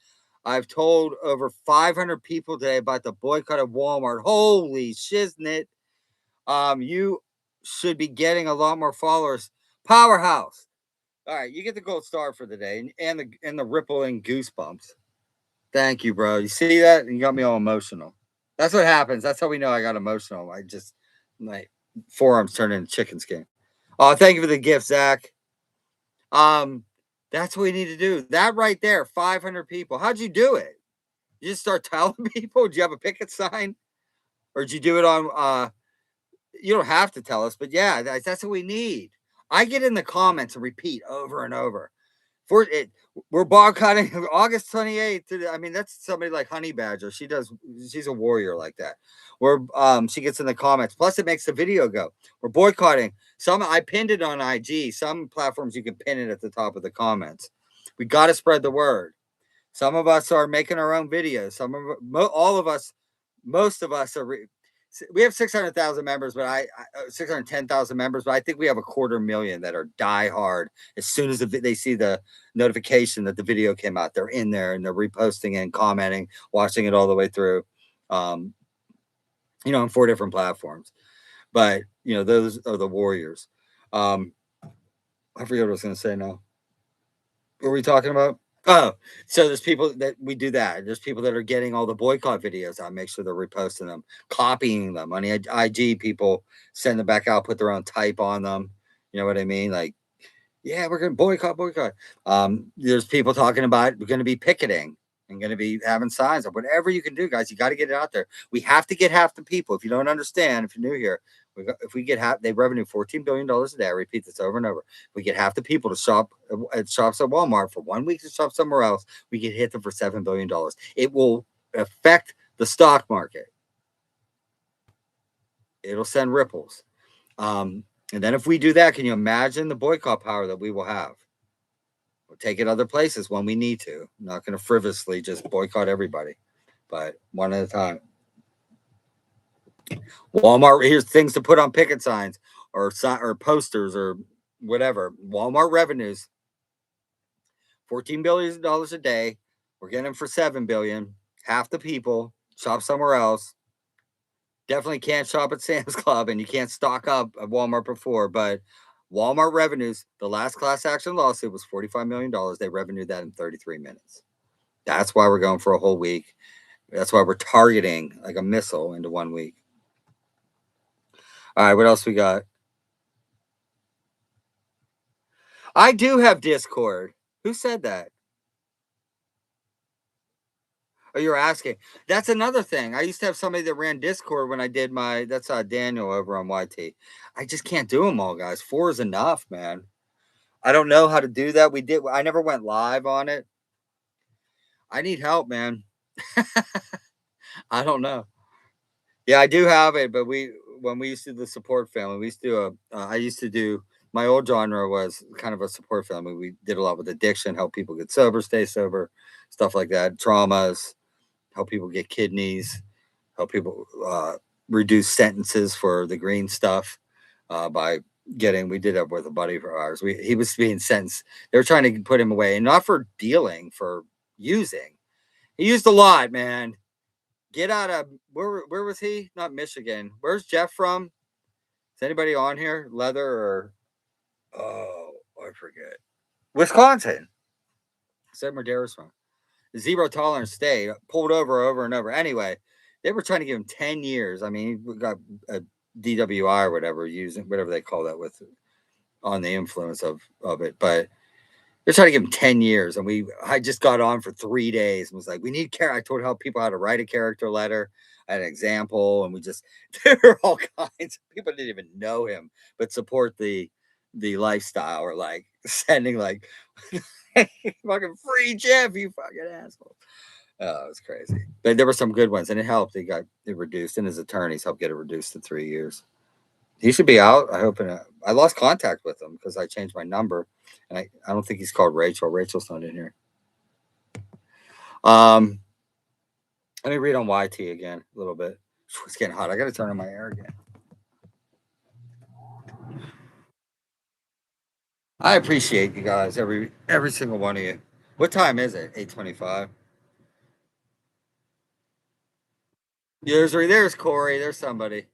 I've told over 500 people today about the boycott of Walmart. Holy shiznit. You should be getting a lot more followers. Powerhouse. All right, you get the gold star for the day and the rippling goosebumps. Thank you, bro. You see that? You got me all emotional. That's what happens. That's how we know I got emotional. I just my forearms turned into chicken skin. Oh, thank you for the gift, Zach. That's what we need to do. That right there, 500 people. How'd you do it? You just start telling people? Did you have a picket sign? Or did you do it on you don't have to tell us, but yeah, that's what we need. I get in the comments and repeat over and over. We're boycotting August 28th. I mean, that's somebody like Honey Badger. She's a warrior like that. She gets in the comments. Plus, it makes the video go. We're boycotting. I pinned it on IG. Some platforms you can pin it at the top of the comments. We got to spread the word. Some of us are making our own videos. All of us, most of us are. We have 600,000 members, but 610,000 members, but I think we have 250,000 that are diehard. As soon as they see the notification that the video came out, they're in there and they're reposting and commenting, watching it all the way through, on 4 different platforms. But, those are the warriors. I forget what I was going to say now. What were we talking about? Oh, so there's people that we do that. There's people that are getting all the boycott videos out, make sure they're reposting them, copying them on the IG. People send them back out, put their own type on them. You know what I mean? Like, yeah, we're going to boycott. There's people talking about we're going to be picketing and going to be having signs or whatever you can do, guys. You got to get it out there. We have to get half the people. If you don't understand, if you're new here, if we get half, they revenue $14 billion a day. I repeat this over and over. We get half the people to shop at shops at Walmart for 1 week to shop somewhere else. We can hit them for $7 billion. It will affect the stock market. It'll send ripples. And then if we do that, can you imagine the boycott power that we will have? We'll take it other places when we need to. I'm not going to frivolously just boycott everybody, but one at a time. Walmart, here's things to put on picket signs or posters or whatever. Walmart revenues, $14 billion a day. We're getting them for $7 billion. Half the people shop somewhere else. Definitely can't shop at Sam's Club, and you can't stock up at Walmart before. But Walmart revenues, the last class action lawsuit was $45 million. They revenued that in 33 minutes. That's why we're going for a whole week. That's why we're targeting like a missile into 1 week. All right, what else we got? I do have Discord. Who said that? Oh, you're asking. That's another thing. I used to have somebody that ran Discord when I did my. That's Daniel over on YT. I just can't do them all, guys. 4 is enough, man. I don't know how to do that. We did. I never went live on it. I need help, man. I don't know. Yeah, I do have it, but when we used to do the support family, we used to do I used to do my old genre was kind of a support family. We did a lot with addiction, help people get sober, stay sober, stuff like that, traumas, help people get kidneys, help people reduce sentences for the green stuff by getting. We did that with a buddy of ours. He was being sentenced. They were trying to put him away, and not for dealing, for using. He used a lot, man. Get out of where was he? Not Michigan. Where's Jeff from? Is anybody on here? Leather or oh, I forget. Wisconsin. Said Madera's from. Zero tolerance state. Pulled over and over. Anyway, they were trying to give him 10 years. I mean, we got a DWI or whatever, using whatever they call that with on the influence of it. But they're trying to give him 10 years. And I just got on for 3 days and was like, we need character. I told people how to write a character letter. I had an example, and there were all kinds of people didn't even know him, but support the lifestyle, or like sending like fucking free Jeff, you fucking asshole. Oh, it was crazy. But there were some good ones, and it helped. He got it reduced, and his attorneys helped get it reduced to 3 years. He should be out. I hope. I lost contact with him because I changed my number, and I don't think he's called Rachel. Rachel's not in here. Um, Let me read on YT again a little bit. It's getting hot. I got to turn on my air again. I appreciate you guys, every single one of you. What time is it? 8:25. There's Corey. There's somebody.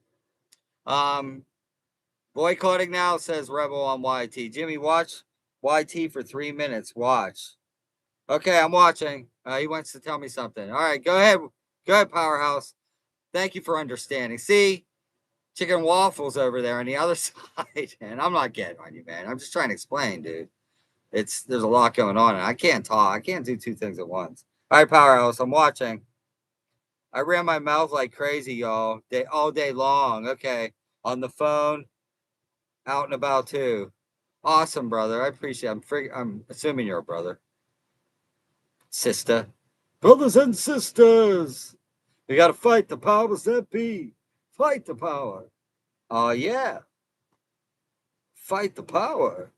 Um, Boycotting now, says Rebel on YT. Jimmy, watch YT for 3 minutes. Watch. Okay, I'm watching. He wants to tell me something. All right, go ahead. Go ahead, Powerhouse. Thank you for understanding. See, chicken waffles over there on the other side. And I'm not getting on you, man. I'm just trying to explain, dude. There's a lot going on, and I can't talk. I can't do two things at once. All right, Powerhouse, I'm watching. I ran my mouth like crazy, y'all, all day long. Okay, on the phone, out and about too. Awesome, brother. I appreciate it. I'm assuming you're a brother. Sister. Brothers and sisters. We got to fight the powers that be. Fight the power. Oh, yeah. Fight the power.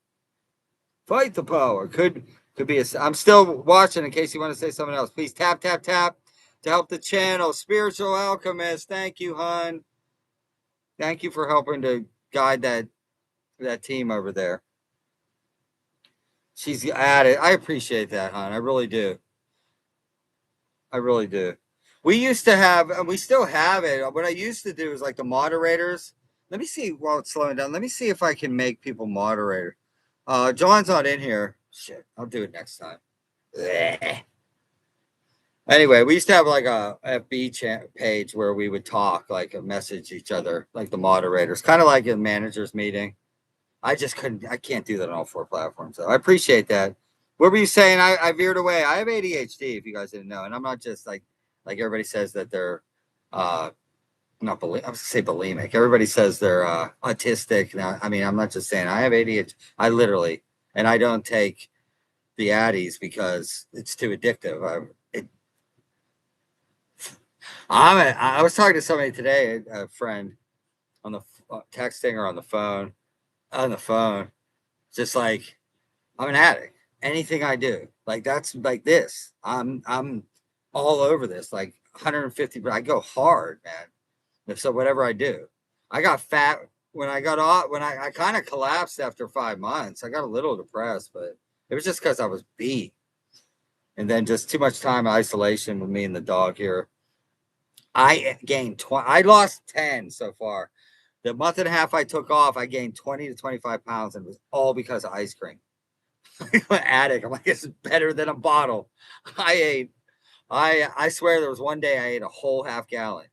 Fight the power. Could be I'm still watching in case you want to say something else. Please tap, tap, tap to help the channel. Spiritual Alchemist. Thank you, hon. Thank you for helping to guide that team over there. She's at it. I appreciate that, hon. I really do. I really do. We used to have, and we still have it. What I used to do is like the moderators. Let me see while it's slowing down. Let me see if I can make people moderator. John's not in here. Shit, I'll do it next time. Blech. Anyway, we used to have like a FB page where we would talk, like message each other, like the moderators, kind of like a managers meeting. I just couldn't. I can't do that on all four platforms. So I appreciate that. What were you saying? I veered away. I have ADHD. If you guys didn't know, and I'm not just like everybody says that they're uh not bulimic. I was gonna say bulimic. Everybody says they're autistic. Now, I mean, I'm not just saying I have ADHD. I literally, and I don't take the Addies because it's too addictive. I was talking to somebody today, a friend, on the texting or on the phone. On the phone, just like I'm an addict. Anything I do, like that's like this. I'm all over this, like 150. But I go hard, man. So whatever I do, I got fat when I got off. When I kind of collapsed after 5 months. I got a little depressed, but it was just because I was beat, and then just too much time isolation with me and the dog here. I gained 20. I lost 10 so far. The month and a half I took off, I gained 20 to 25 pounds, and it was all because of ice cream. I'm an addict. I'm like, it's better than a bottle. I ate. I swear there was one day I ate a whole half gallon.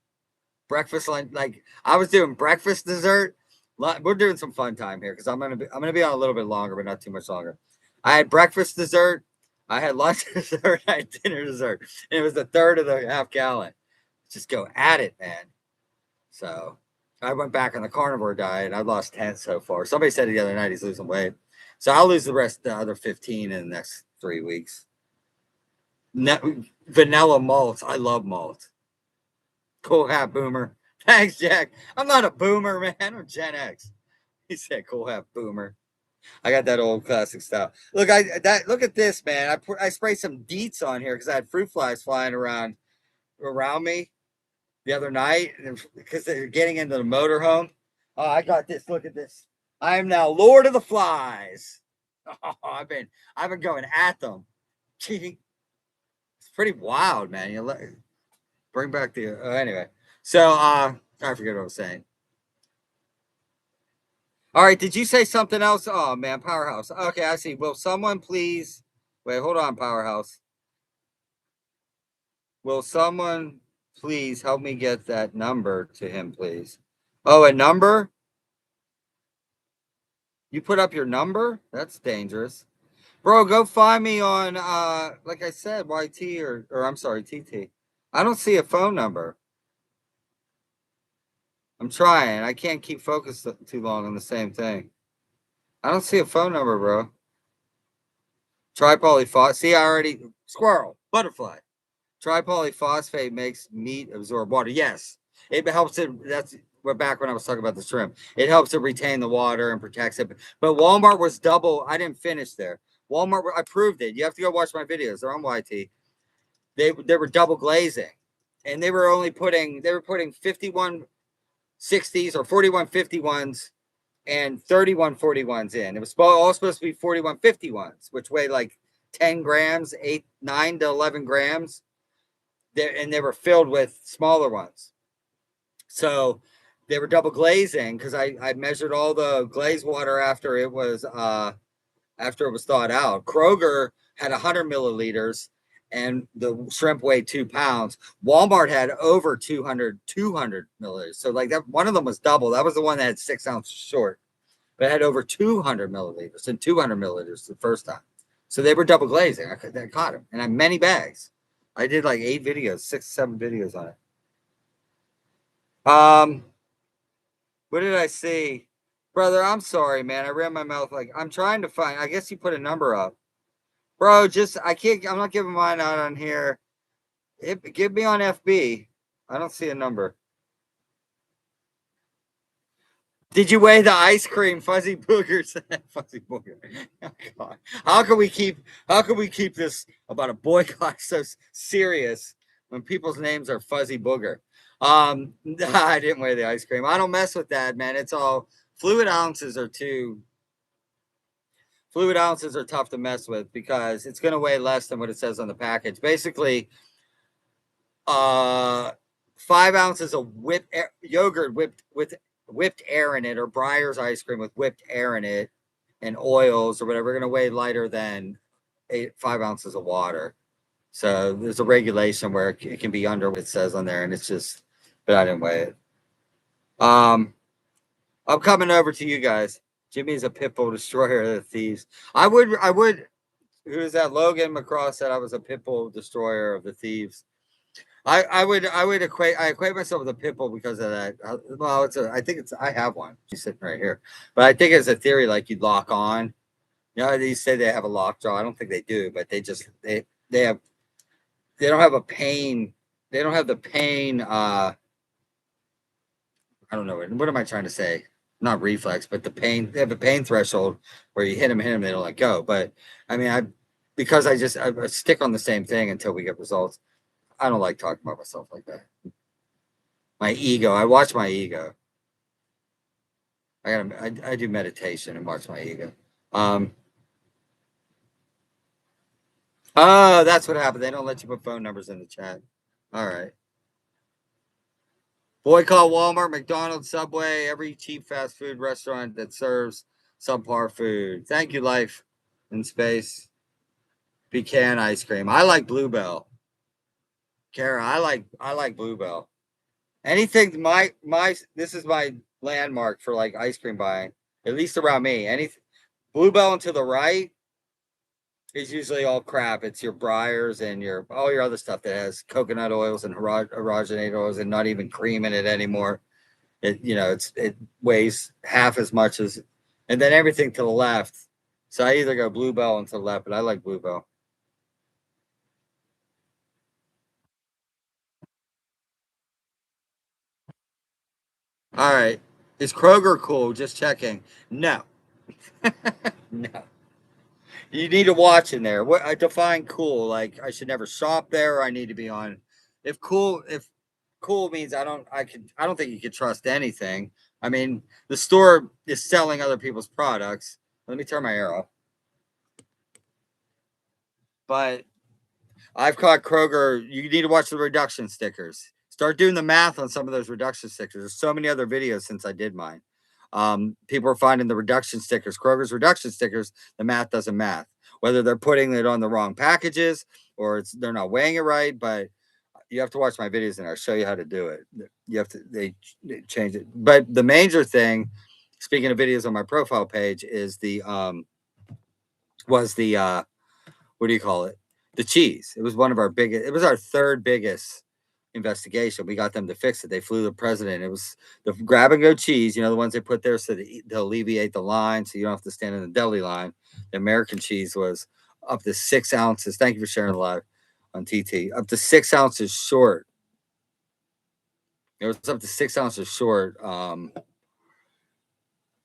Breakfast, like I was doing breakfast, dessert. We're doing some fun time here because I'm gonna be on a little bit longer, but not too much longer. I had breakfast dessert. I had lunch dessert. I had dinner dessert, and it was a third of the half gallon. Just go at it, man. So I went back on the carnivore diet. I lost 10 so far. Somebody said the other night he's losing weight. So I'll lose the other 15 in the next 3 weeks. Vanilla malt. I love malt. Cool hat boomer. Thanks, Jack. I'm not a boomer, man. I'm Gen X. He said cool hat boomer. I got that old classic style. Look, look at this, man. I sprayed some deets on here because I had fruit flies flying around me the other night because they're getting into the motorhome. Oh, I got this. Look at this. I am now Lord of the Flies. Oh, I've been going at them. It's pretty wild, man. Bring back the anyway. So I forget what I was saying. All right, did you say something else? Oh man, Powerhouse. Okay, I see. Will someone please wait? Hold on, Powerhouse. Will someone please help me get that number to him, please? Oh, a number? You put up your number? That's dangerous. Bro, go find me on like I said, YT or I'm sorry, TT. I don't see a phone number. I'm trying. I can't keep focused too long on the same thing. I don't see a phone number, bro. Try polyphosphate. See, I already squirrel, butterfly. Tripolyphosphate makes meat absorb water. Yes, it helps it. That's we're back when I was talking about the shrimp. It helps it retain the water and protects it. But Walmart was double. I didn't finish there. Walmart, I proved it. You have to go watch my videos. They're on YT. They were double glazing, and they were putting 5160s or 4151s and 3141s in. It was all supposed to be 4151s, which weigh like 10 grams, 9 to 11 grams and they were filled with smaller ones. So they were double glazing because I measured all the glaze water after it was thawed out. Kroger had 100 milliliters and the shrimp weighed 2 pounds. Walmart had over 200 milliliters. So like that, one of them was double. That was the one that had 6 ounces short, but it had over 200 milliliters and 200 milliliters the first time. So they were double glazing. I caught them and I had many bags. I did like 8 videos, 6, 7 videos on it. What did I see? Brother, I'm sorry, man. I ran my mouth like I'm trying to find. I guess you put a number up. Bro, I'm not giving mine out on here. Give me on FB. I don't see a number. Did you weigh the ice cream, Fuzzy Boogers? Fuzzy Booger. Oh, God. How can we keep this about a boycott so serious when people's names are Fuzzy Booger? I didn't weigh the ice cream. I don't mess with that, man. It's all fluid ounces are tough to mess with because it's going to weigh less than what it says on the package. Basically, 5 ounces of yogurt whipped with whipped air in it, or Breyer's ice cream with whipped air in it, and oils or whatever, are going to weigh lighter than 5 ounces of water. So there's a regulation where it can be under what it says on there, and it's just, but I didn't weigh it. I'm coming over to you guys. Jimmy's a pit bull destroyer of the thieves. I would. Who is that? Logan McCraw said I was a pit bull destroyer of the thieves. I would equate myself with a pit bull because of that. Well, I think it's I have one. She's sitting right here, but I think it's a theory like you'd lock on. You know, they say they have a lockjaw. I don't think they do, but they have they don't have a pain. They don't have the pain. I don't know what am I trying to say? Not reflex, but the pain. They have a pain threshold where you hit them, they don't let go. But I mean, because I stick on the same thing until we get results. I don't like talking about myself like that. My ego. I watch my ego. I do meditation and watch my ego. Um. Oh, that's what happened. They don't let you put phone numbers in the chat. All right. Boycott Walmart, McDonald's, Subway, every cheap fast food restaurant that serves subpar food. Thank you, Life in Space. Pecan ice cream. I like Bluebell. Kara, I like Bluebell. Anything my this is my landmark for like ice cream buying, at least around me. Any Bluebell and to the right is usually all crap. It's your Briars and your all your other stuff that has coconut oils and hydrogenated oils and not even cream in it anymore. It weighs half as much as, and then everything to the left. So I either go Bluebell and to the left, but I like Bluebell. All right, is Kroger cool? Just checking. No, no. You need to watch in there. What I define cool, like I should never shop there. Or I need to be on. If cool means I don't think you could trust anything. I mean, the store is selling other people's products. Let me turn my arrow. But I've caught Kroger. You need to watch the reduction stickers. Start doing the math on some of those reduction stickers. There's so many other videos since I did mine. People are finding the reduction stickers, Kroger's reduction stickers. The math doesn't math. Whether they're putting it on the wrong packages or they're not weighing it right. But you have to watch my videos and I'll show you how to do it. You have to they change it. But the major thing, speaking of videos on my profile page, is the was the what do you call it? The cheese. It was one of our biggest. It was our third biggest investigation. We got them to fix it. They flew the president. It was the grab and go cheese. You know the ones they put there so to alleviate the line, so you don't have to stand in the deli line. The American cheese was up to 6 ounces. Thank you for sharing the live on TT. Up to 6 ounces short. It was up to 6 ounces short on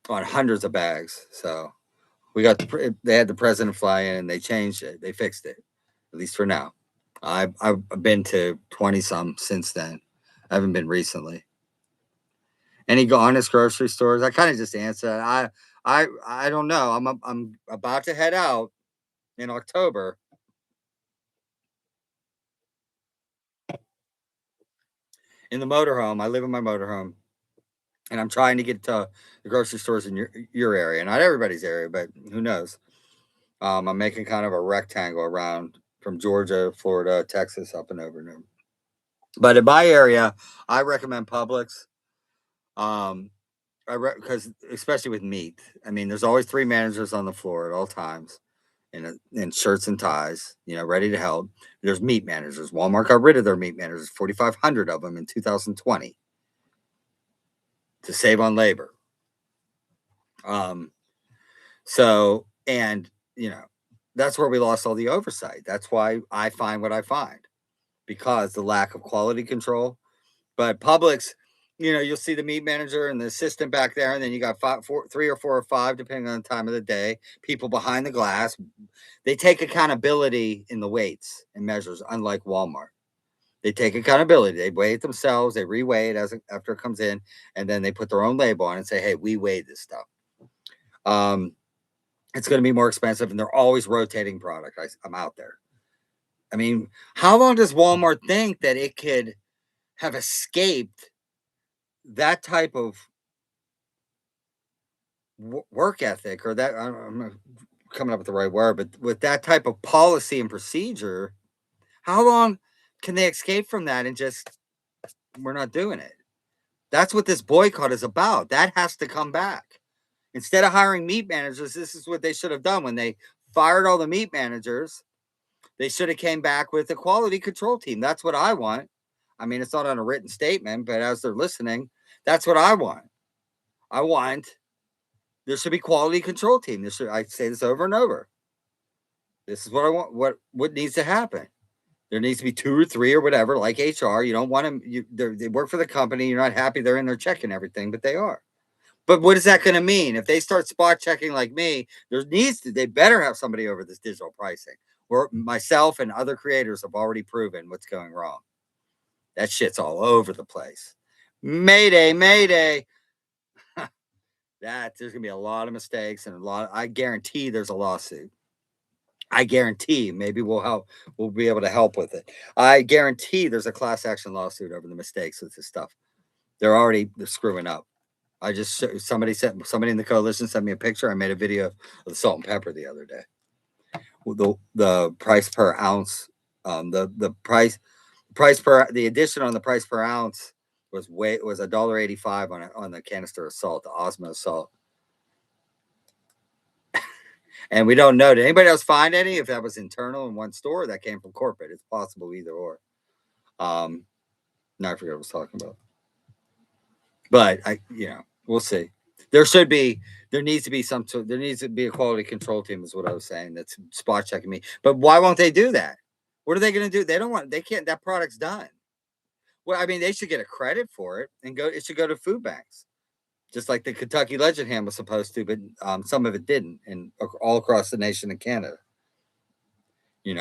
hundreds of bags. So they had the president fly in and they changed it. They fixed it, at least for now. I've been to 20 some since then. I haven't been recently. Any honest grocery stores? I kind of just answered. I don't know. I'm about to head out in October in the motorhome. I live in my motorhome, and I'm trying to get to the grocery stores in your area, not everybody's area, but who knows? I'm making kind of a rectangle around from Georgia, Florida, Texas, up and over. But in my area, I recommend Publix. Um, because especially with meat, I mean, there's always three managers on the floor at all times, in shirts and ties, ready to help. There's meat managers. Walmart got rid of their meat managers, 4,500 of them in 2020 to save on labor. Um, so and that's where we lost all the oversight. That's why I find what I find because the lack of quality control. But Publix, you'll see the meat manager and the assistant back there, and then you got three or four or five, depending on the time of the day, people behind the glass. They take accountability in the weights and measures, unlike Walmart. They take accountability. They weigh it themselves. They reweigh it after it comes in, and then they put their own label on it and say, "Hey, we weighed this stuff." It's going to be more expensive, and they're always rotating product. I'm out there. I mean, how long does Walmart think that it could have escaped that type of work ethic or that coming up with the right word, but with that type of policy and procedure, how long can they escape from that and just, we're not doing it? That's what this boycott is about. That has to come back. Instead of hiring meat managers, this is what they should have done when they fired all the meat managers. They should have came back with a quality control team. That's what I want. I mean, it's not on a written statement, but as they're listening, that's what I want. I want there should be quality control team. I say this over and over. This is what I want. What needs to happen? There needs to be 2 or 3 or whatever, like HR. You don't want them. They work for the company. You're not happy they're in there checking everything, but they are. But what is that going to mean? If they start spot checking like me, they better have somebody over this digital pricing. Where myself and other creators have already proven what's going wrong. That shit's all over the place. Mayday, mayday. There's gonna be a lot of mistakes and I guarantee there's a lawsuit. I guarantee maybe we'll be able to help with it. I guarantee there's a class action lawsuit over the mistakes with this stuff. They're screwing up. Somebody in the coalition sent me a picture. I made a video of the salt and pepper the other day. The price per ounce, the addition on the price per ounce was $1.85 on the canister of salt, the Osmo salt. And we don't know. Did anybody else find any? If that was internal in one store, or that came from corporate. It's possible either or. Now I forget what I was talking about. But we'll see. There needs to be a quality control team, is what I was saying. That's spot checking me. But why won't they do that? What are they going to do? They can't. That product's done. Well, I mean, they should get a credit for it and it should go to food banks. Just like the Kentucky Legend Ham was supposed to, but some of it didn't, and all across the nation of Canada. They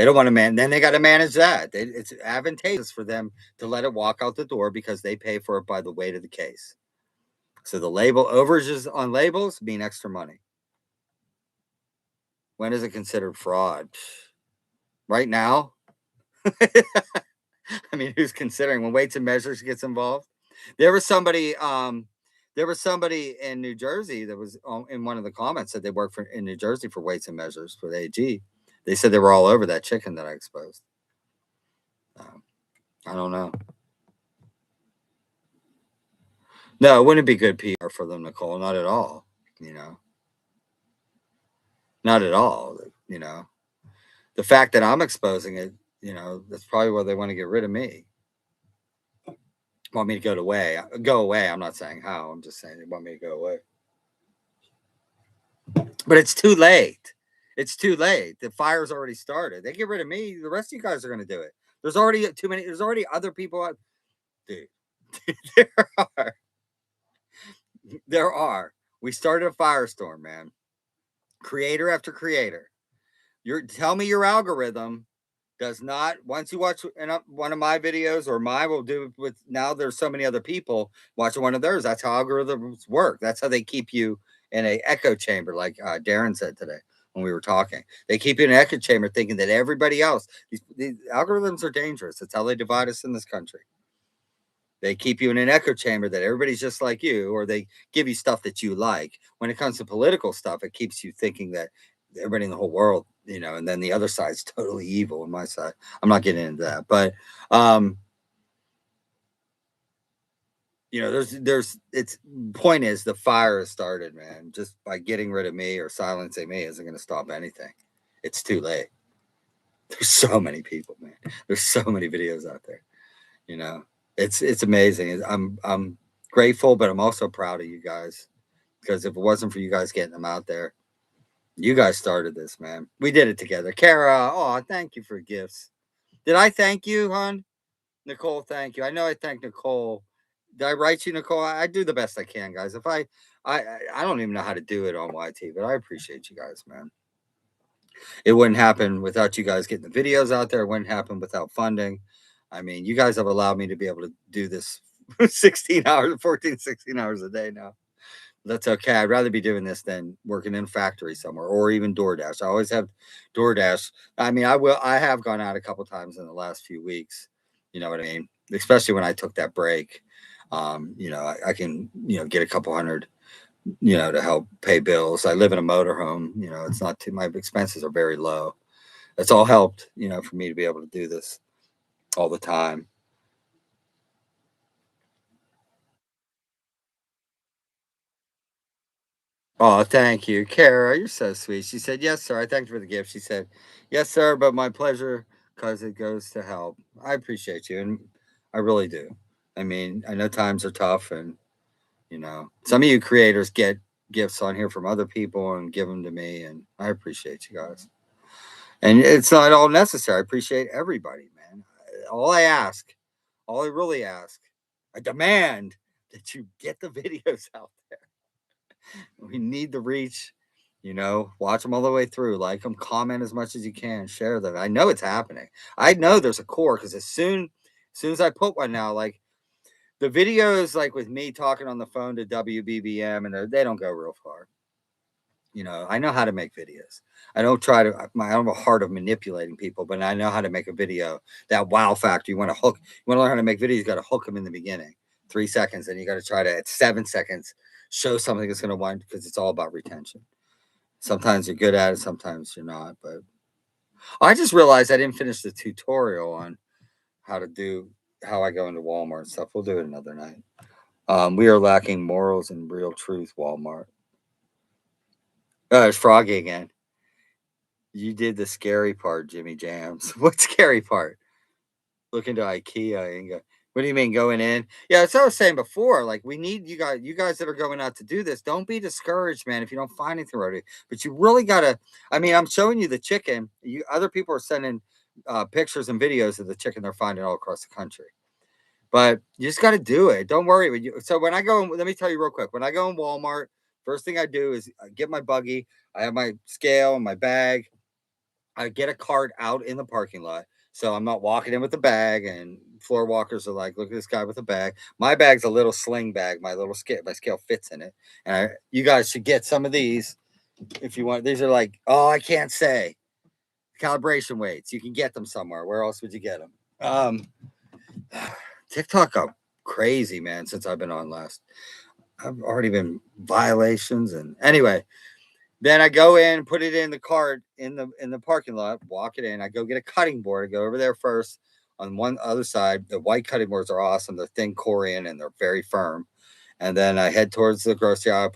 don't want to then they got to manage that. It's advantageous for them to let it walk out the door because they pay for it by the weight of the case. So the label overages on labels mean extra money. When is it considered fraud? Right now? I mean, who's considering when Weights and Measures gets involved? There was somebody in New Jersey that was in one of the comments that they work in New Jersey for Weights and Measures for the AG. They said they were all over that chicken that I exposed. I don't know. No, it wouldn't be good PR for them, Nicole. Not at all. Not at all. The fact that I'm exposing it, that's probably why they want to get rid of me. Want me to go away. I'm not saying how. I'm just saying they want me to go away. But it's too late. It's too late. The fire's already started. They get rid of me. The rest of you guys are going to do it. There's already too many. There's already other people. Dude, there are. We started a firestorm, man. Creator after creator. Tell me your algorithm does not. Once you watch one of my videos or mine will do with now. There's so many other people watching one of theirs. That's how algorithms work. That's how they keep you in an echo chamber, like Darren said today when we were talking. They keep you in an echo chamber thinking that everybody else. These algorithms are dangerous. That's how they divide us in this country. They keep you in an echo chamber that everybody's just like you, or they give you stuff that you like. When it comes to political stuff, it keeps you thinking that everybody in the whole world, and then the other side's totally evil on my side. I'm not getting into that, but it's point is the fire has started, man. Just by getting rid of me or silencing me isn't going to stop anything. It's too late. There's so many people, man. There's so many videos out there. It's amazing. I'm grateful, but I'm also proud of you guys, because if it wasn't for you guys getting them out there, you guys started this, man. We did it together. Kara, thank you for gifts. Did I thank you, hon? Nicole, thank you. I know I thanked Nicole. Did I write you, Nicole? I do the best I can, guys. If I don't even know how to do it on YT, but I appreciate you guys, man. It wouldn't happen without you guys getting the videos out there. It wouldn't happen without funding. I mean, you guys have allowed me to be able to do this 16 hours a day now. That's okay. I'd rather be doing this than working in a factory somewhere or even DoorDash. I always have DoorDash. I mean, I have gone out a couple times in the last few weeks. You know what I mean? Especially when I took that break. I can, get a couple hundred to help pay bills. I live in a motorhome. It's not too, my expenses are very low. It's all helped, for me to be able to do this all the time. Oh, thank you, Kara. You're so sweet. She said, "Yes, sir. I thanked her for the gift." She said, "Yes, sir, but my pleasure because it goes to help." I appreciate you, and I really do. I mean, I know times are tough, and some of you creators get gifts on here from other people and give them to me, and I appreciate you guys. And it's not all necessary. I appreciate everybody, man. All I ask, all I really ask, I demand that you get the videos out there. We need the reach. Watch them all the way through. Like them, comment as much as you can, share them. I know it's happening. I know there's a core because as soon as I put one now, like the videos, like with me talking on the phone to WBBM, and they don't go real far. I know how to make videos. I don't try to. I don't have a heart of manipulating people, but I know how to make a video. That wow factor. You want to hook. You want to learn how to make videos. You got to hook them in the beginning, 3 seconds, and you got to try to at 7 seconds show something that's going to wind because it's all about retention. Sometimes you're good at it, sometimes you're not. But I just realized I didn't finish the tutorial on how to do how I go into Walmart and stuff. We'll do it another night. We are lacking morals and real truth, Walmart. It's Froggy again. You did the scary part, Jimmy Jams. What scary part? Look into IKEA and go. What do you mean going in? Yeah, as I was saying before, like we need you guys that are going out to do this. Don't be discouraged, man, if you don't find anything already. But you really gotta. I mean, I'm showing you the chicken. You other people are sending pictures and videos of the chicken they're finding all across the country. But you just got to do it. Don't worry. So when I go, let me tell you real quick. When I go in Walmart, first thing I do is I get my buggy. I have my scale and my bag. I get a cart out in the parking lot. So I'm not walking in with a bag and floor walkers are like, look at this guy with a bag. My bag's a little sling bag. My scale fits in it. And you guys should get some of these if you want. These are like, oh, I can't say calibration weights. You can get them somewhere. Where else would you get them? TikTok got crazy, man, since I've been on last. I've already been violations and anyway, then I go in, put it in the cart in the parking lot, walk it in. I go get a cutting board. I go over there first on one other side. The white cutting boards are awesome. They're thin Corian and they're very firm. And then I head towards the grocery aisle.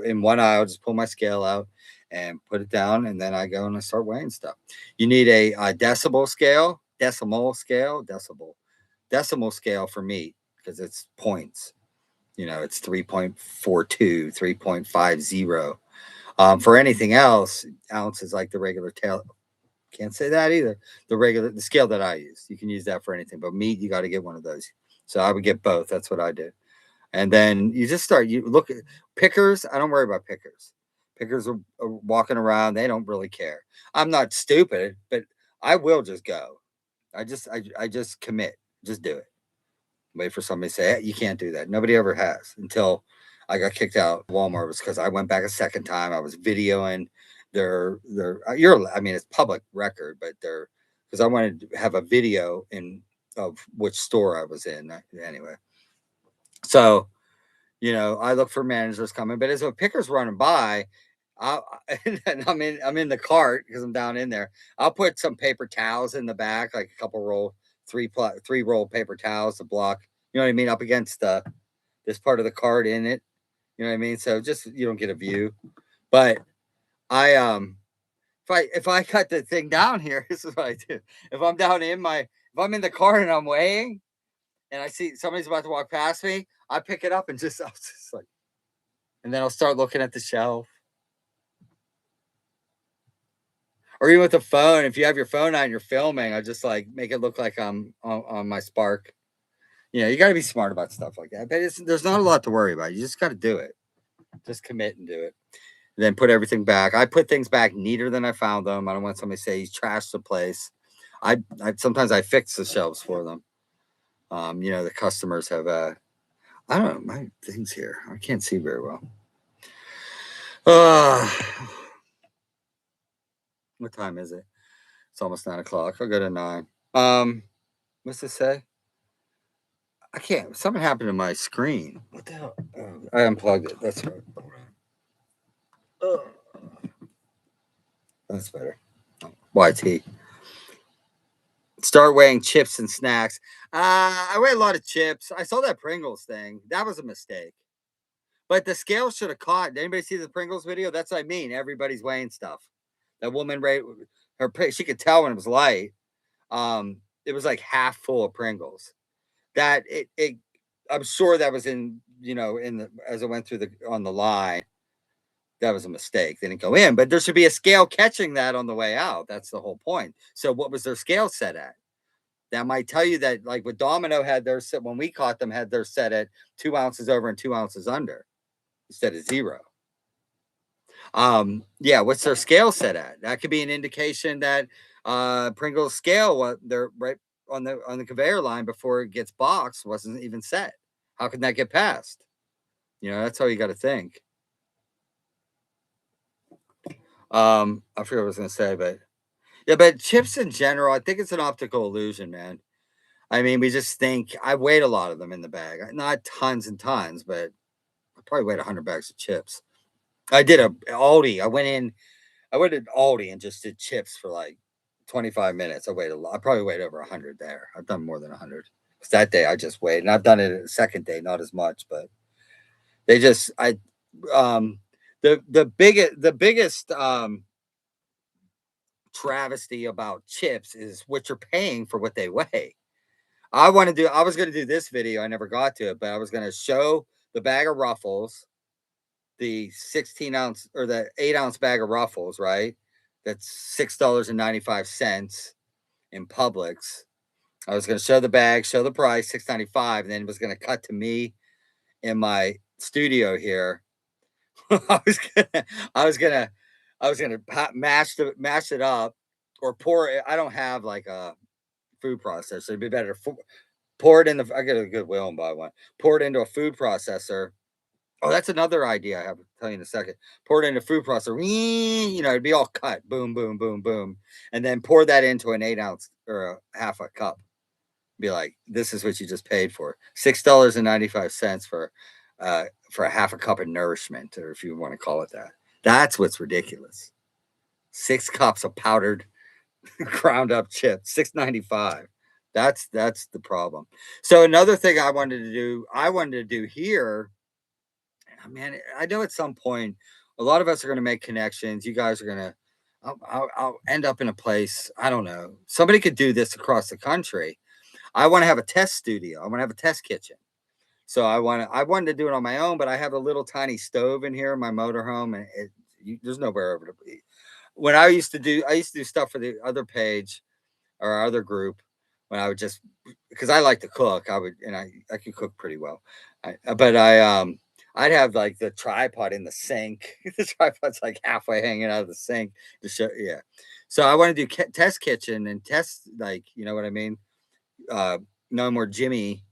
In one aisle, just pull my scale out and put it down. And then I go and I start weighing stuff. You need a decimal scale for meat because it's points. It's 3.42, 3.50. For anything else, ounces like the regular tail. Can't say that either. The scale that I use, you can use that for anything. But meat, you got to get one of those. So I would get both. That's what I did. And then you just start. You look at pickers. I don't worry about pickers. Pickers are walking around. They don't really care. I'm not stupid, but I will just go. I just commit. Just do it. Wait for somebody to say, hey, you can't do that. Nobody ever has until I got kicked out of Walmart was because I went back a second time. I was videoing I mean, it's public record, but because I wanted to have a video of which store I was in anyway. So, I look for managers coming, but as a picker's running by, I and I'm in the cart because I'm down in there. I'll put some paper towels in the back, like a couple three roll paper towels to block. You know what I mean, up against this part of the cart in it. You know what I mean. So just you don't get a view. But I if I cut the thing down here, this is what I do. If I'm in the cart and I'm weighing, and I see somebody's about to walk past me, I pick it up and I'll just like, and then I'll start looking at the shelf. Or even with the phone, if you have your phone out and you're filming, I just like make it look like I'm on my Spark. You got to be smart about stuff like that. But there's not a lot to worry about. You just got to do it. Just commit and do it. And then put everything back. I put things back neater than I found them. I don't want somebody to say he's trashed the place. I sometimes I fix the shelves for them. The customers have I don't know my things here. I can't see very well. Uh, what time is it? It's almost 9 o'clock. I'll go to 9. What's this say? I can't. Something happened to my screen. What the hell? Oh, I unplugged it. That's right. That's better. YT. Start weighing chips and snacks. I weigh a lot of chips. I saw that Pringles thing. That was a mistake. But the scale should have caught. Did anybody see the Pringles video? That's what I mean. Everybody's weighing stuff. That woman, she could tell when it was light. It was like half full of Pringles. That it I'm sure that was in as it went through on the line. That was a mistake. They didn't go in, but there should be a scale catching that on the way out. That's the whole point. So what was their scale set at? That might tell you that, like with Domino had their set when we caught them, had their set at 2 ounces over and 2 ounces under instead of 0. Yeah, what's their scale set at? That could be an indication that Pringles scale, what they're right on the conveyor line before it gets boxed, wasn't even set. How can that get passed? That's how you got to think. I forget what I was gonna say, but yeah, but chips in general, I think it's an optical illusion, man. I mean, we just think I weighed a lot of them in the bag. Not tons and tons, but I probably weighed 100 bags of chips. I did a Aldi. I went to Aldi and just did chips for like 25 minutes. I weighed a lot. I probably weighed over 100 there. I've done more than 100. Because that day I just weighed, and I've done it a second day, not as much, but they just, the biggest travesty about chips is what you're paying for what they weigh. I was going to do this video. I never got to it, but I was going to show the bag of Ruffles, the 16 ounce or the 8-ounce bag of Ruffles, right? That's $6.95 in Publix. I was going to show the bag, show the price, $6.95, and then it was going to cut to me in my studio here. I was gonna, mash it up or pour it. I don't have like a food processor. It'd be better to pour it in the. I get a Goodwill and buy one. Pour it into a food processor. Oh, that's another idea I have to tell you in a second. Pour it into a food processor. It'd be all cut. Boom, boom, boom, boom. And then pour that into an 8-ounce or a half a cup. Be like, this is what you just paid for. $6.95 for a half a cup of nourishment, or if you want to call it that. That's what's ridiculous. 6 cups of powdered ground up chips, $6.95. That's the problem. So another thing I wanted to do here, man, I know at some point a lot of us are going to make connections. You guys are going to, I'll end up in a place, I don't know. Somebody could do this across the country. I want to have a test studio. I want to have a test kitchen. So I wanted to do it on my own, but I have a little tiny stove in here in my motorhome, and there's nowhere over to be. When I used to do stuff for the other page or our other group, when I would just, because I like to cook, I can cook pretty well. I'd have like the tripod in the sink. The tripod's like halfway hanging out of the sink to show, yeah. So I want to do test kitchen and test, like, you know what I mean? No more Jimmy.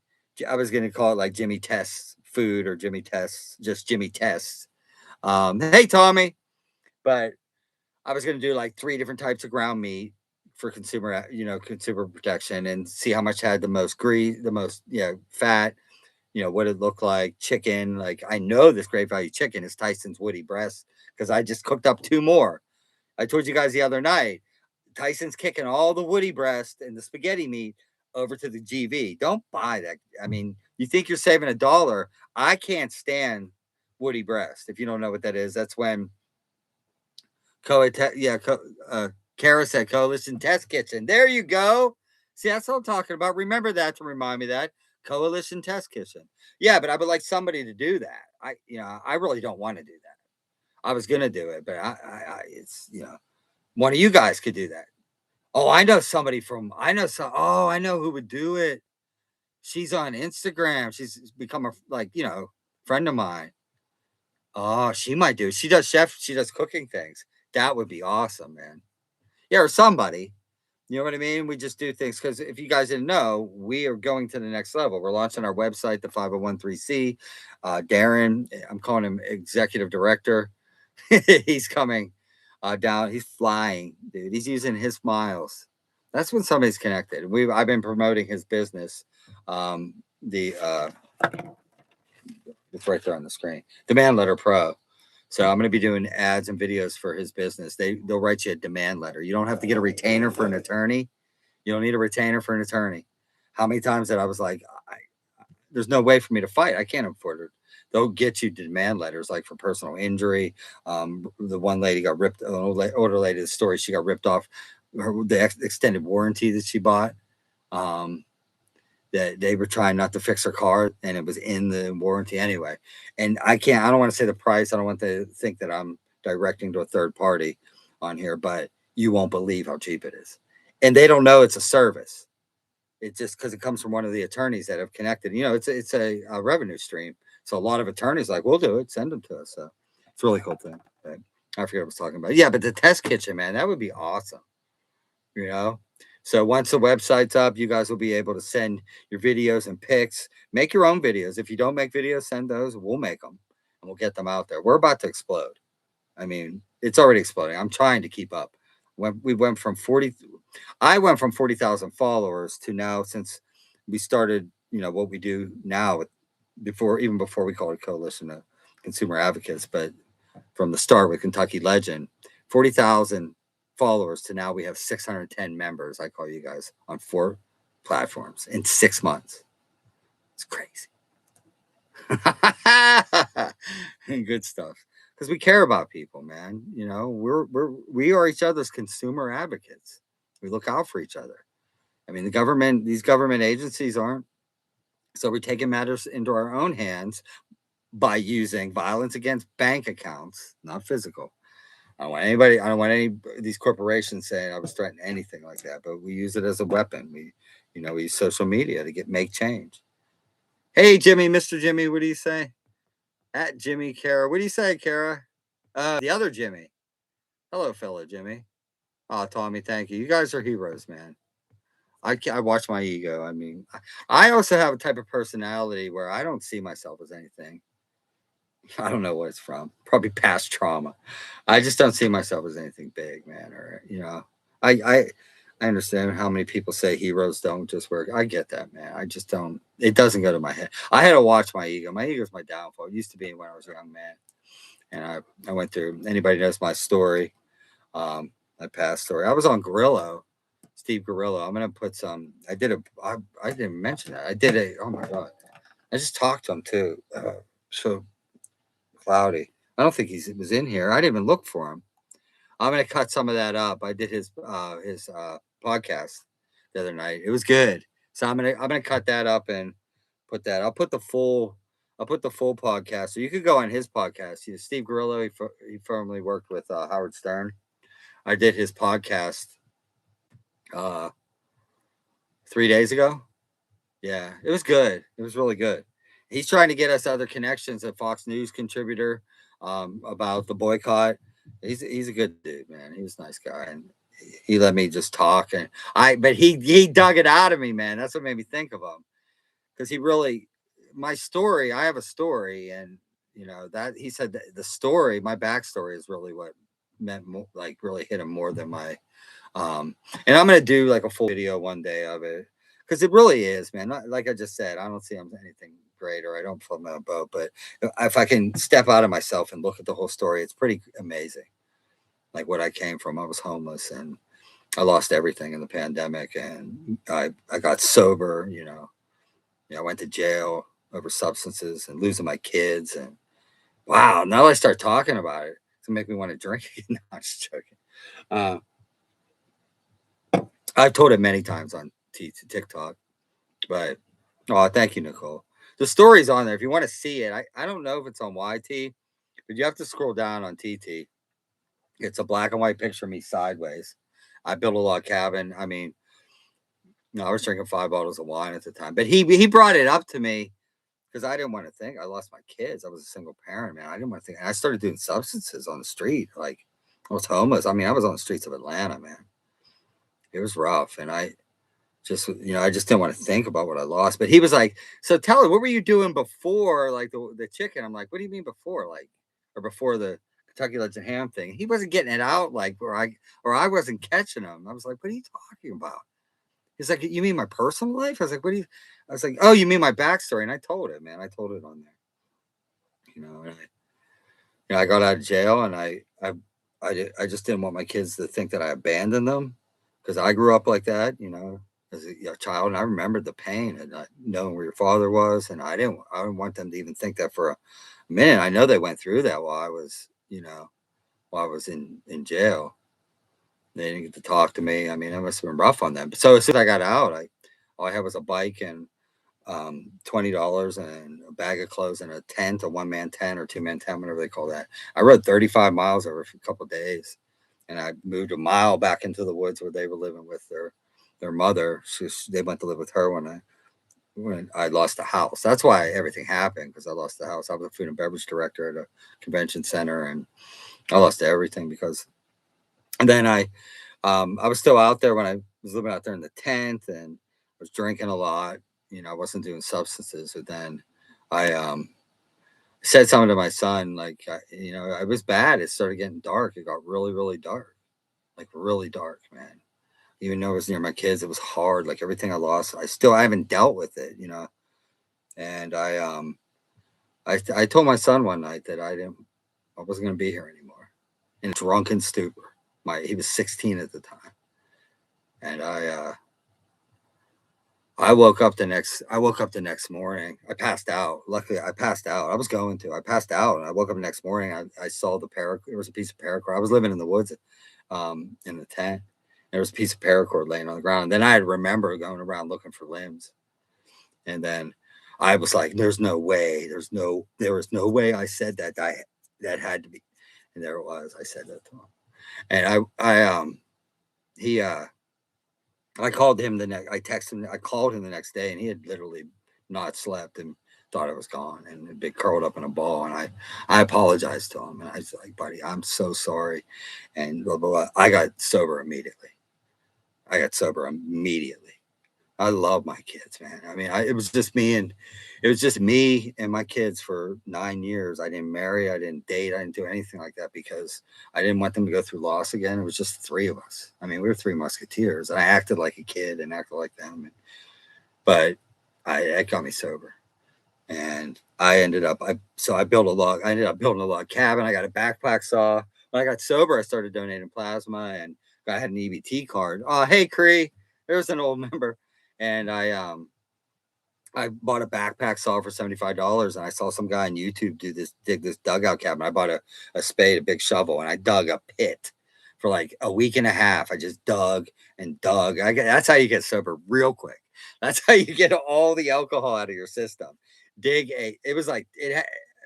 I was going to call it like Jimmy Tests Food or Jimmy Tests, just Jimmy Tests. Hey, Tommy. But I was going to do like 3 different types of ground meat for consumer protection, and see how much had the most grease, the most, fat, what it looked like. Chicken. Like, I know this Great Value chicken is Tyson's Woody breast because I just cooked up 2 more. I told you guys the other night, Tyson's kicking all the Woody breast and the spaghetti meat over to the GV. Don't buy that. I mean, you think you're saving $1. I can't stand Woody breast. If you don't know what that is, that's when Kara said Coalition Test Kitchen. There you go. See, that's what I'm talking about. Remember that to remind me that Coalition Test Kitchen. Yeah, but I would like somebody to do that. I really don't want to do that. I was gonna do it, but it's one of you guys could do that. Oh, I know somebody I know who would do it. She's on Instagram. She's become a friend of mine. Oh, she might do it. She does cooking things. That would be awesome, man. Yeah, or somebody. You know what I mean? We just do things because if you guys didn't know, we are going to the next level. We're launching our website, the 5013C. Darren, I'm calling him executive director. He's coming down. He's flying, dude. He's using his miles. That's when somebody's connected. I've been promoting his business. It's right there on the screen. Demand Letter Pro. So I'm going to be doing ads and videos for his business. They'll write you a demand letter. You don't have to get a retainer for an attorney. You don't need a retainer for an attorney. How many times that I was like, there's no way for me to fight. I can't afford it. They'll get you demand letters like for personal injury. The one lady got ripped. An older lady, the story, she got ripped off the extended warranty that she bought. That they were trying not to fix her car, and it was in the warranty anyway. And I don't want to say the price. I don't want to think that I'm directing to a third party on here, but you won't believe how cheap it is. And they don't know it's a service. It's just because it comes from one of the attorneys that have connected. It's a revenue stream. So a lot of attorneys like, we'll do it, send them to us. So it's a really cool thing. But I forget what I was talking about. Yeah, but the test kitchen, man, that would be awesome. You know? So once the website's up, you guys will be able to send your videos and pics. Make your own videos. If you don't make videos, send those. We'll make them and we'll get them out there. We're about to explode. I mean, it's already exploding. I'm trying to keep up. When we went from 40, I went from 40,000 followers to now, since we started, what we do now even before we called it Coalition of Consumer Advocates, but from the start with Kentucky Legend, 40,000 followers to now we have 610 members. I call you guys on 4 platforms in 6 months. It's crazy. Good stuff. Because we care about people, man. We are each other's consumer advocates. We look out for each other. I mean, these government agencies aren't. So we're taking matters into our own hands by using violence against bank accounts, not physical. I don't want any of these corporations saying I was threatening anything like that, but we use it as a weapon. We use social media to make change. Hey, Jimmy, Mr. Jimmy, what do you say? At Jimmy Kara. What do you say, Kara? The other Jimmy. Hello, fellow Jimmy. Oh, Tommy, thank you. You guys are heroes, man. I watch my ego. I mean, I also have a type of personality where I don't see myself as anything. I don't know what it's from. Probably past trauma. I just don't see myself as anything big, man. Or I understand how many people say heroes don't just work. I get that, man. I just don't. It doesn't go to my head. I had to watch my ego. My ego is my downfall. It used to be when I was a young man, and I went through. Anybody knows my story? My past story. I was on Grillo, Steve Grillo. I'm gonna put some. I didn't mention that. I did a. Oh my god. I just talked to him too. So cloudy. I don't think he was in here. I didn't even look for him. I'm gonna cut some of that up. I did his podcast the other night. It was good. So I'm gonna cut that up and put that. I'll put the full podcast. So you could go on his podcast. He's Steve Grillo. He formerly worked with Howard Stern. I did his podcast 3 days ago. Yeah, it was good. It was really good. He's trying to get us other connections, a Fox News contributor, about the boycott. He's a good dude, man. He was a nice guy, and he let me just talk. But he dug it out of me, man. That's what made me think of him, because my story. I have a story, and that he said the story, my backstory, is really what meant like really hit him more than my. And I'm gonna do like a full video one day of it, because it really is, man. Like I just said, I don't see him anything great, or I don't float my boat. But if I can step out of myself and look at the whole story, it's pretty amazing. Like what I came from, I was homeless and I lost everything in the pandemic, and I got sober. I went to jail over substances and losing my kids, and wow, now I start talking about it, it's gonna make me want to drink again. No, I'm just joking. I've told it many times on TikTok, but thank you, Nicole. The story's on there if you want to see it. I don't know if it's on YT, but you have to scroll down on TT. It's a black and white picture of me sideways. I built a log cabin. I mean, I was drinking 5 bottles of wine at the time, but he brought it up to me because I didn't want to think. I lost my kids. I was a single parent, man. I didn't want to think. And I started doing substances on the street. Like, I was homeless. I mean, I was on the streets of Atlanta, man. It was rough, and I just didn't want to think about what I lost. But he was like, so tell her, what were you doing before, like the chicken? I'm like, what do you mean before? Like, or before the Kentucky Legend Ham thing? He wasn't getting it out, like, or I wasn't catching him. I was like, what are you talking about? He's like, you mean my personal life? I was like, I was like, oh, you mean my backstory? And I told it, man. I told it on there. And I got out of jail, and I just didn't want my kids to think that I abandoned them, because I grew up like that, as a child, and I remembered the pain and not knowing where your father was, and I didn't want them to even think that for a minute. I know they went through that while I was, while I was in jail. They didn't get to talk to me. I mean, it must have been rough on them. So as soon as I got out, all I had was a bike and $20 and a bag of clothes and a tent, a one-man tent or two-man tent, whatever they call that. I rode 35 miles over a couple of days, and I moved a mile back into the woods where they were living with their mother. They went to live with her when I lost the house. That's why everything happened, because I lost the house. I was a food and beverage director at a convention center, and I lost everything because. And then I was still out there when I was living out there in the tent, and I was drinking a lot. I wasn't doing substances. But then I said something to my son, like, it was bad. It started getting dark. It got really, really dark, like really dark, man. Even though it was near my kids, it was hard. Like everything I lost, I haven't dealt with it. And I told my son one night that I wasn't going to be here anymore, in drunken stupor. He was 16 at the time, and I woke up the next morning. I passed out. Luckily, I passed out. I passed out, and I woke up the next morning. I saw there was a piece of paracord. I was living in the woods, in the tent. There was a piece of paracord laying on the ground. And then I remember going around looking for limbs, and then I was like, "There's no way. There was no way." I said that. That had to be, and there it was. I said that to him, and he I called him the next. I texted him. I called him the next day, and he had literally not slept and thought I was gone, and had been curled up in a ball. And I apologized to him, and I was like, "Buddy, I'm so sorry," and blah blah blah. I got sober immediately. I got sober immediately. I love my kids, man. I mean, it was just me and my kids for 9 years. I didn't marry, I didn't date, I didn't do anything like that because I didn't want them to go through loss again. It was just the three of us. I mean, we were three musketeers, and I acted like a kid and acted like them. But it got me sober, and I built a log. I ended up building a log cabin. I got a backpack saw. When I got sober, I started donating plasma, and I had an EBT card. Oh, hey, Cree, there's an old member, and I bought a backpack saw for $75, and I saw some guy on YouTube dig this dugout cabin. I bought a spade, a big shovel, and I dug a pit for like a week and a half. I just dug and dug. That's how you get sober real quick. That's how you get all the alcohol out of your system. It was like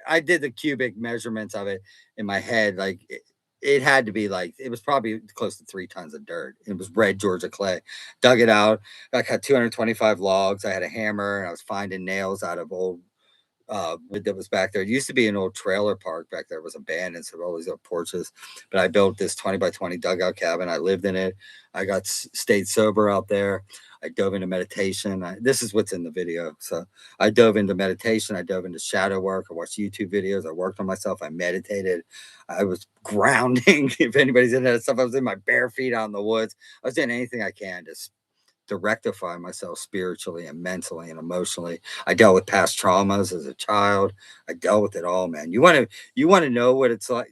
I did the cubic measurements of it in my head. Like it had to be like, it was probably close to 3 tons of dirt. It was red Georgia clay. Dug it out. I got 225 logs. I had a hammer, and I was finding nails out of old wood that was back there. It used to be an old trailer park back there. It was abandoned, so all these old porches. But I built this 20 by 20 dugout cabin. I lived in it. I stayed sober out there. I dove into meditation. This is what's in the video. So I dove into meditation. I dove into shadow work. I watched YouTube videos. I worked on myself. I meditated. I was grounding. If anybody's into that stuff, I was in my bare feet out in the woods. I was doing anything I can to rectify myself spiritually and mentally and emotionally. I dealt with past traumas as a child. I dealt with it all, man. You want to know what it's like.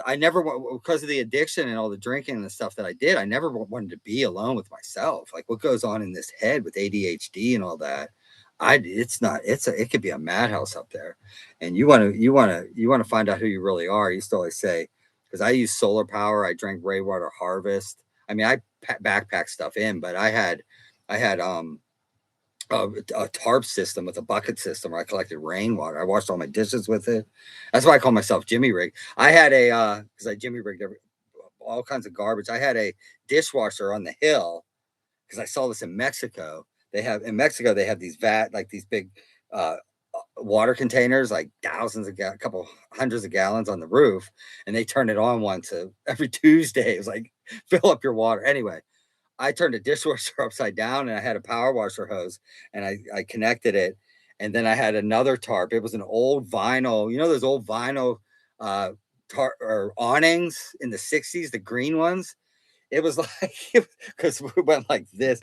I never, because of the addiction and all the drinking and the stuff that I did, I never wanted to be alone with myself. Like what goes on in this head with ADHD and all that. It could be a madhouse up there. And you want to find out who you really are. I used to always say, because I use solar power, I drank Rainwater Harvest. I mean, I backpack stuff in, but I had a tarp system with a bucket system where I collected rainwater. I washed all my dishes with it. That's why I call myself Jimmy Rig. I had because I Jimmy rigged all kinds of garbage. I had a dishwasher on the hill because I saw this in Mexico. They have these like these big uh, water containers, like a couple hundreds of gallons on the roof, and they turn it on once every Tuesday. It was like, fill up your water. Anyway, I turned a dishwasher upside down, and I had a power washer hose, and I connected it. And then I had another tarp. It was an old vinyl, those old vinyl uh, or awnings in the 60s, the green ones. It was like, because we went like this.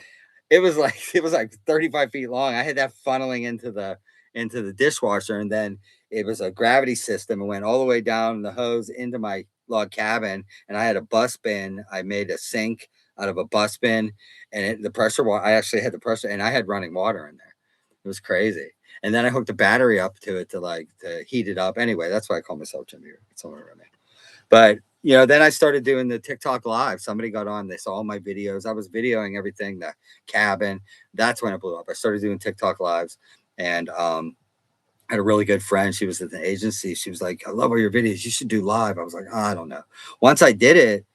It was like 35 feet long. I had that funneling into into the dishwasher, and then it was a gravity system. It went all the way down the hose into my log cabin, and I had a bus bin. I made a sink out of a bus bin, and the pressure water. I actually had the pressure, and I had running water in there. It was crazy. And then I hooked a battery up to it to heat it up. Anyway, that's why I call myself Jim here. Somewhere around there. But then I started doing the TikTok live. Somebody got on, they saw all my videos. I was videoing everything, the cabin. That's when it blew up. I started doing TikTok lives, and I had a really good friend. She was at the agency. She was like, I love all your videos. You should do live. I was like, I don't know. Once I did it,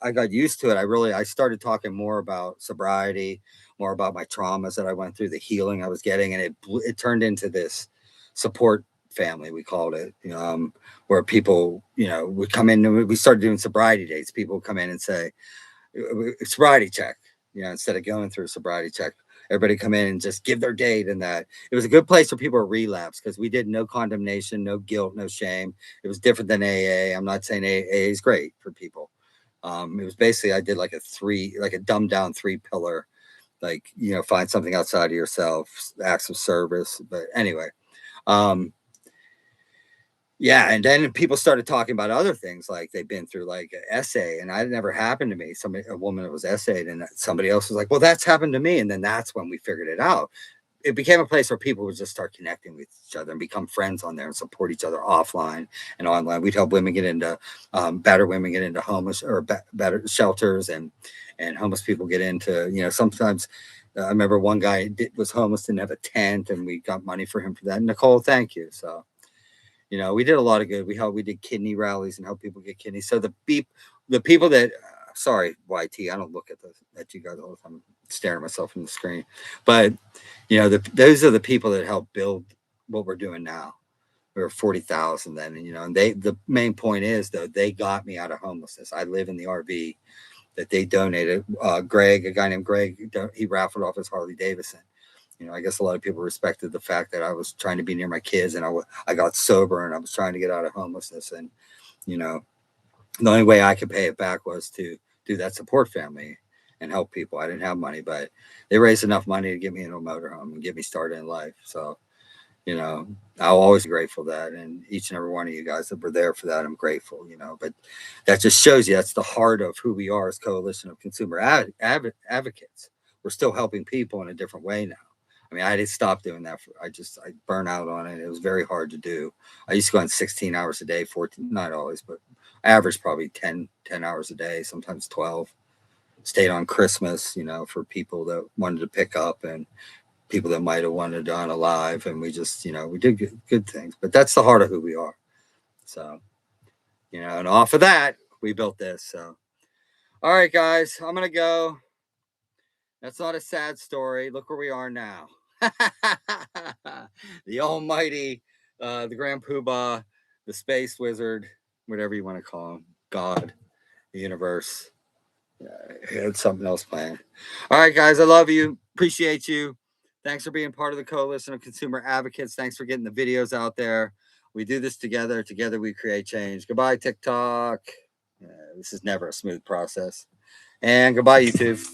I got used to it. I started talking more about sobriety, more about my traumas that I went through, the healing I was getting, and it turned into this support family, we called it, where people, would come in, and we started doing sobriety dates. People would come in and say, sobriety check, instead of going through a sobriety check, everybody come in and just give their date. And that it was a good place for people to relapse, because we did no condemnation, no guilt, no shame. It was different than AA. I'm not saying AA is great for people. It was basically, I did like a dumbed down 3-pillar, find something outside of yourself, acts of service. But anyway, yeah, and then people started talking about other things, like they've been through like an essay, and it never happened to me. A woman that was essayed, and somebody else was like, "Well, that's happened to me," and then that's when we figured it out. It became a place where people would just start connecting with each other and become friends on there and support each other offline and online. We'd help women get into battered women get into homeless or better shelters, and homeless people get into sometimes. I remember one guy was homeless, didn't have a tent, and we got money for him for that. Nicole, thank you. So. We did a lot of good. We did kidney rallies and help people get kidneys. So the people that, sorry, YT, I don't look at you guys all the time. I'm staring at myself in the screen, but those are the people that help build what we're doing now. We were 40,000 then, and the main point is though, they got me out of homelessness. I live in the RV that they donated. Greg, a guy named Greg, he raffled off his Harley Davidson. I guess a lot of people respected the fact that I was trying to be near my kids, and I got sober, and I was trying to get out of homelessness. And, the only way I could pay it back was to do that support family and help people. I didn't have money, but they raised enough money to get me into a motorhome and get me started in life. So, I'll always be grateful for that. And each and every one of you guys that were there for that, I'm grateful, but that just shows you that's the heart of who we are as Coalition of Consumer Advocates. We're still helping people in a different way now. I mean, I didn't stop doing that. I burned out on it. It was very hard to do. I used to go on 16 hours a day, 14, not always, but average probably 10 hours a day, sometimes 12. Stayed on Christmas, for people that wanted to pick up and people that might have wanted on a live. And we just, we did good things. But that's the heart of who we are. So, and off of that, we built this. So, all right, guys, I'm going to go. That's not a sad story. Look where we are now. The almighty, the Grand Poobah, the space wizard, whatever you want to call him, God, the universe. He had something else planned. All right, guys, I love you. Appreciate you. Thanks for being part of the Coalition of Consumer Advocates. Thanks for getting the videos out there. We do this together. Together we create change. Goodbye, TikTok. This is never a smooth process. And goodbye, YouTube.